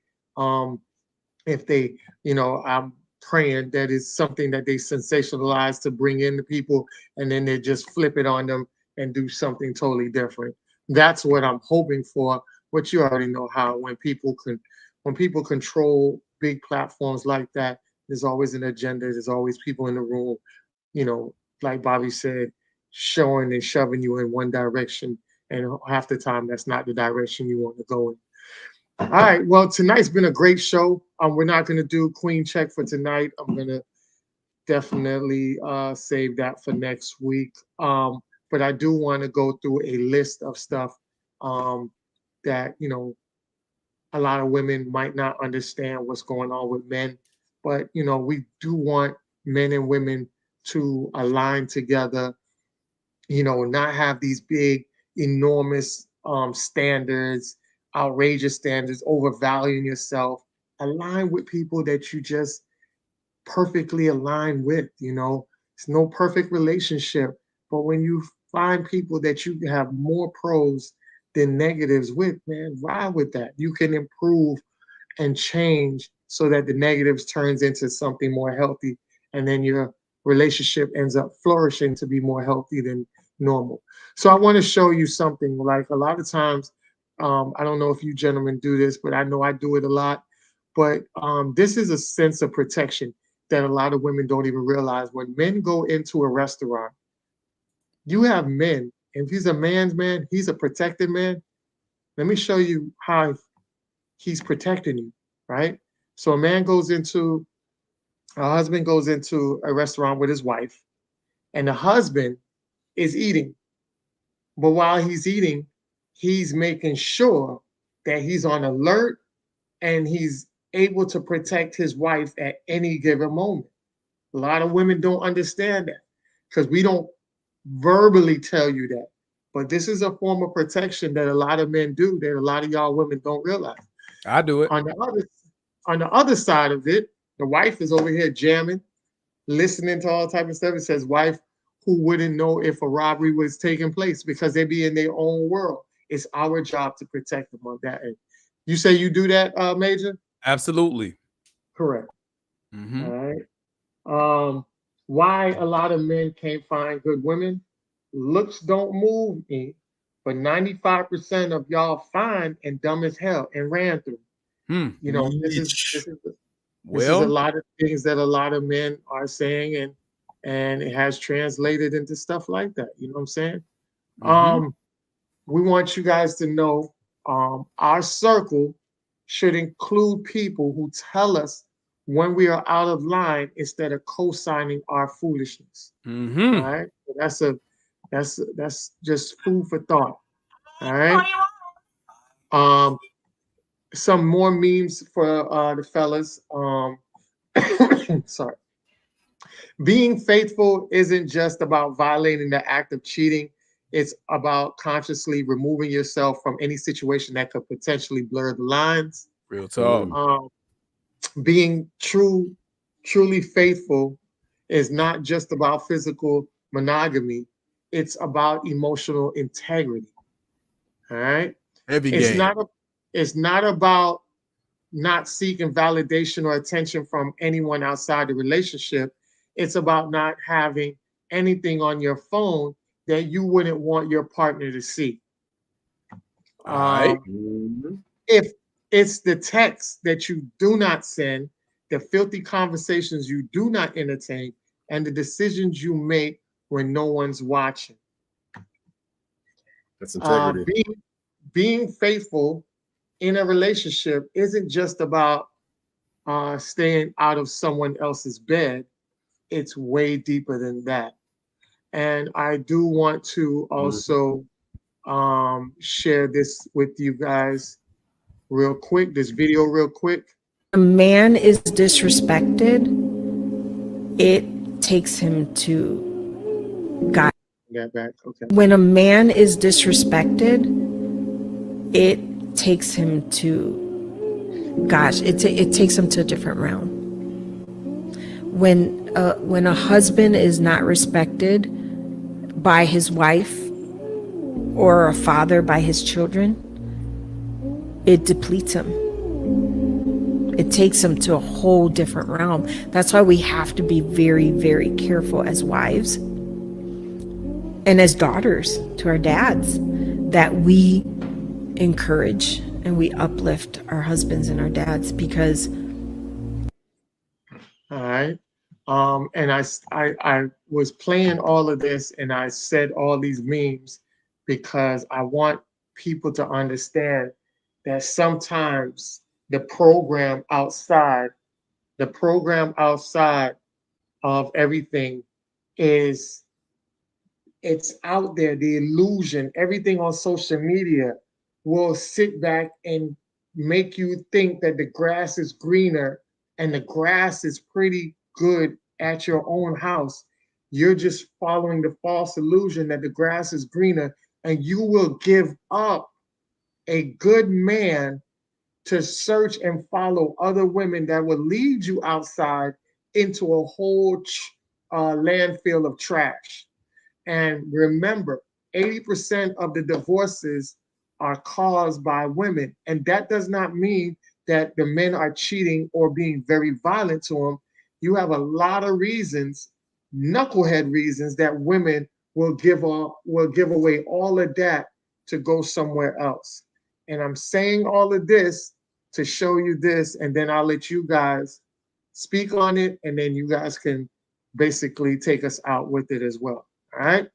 If they, I'm praying that it's something that they sensationalize to bring in the people, and then they just flip it on them and do something totally different. That's what I'm hoping for. But you already know how when people control big platforms like that, there's always an agenda. There's always people in the room, like Bobby said, showing and shoving you in one direction, and half the time that's not the direction you want to go in. All right, well, tonight's been a great show. We're not going to do Queen Check for tonight. I'm going to definitely save that for next week. But I do want to go through a list of stuff that, a lot of women might not understand what's going on with men. But, we do want men and women to align together, not have these big, enormous standards, outrageous standards, overvaluing yourself. Align with people that you just perfectly align with. It's no perfect relationship, but when you find people that you have more pros than negatives with, man, ride with that. You can improve and change so that the negatives turns into something more healthy, and then your relationship ends up flourishing to be more healthy than normal. So I want to show you something. Like a lot of times, I don't know if you gentlemen do this, but I know I do it a lot. But this is a sense of protection that a lot of women don't even realize. When men go into a restaurant, you have men, and if he's a man's man, he's a protected man. Let me show you how he's protecting you, right? So a husband goes into a restaurant with his wife, and the husband is eating. But while he's eating, he's making sure that he's on alert and he's able to protect his wife at any given moment. A lot of women don't understand that because we don't verbally tell you that. But this is a form of protection that a lot of men do that a lot of y'all women don't realize. I do it. On the other side of it, the wife is over here jamming, listening to all type of stuff. It says wife who wouldn't know if a robbery was taking place because they be in their own world. It's our job to protect them on that end. You say you do that, Major? Absolutely. Correct. Mm-hmm. All right. Why a lot of men can't find good women? Looks don't move me, but 95% of y'all fine and dumb as hell and ran through. This is a lot of things that a lot of men are saying, and it has translated into stuff like that. You know what I'm saying? Mm-hmm. We want you guys to know our circle should include people who tell us when we are out of line instead of co-signing our foolishness. Mm-hmm. All right. That's just food for thought. All right. Some more memes for the fellas. Sorry. Being faithful isn't just about violating the act of cheating. It's about consciously removing yourself from any situation that could potentially blur the lines. Real talk. Being truly faithful is not just about physical monogamy. It's about emotional integrity. All right. It's not about not seeking validation or attention from anyone outside the relationship. It's about not having anything on your phone that you wouldn't want your partner to see. If it's the text that you do not send, the filthy conversations you do not entertain, and the decisions you make when no one's watching. That's integrity. Being faithful in a relationship isn't just about staying out of someone else's bed. It's way deeper than that. And I do want to also share this with you guys real quick, this video real quick. A man is disrespected, it takes him to God. that back. Okay. When a man is disrespected, it takes him to, it takes him to a different realm. When a husband is not respected by his wife or a father by his children, it depletes him. It takes him to a whole different realm. That's why we have to be very, very careful as wives and as daughters to our dads, that we encourage and we uplift our husbands and our dads, because All right. And I was playing all of this and I said all these memes because I want people to understand that sometimes the program outside of everything is, it's out there, the illusion, everything on social media will sit back and make you think that the grass is greener and the grass is pretty good at your own house. You're just following the false illusion that the grass is greener, and you will give up a good man to search and follow other women that will lead you outside into a whole landfill of trash. And remember, 80% of the divorces are caused by women. And that does not mean that the men are cheating or being very violent to them. You have a lot of reasons, knucklehead reasons, that women will give away all of that to go somewhere else. And I'm saying all of this to show you this, and then I'll let you guys speak on it, and then you guys can basically take us out with it as well. All right.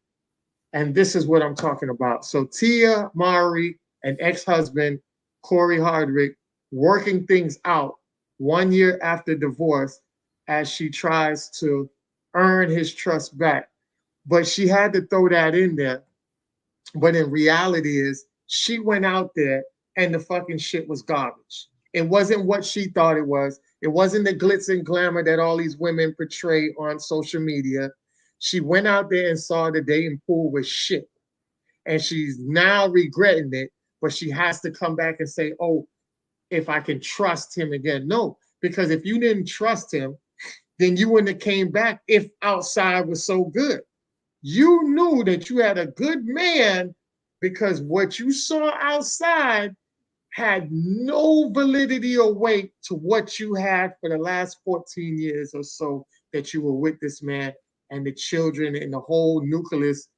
And this is what I'm talking about. So Tia Mowry and ex-husband Corey Hardwick working things out 1 year after divorce as she tries to earn his trust back. But she had to throw that in there. But in reality is she went out there and the fucking shit was garbage. It wasn't what she thought it was. It wasn't the glitz and glamour that all these women portray on social media. She went out there and saw the dating pool was shit. And she's now regretting it, but she has to come back and say, oh, if I can trust him again. No, because if you didn't trust him, then you wouldn't have came back if outside was so good. You knew that you had a good man because what you saw outside had no validity or weight to what you had for the last 14 years or so that you were with this man, and the children and the whole nucleus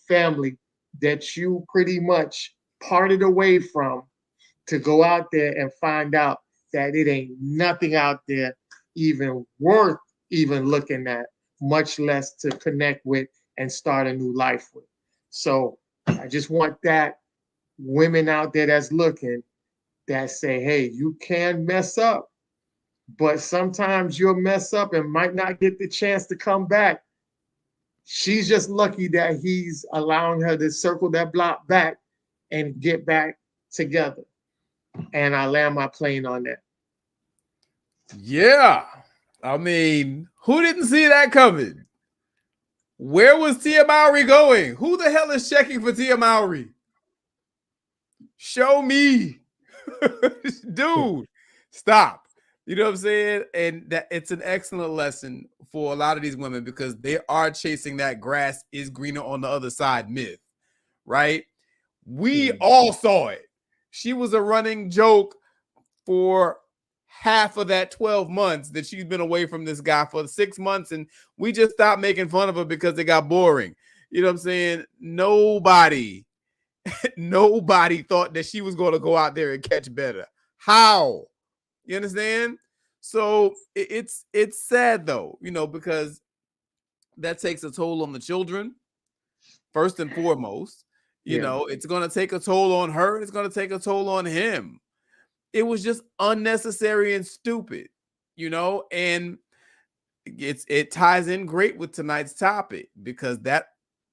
family that you pretty much parted away from to go out there and find out that it ain't nothing out there even worth even looking at, much less to connect with and start a new life with. So I just want that women out there that's looking, that say, hey, you can mess up, but sometimes you'll mess up and might not get the chance to come back. She's just lucky that he's allowing her to circle that block back and get back together. And I land my plane on that. Yeah. I mean, who didn't see that coming? Where was Tia Mowry going? Who the hell is checking for Tia Mowry? Show me. Dude, stop. You know what I'm saying? And that it's an excellent lesson for a lot of these women, because they are chasing that grass is greener on the other side myth, right? We all saw it. She was a running joke for half of that 12 months that she's been away from this guy, for 6 months, and we just stopped making fun of her because it got boring. You know what I'm saying? Nobody thought that she was going to go out there and catch better. How? You understand? So it's sad though, you know, because that takes a toll on the children first and foremost. You know, it's going to take a toll on her. It's going to take a toll on him. It was just unnecessary and stupid, you know, and it ties in great with tonight's topic, because that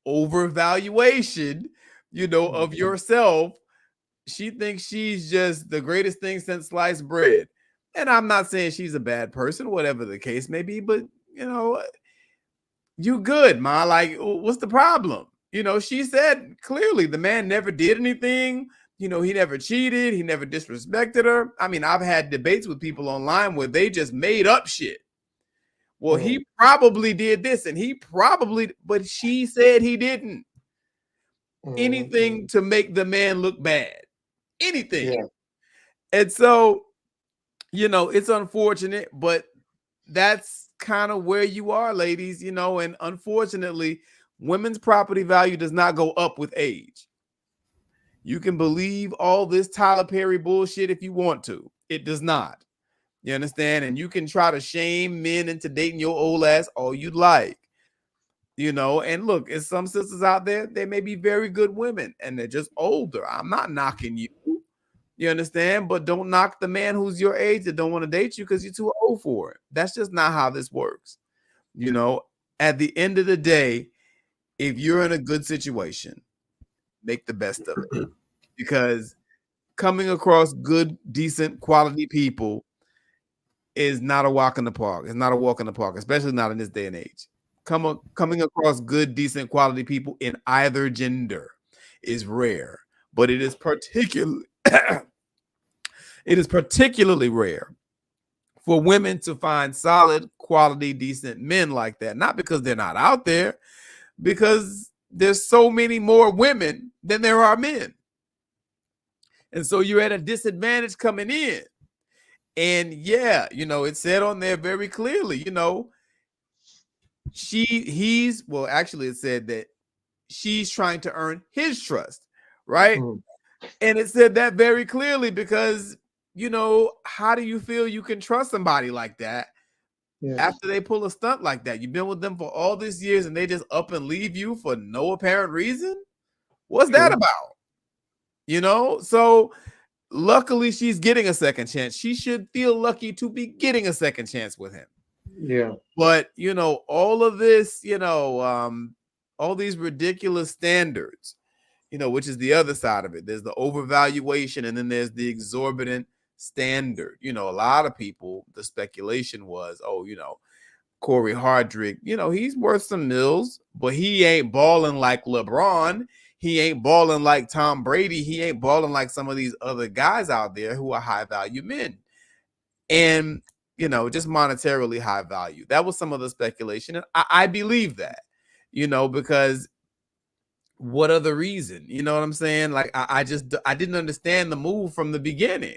overvaluation, you know, of yourself, she thinks she's just the greatest thing since sliced bread. And I'm not saying she's a bad person, whatever the case may be, but, you know, You good, ma. Like, what's the problem? You know, she said clearly the man never did anything. You know, he never cheated. He never disrespected her. I mean, I've had debates with people online where they just made up shit. Well, he probably did this and he probably, but she said he didn't. Anything to make the man look bad. Anything. Yeah. And so, you know, it's unfortunate, but that's kind of where you are, ladies, you know, and unfortunately, women's property value does not go up with age. You can believe all this Tyler Perry bullshit if you want to. It does not. You understand? And you can try to shame men into dating your old ass all you'd like. You know, and look, there's some sisters out there, they may be very good women and they're just older. I'm not knocking you. You understand? But don't knock the man who's your age that don't want to date you because you're too old for it. That's just not how this works. You know, at the end of the day, if you're in a good situation, make the best of it. Because coming across good, decent, quality people is not a walk in the park. It's not a walk in the park, especially not in this day and age. Coming across good, decent, quality people in either gender is rare, but it is particularly rare for women to find solid, quality, decent men like that. Not because they're not out there, because there's so many more women than there are men. And so you're at a disadvantage coming in. And yeah, you know, it said on there very clearly, you know, actually it said that she's trying to earn his trust, right? And it said that very clearly because, you know, how do you feel you can trust somebody like that after they pull a stunt like that? You've been with them for all these years and they just up and leave you for no apparent reason? What's that about? You know, so luckily she's getting a second chance. She should feel lucky to be getting a second chance with him. Yeah. But, you know, all of this, you know, all these ridiculous standards, you know, which is the other side of it. There's the overvaluation and then there's the exorbitant standard. You know, a lot of people, the speculation was, oh, you know, Corey Hardrick, you know, he's worth some mills, but he ain't balling like LeBron. He ain't balling like Tom Brady. He ain't balling like some of these other guys out there who are high value men. And, you know, just monetarily high value. That was some of the speculation. And I believe that, you know, because what other reason? You know what I'm saying? Like, I didn't understand the move from the beginning.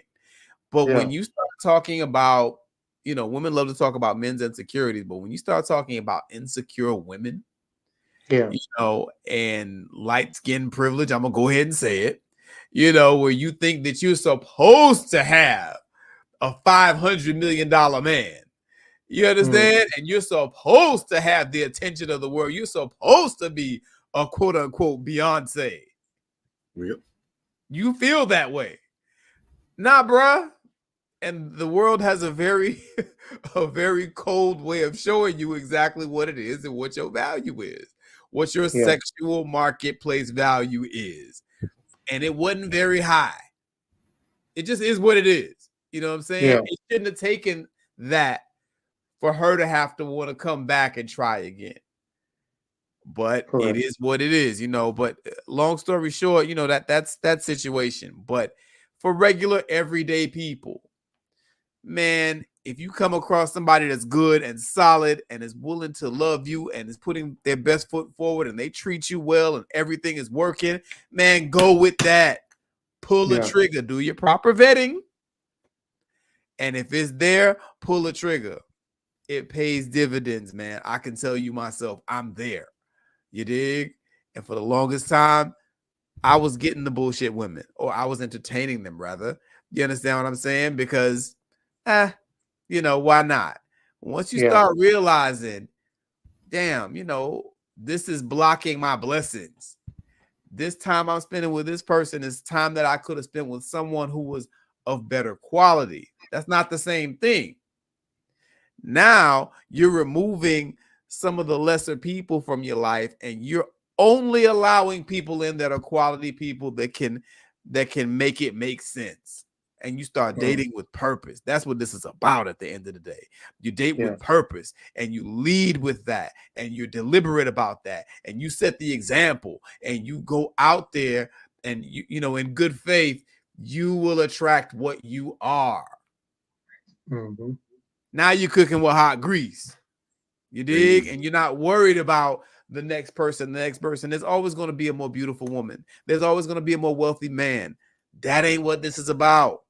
But when you start talking about, you know, women love to talk about men's insecurities, but when you start talking about insecure women, you know, and light skin privilege, I'm gonna go ahead and say it, you know, where you think that you're supposed to have a $500 million man. You understand? And you're supposed to have the attention of the world. You're supposed to be a quote unquote Beyonce. Yep. You feel that way. Nah, bruh. And the world has a very cold way of showing you exactly what it is and what your value is, what your sexual marketplace value is. And it wasn't very high. It just is what it is. You know what I'm saying? Yeah. It shouldn't have taken that for her to have to want to come back and try again. But it is what it is, you know. But long story short, you know, that's that situation. But for regular everyday people, man, if you come across somebody that's good and solid and is willing to love you and is putting their best foot forward and they treat you well and everything is working, man, go with that. Pull the trigger. Do your proper vetting. And if it's there, pull the trigger. It pays dividends, man. I can tell you myself, I'm there. You dig? And for the longest time, I was getting the bullshit women, or I was entertaining them, rather. You understand what I'm saying? Because you know, why not? Once you start realizing, damn, you know, this is blocking my blessings. This time I'm spending with this person is time that I could have spent with someone who was of better quality. That's not the same thing. Now you're removing some of the lesser people from your life and you're only allowing people in that are quality people that can make it make sense. and you start dating with purpose. That's what this is about at the end of the day. You date Yeah. with purpose, and you lead with that, and you're deliberate about that, and you set the example, and you go out there, and you know, in good faith, you will attract what you are. Now you're cooking with hot grease. You dig? And you're not worried about the next person. There's always going to be a more beautiful woman. There's always going to be a more wealthy man. That ain't what this is about.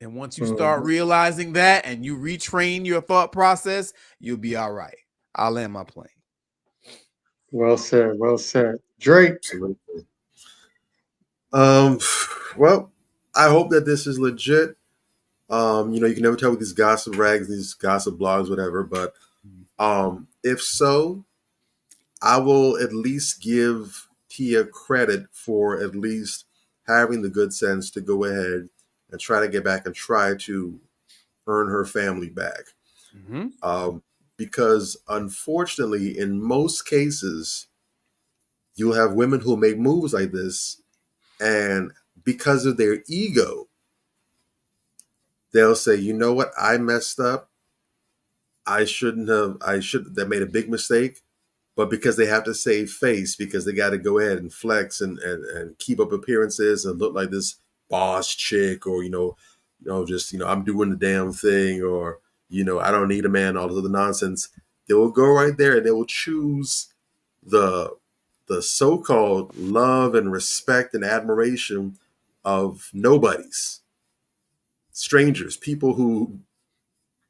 And once you start realizing that and you retrain your thought process, you'll be all right. I'll land my plane. Well said. Well said. Drake. Absolutely. Well, I hope that this is legit. You know, you can never tell with these gossip rags, these gossip blogs, whatever. But if so, I will at least give Tia credit for at least having the good sense to go ahead and try to get back and try to earn her family back. Because unfortunately, in most cases, you'll have women who make moves like this, and because of their ego, they'll say, you know what, I messed up. That made a big mistake. But because they have to save face, because they got to go ahead and flex and keep up appearances and look like this boss chick, or, just, I'm doing the damn thing, or, I don't need a man, all this other nonsense. They will go right there and they will choose the so-called love and respect and admiration of nobodies, strangers, people who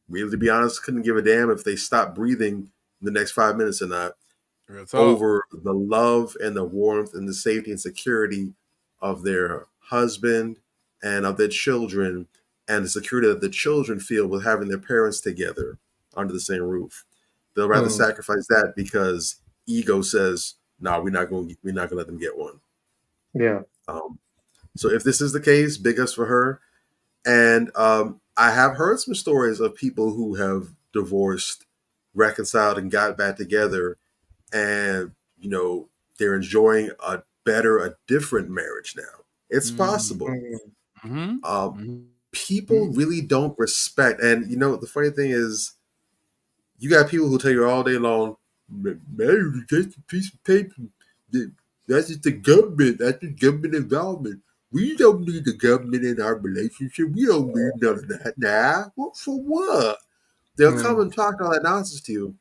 really, to be honest, couldn't give a damn if they stopped breathing in the next 5 minutes or not, over the love and the warmth and the safety and security of their husband and of their children, and the security that the children feel with having their parents together under the same roof. They'll rather sacrifice that because ego says, "No, we're not going to let them get one." Yeah. So if this is the case, big ups for her. And I have heard some stories of people who have divorced, reconciled, and got back together, and they're enjoying a different marriage now. It's possible. People really don't respect, and the funny thing is, you got people who tell you all day long, marriage is just a piece of paper. That's just the government. That's the government involvement. We don't need the government in our relationship. We don't need none of that. Nah, what for what? They'll come and talk all that nonsense to you.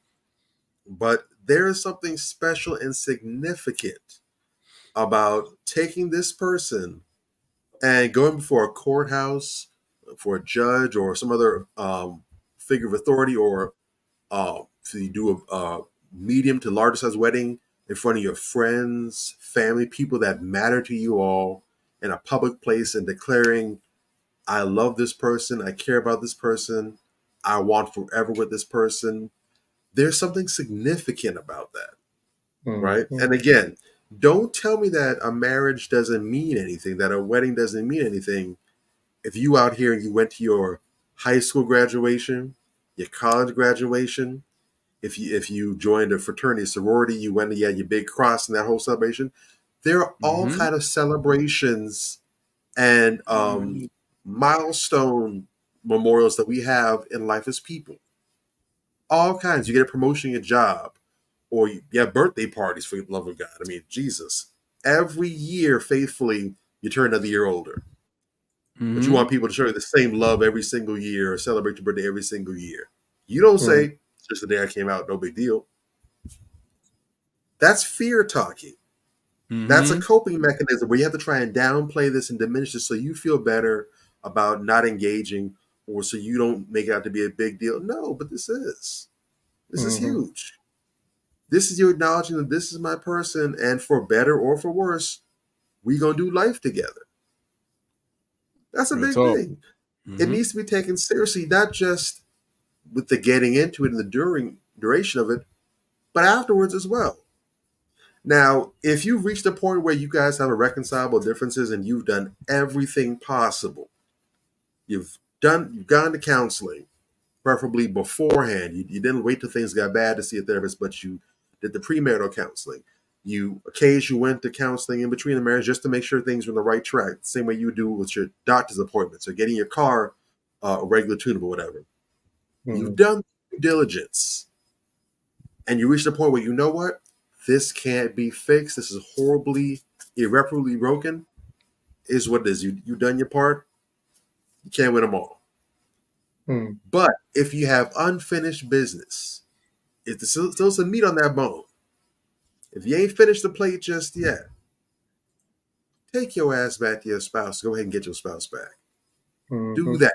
But there is something special and significant about taking this person and going before a courthouse, for a judge or some other figure of authority, or so you do a medium to larger size wedding in front of your friends, family, people that matter to you all, in a public place, and declaring, I love this person, I care about this person, I want forever with this person. There's something significant about that, right? And again, don't tell me that a marriage doesn't mean anything, that a wedding doesn't mean anything. If you out here and you went to your high school graduation, your college graduation, if you joined a fraternity, sorority, you went and you had your big cross and that whole celebration, there are all kind of celebrations and milestone memorials that we have in life as people. All kinds. You get a promotion at your job, or you have birthday parties, for the love of God. I mean, Jesus. Every year, faithfully, you turn another year older. But you want people to show you the same love every single year, or celebrate your birthday every single year. You don't say, just the day I came out, no big deal. That's fear talking. That's a coping mechanism where you have to try and downplay this and diminish this so you feel better about not engaging, or so you don't make it out to be a big deal. No, but this is huge. This is you acknowledging that this is my person, and for better or for worse, we're going to do life together. That's a big thing. It needs to be taken seriously, not just with the getting into it and the duration of it, but afterwards as well. Now, if you've reached a point where you guys have irreconcilable differences and you've done everything possible, you've gone to counseling, preferably beforehand. You didn't wait till things got bad to see a therapist, but you did the premarital counseling. You occasionally went to counseling in between the marriage just to make sure things were on the right track. The same way you do with your doctor's appointments or getting your car a regular tune-up or whatever. You've done due diligence. And you reach the point where you know what? This can't be fixed. This is horribly, irreparably broken. Is what it is. You've done your part. You can't win them all. But if you have unfinished business, if there's still some meat on that bone, if you ain't finished the plate just yet, take your ass back to your spouse. Go ahead and get your spouse back. Do that.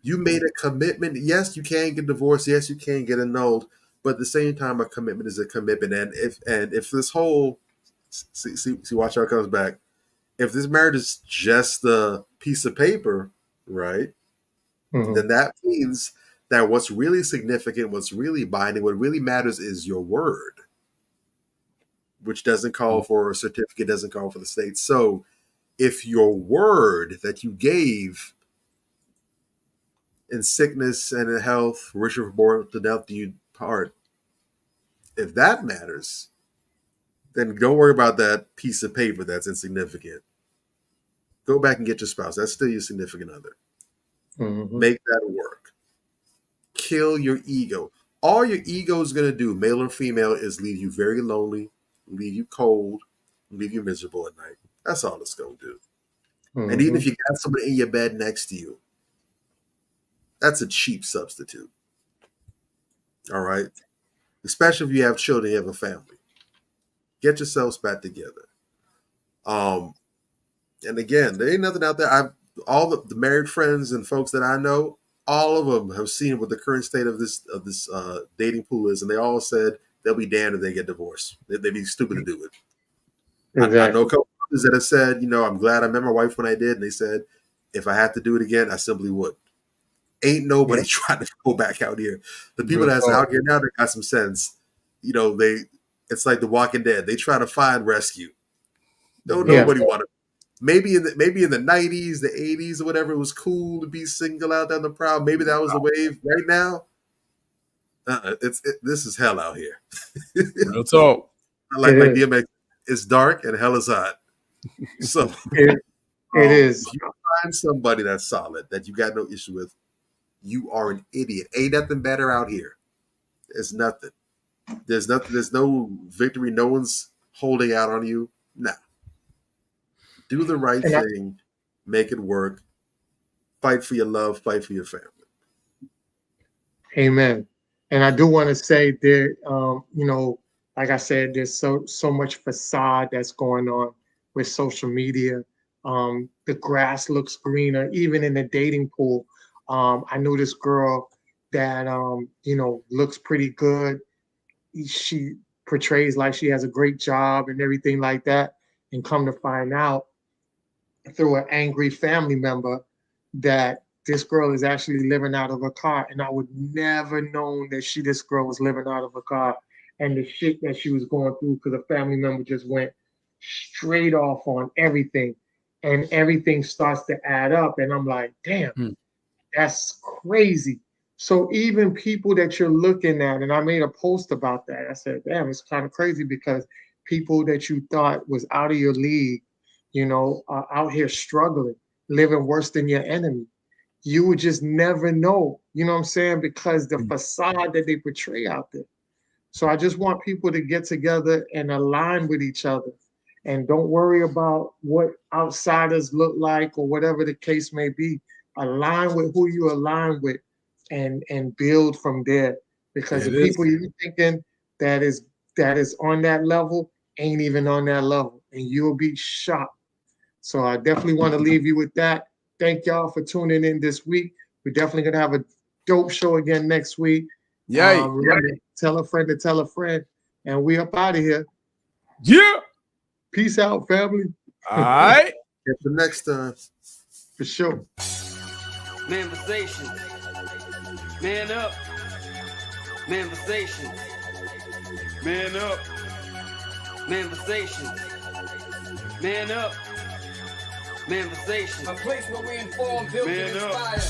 You made a commitment. Yes, you can get divorced. Yes, you can get annulled. But at the same time, a commitment is a commitment. And if this whole watch how it comes back. If this marriage is just a piece of paper, right? Then that means that what's really significant, what's really binding, what really matters is your word, which doesn't call for a certificate, doesn't call for the state. So if your word that you gave in sickness and in health, richer born to death do you part, if that matters, then don't worry about that piece of paper that's insignificant. Go back and get your spouse. That's still your significant other. Make that work. Kill your ego. All your ego is going to do, male or female, is leave you very lonely, leave you cold, leave you miserable at night. That's all it's going to do. And even if you got somebody in your bed next to you, that's a cheap substitute. All right? Especially if you have children, you have a family. Get yourselves back together. And again, there ain't nothing out there. All the married friends and folks that I know, all of them have seen what the current state of this dating pool is, and they all said they'll be damned if they get divorced. They'd be stupid to do it. Exactly. I know a couple of others that have said, I'm glad I met my wife when I did, and they said, if I had to do it again, I simply would. Ain't nobody trying to go back out here. The people that's out here now, they got some sense. It's like The Walking Dead. They try to find rescue. Nobody want to. Maybe in the 90s, the 80s, or whatever, it was cool to be single out down the prowl. Maybe that was the wave. Right now, this is hell out here. Real talk. like DMX, it's dark and hell is hot. So it is. If you find somebody that's solid, that you got no issue with, you are an idiot. Ain't nothing better out here. There's nothing. There's nothing. There's no victory. No one's holding out on you. Nah. Do the right thing, make it work, fight for your love, fight for your family. Amen. And I do want to say that, like I said, there's so much facade that's going on with social media. The grass looks greener, even in the dating pool. I knew this girl that, looks pretty good. She portrays like she has a great job and everything like that. And come to find out, through an angry family member, that this girl is actually living out of a car. And I would never known that this girl was living out of a car, and the shit that she was going through, because a family member just went straight off on everything, and everything starts to add up. And I'm like, damn, that's crazy. So even people that you're looking at, and I made a post about that. I said, damn, it's kind of crazy, because people that you thought was out of your league, are out here struggling, living worse than your enemy. You would just never know, you know what I'm saying? Because the facade that they portray out there. So I just want people to get together and align with each other, and don't worry about what outsiders look like or whatever the case may be. Align with who you align with, and build from there. Because the people you're thinking that is on that level ain't even on that level, and you'll be shocked. So I definitely want to leave you with that. Thank y'all for tuning in this week. We're definitely going to have a dope show again next week. Remember, tell a friend to tell a friend, and we up out of here. Yeah. Peace out, family. All right. Get the next time. For sure. Manifestation. Man up. Manifestation. Man up. Manifestation. Man up. Manifestation. A place where we inform, build, and inspire.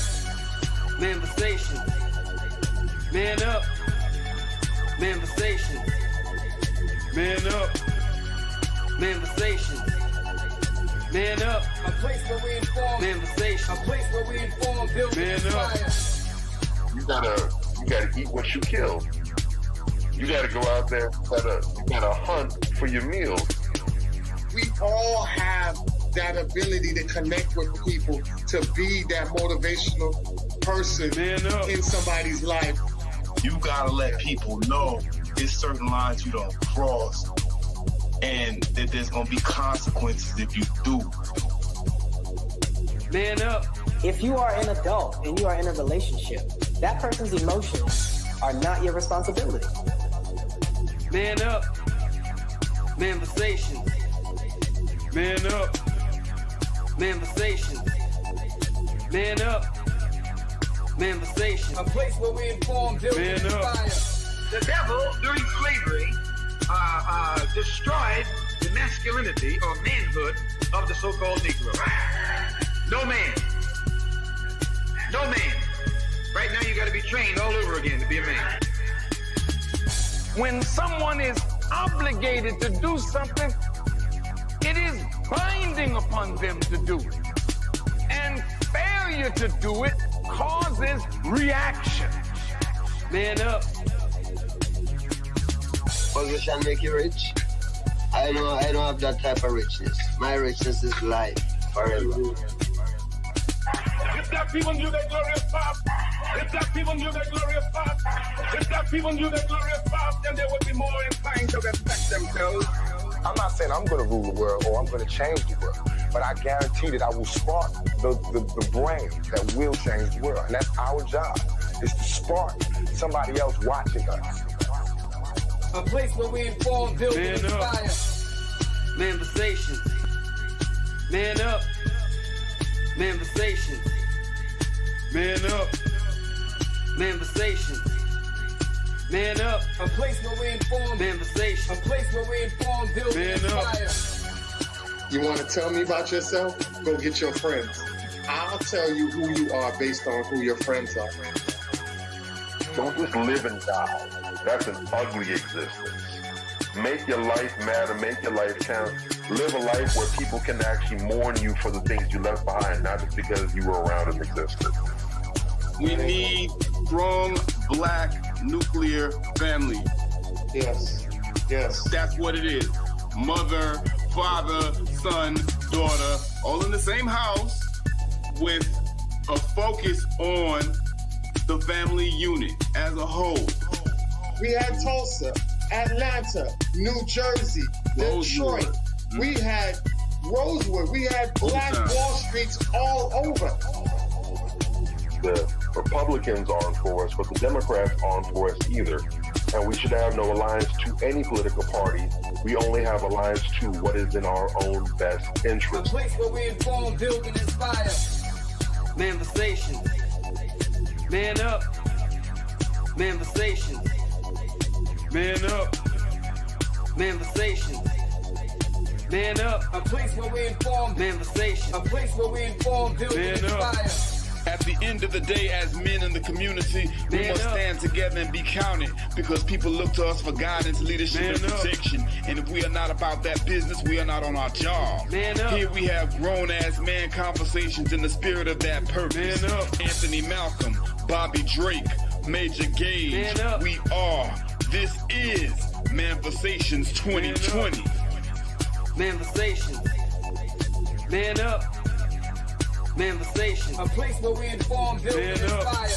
Manifestation. Man up. Manifestation. Man up. Manifestations. Man up. A place where we inform. Manifestations. A place where we inform, build, and inspire. You gotta eat what you kill. You gotta go out there. You gotta hunt for your meals. We all have that ability to connect with people, to be that motivational person in somebody's life. You gotta let people know there's certain lines you don't cross, and that there's gonna be consequences if you do. Man up. If you are an adult and you are in a relationship, that person's emotions are not your responsibility. Man up. Manifestations. Man up. Manifestations. Man up. Manifestations. A place where we inform, build, and inspire. The devil, during slavery, destroyed the masculinity or manhood of the so-called Negro. No man. No man. Right now you got to be trained all over again to be a man. When someone is obligated to do something, it is binding upon them to do it. And failure to do it causes reaction. Man up. Position make you rich? I don't have that type of richness. My richness is life forever. If that people knew that glorious pop, if that people knew that glorious pop, if that people knew that glorious pop, then they would be more inclined to respect themselves. I'm not saying I'm going to rule the world or I'm going to change the world, but I guarantee that I will spark the brain that will change the world. And that's our job, is to spark somebody else watching us. A place where we inform, build, and inspire. Manifestations. Man up. Manifestations. Man up. Manifestations. Man up. A place where we inform. Manifestations. A place where we inform, build, and inspire. You want to tell me about yourself? Go get your friends. I'll tell you who you are based on who your friends are. Don't just live and die. That's an ugly existence. Make your life matter. Make your life count. Live a life where people can actually mourn you for the things you left behind, not just because you were around and existed. We need strong black nuclear family. Yes. Yes. That's what it is. Mother, father, son, daughter, all in the same house with a focus on the family unit as a whole. We had Tulsa, Atlanta, New Jersey, Detroit. We had Rosewood. We had Black Wall Streets all over. The Republicans aren't for us, but the Democrats aren't for us either. And we should have no alliance to any political party. We only have alliance to what is in our own best interest. A place where we inform, build, and inspire. Manifestations. Man up. Manifestations. Man up. Manifestations. Man up. A place where we inform. Manifestations. A place where we inform, build, and inspire. At the end of the day, as men in the community, we must stand together and be counted, because people look to us for guidance, leadership, and protection. And if we are not about that business, we are not on our job. Here we have grown-ass man conversations in the spirit of that purpose. Anthony Malcolm, Bobby Drake, Major Gage. We are. This is Manifestations 2020. Manifestations. Man up. Manifestations. A place where we inform, build, and inspire.